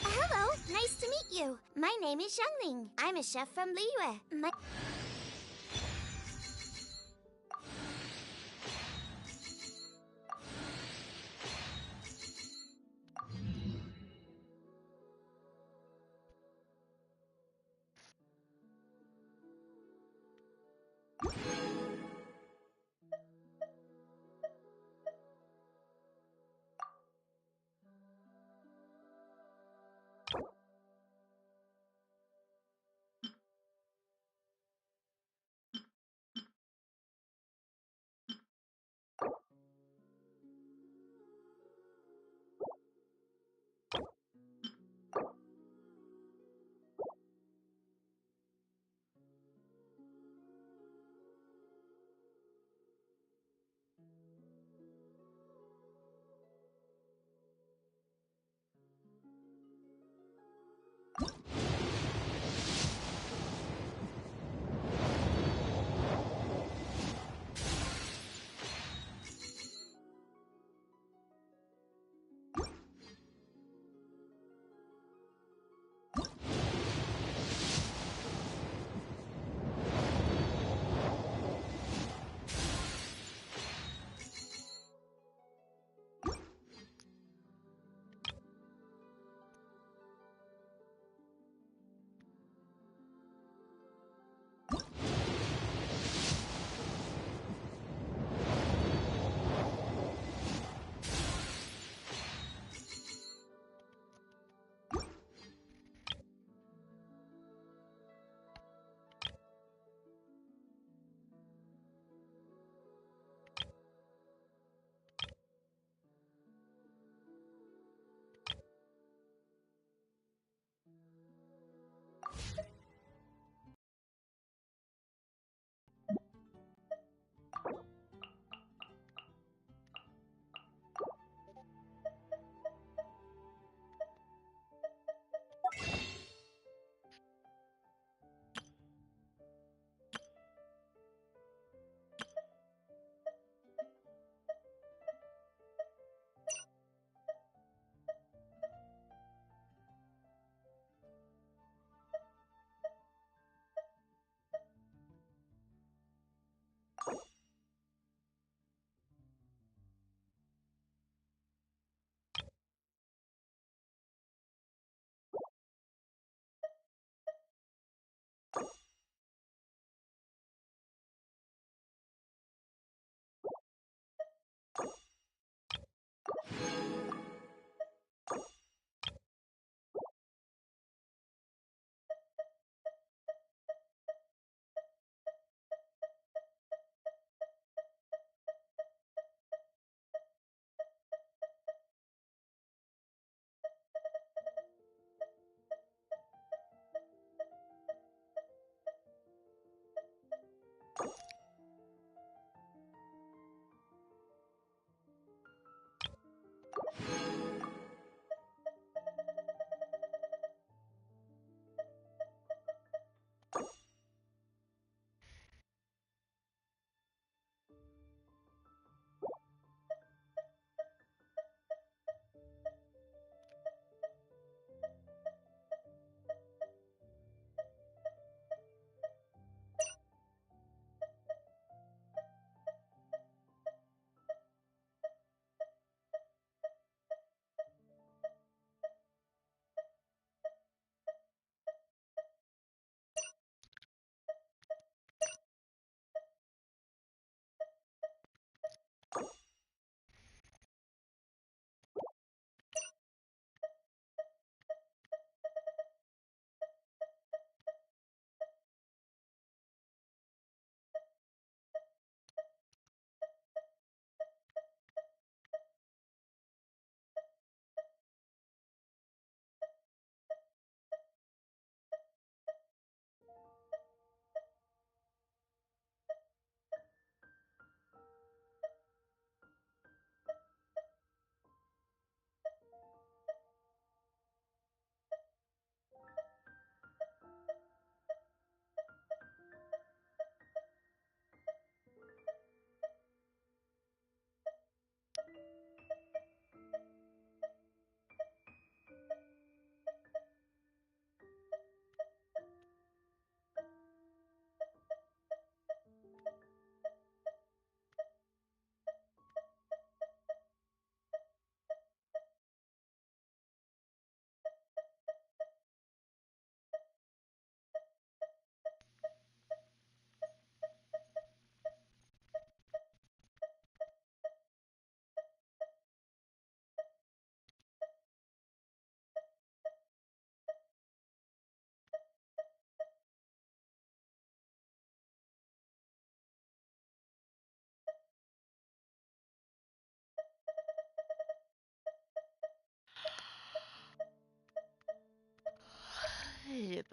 Hello, nice to meet you. My name is Xiangling. I'm a chef from Liyue. Yep.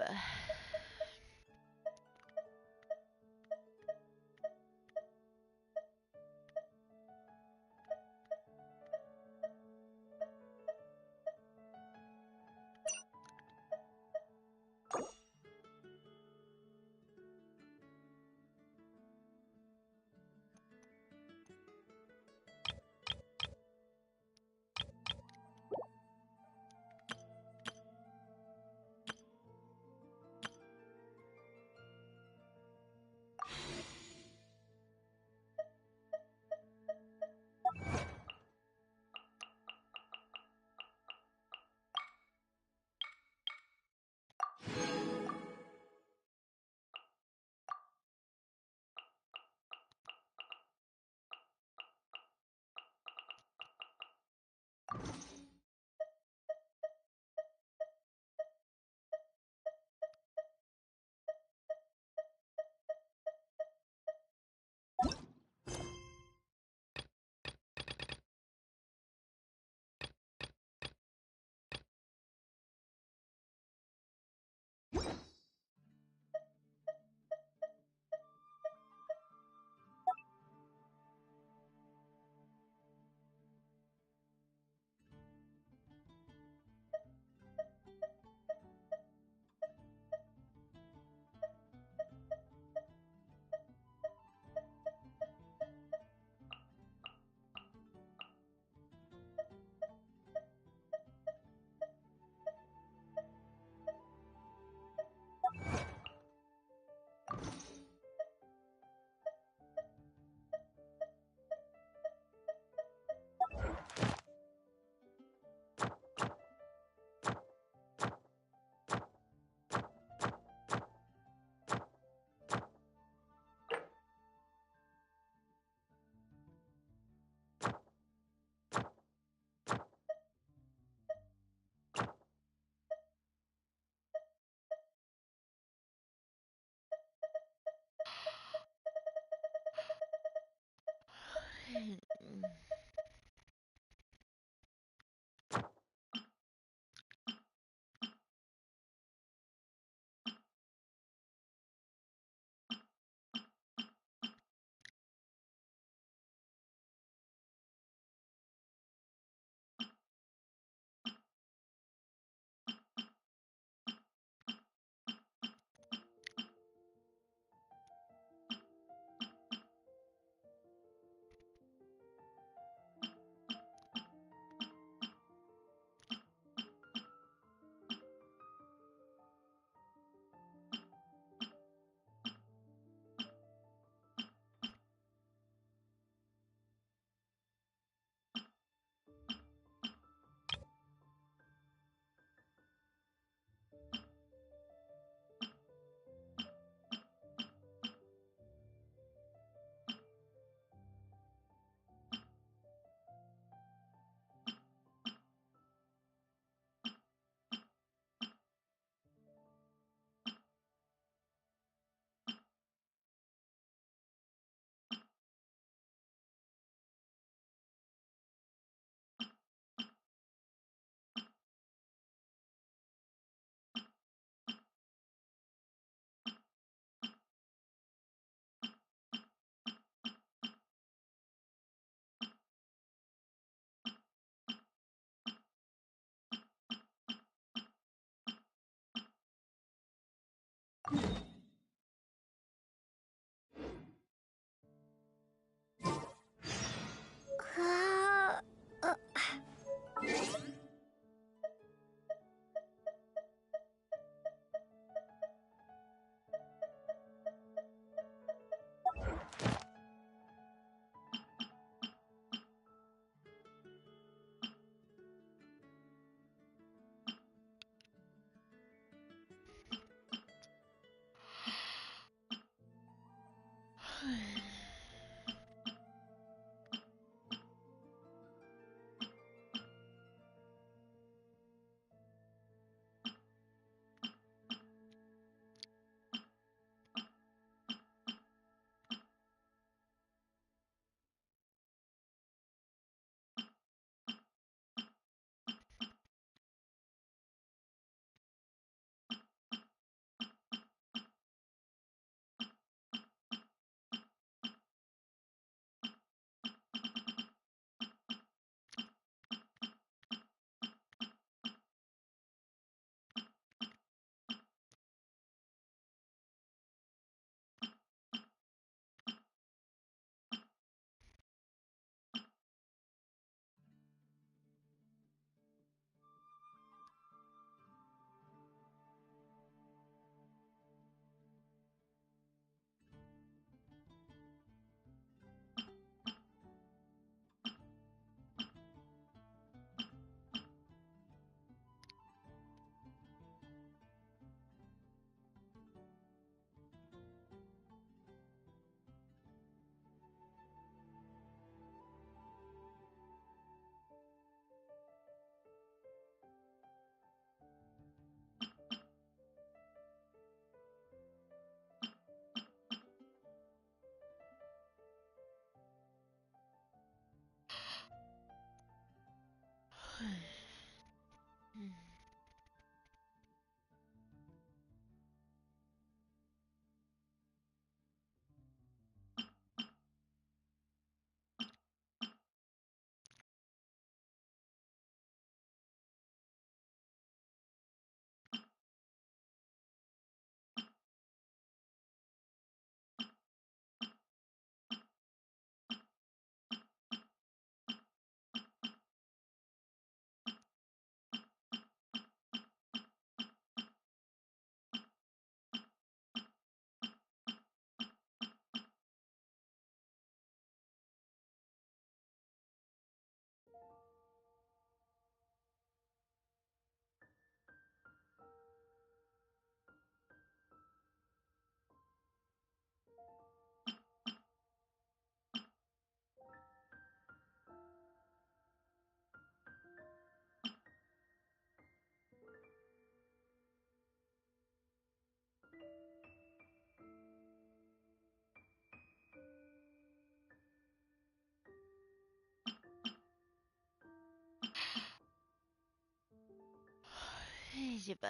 Спасибо.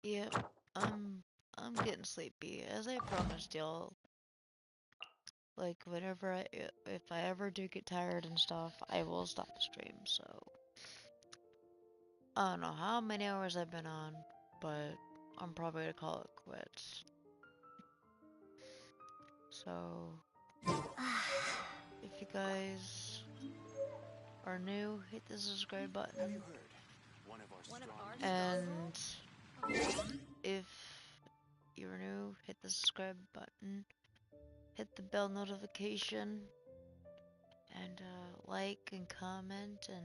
Yep, I'm getting sleepy. As I promised y'all, like whenever if I ever do get tired and stuff, I will stop the stream. So I don't know how many hours I've been on, but I'm probably gonna call it quits. So if you guys are new, hit the subscribe button. And if you're new, hit the subscribe button. Hit the bell notification. And like and comment and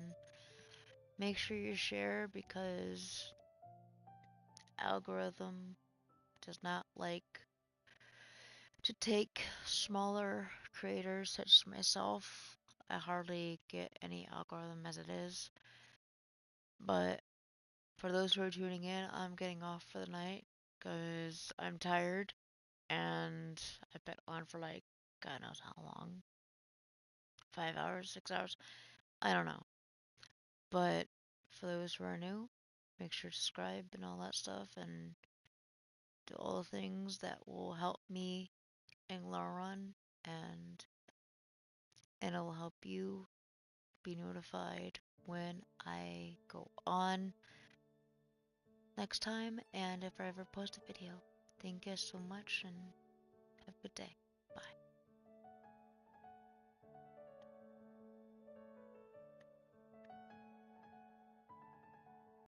make sure you share because algorithm does not like to take smaller creators such as myself. I hardly get any algorithm as it is. But for those who are tuning in, I'm getting off for the night because I'm tired and I've been on for like God knows how long. 5 hours, 6 hours? I don't know. But for those who are new, make sure to subscribe and all that stuff and do all the things that will help me in the long run and it'll help you be notified when I go on next time and if I ever post a video. Thank you so much and have a good day. Bye.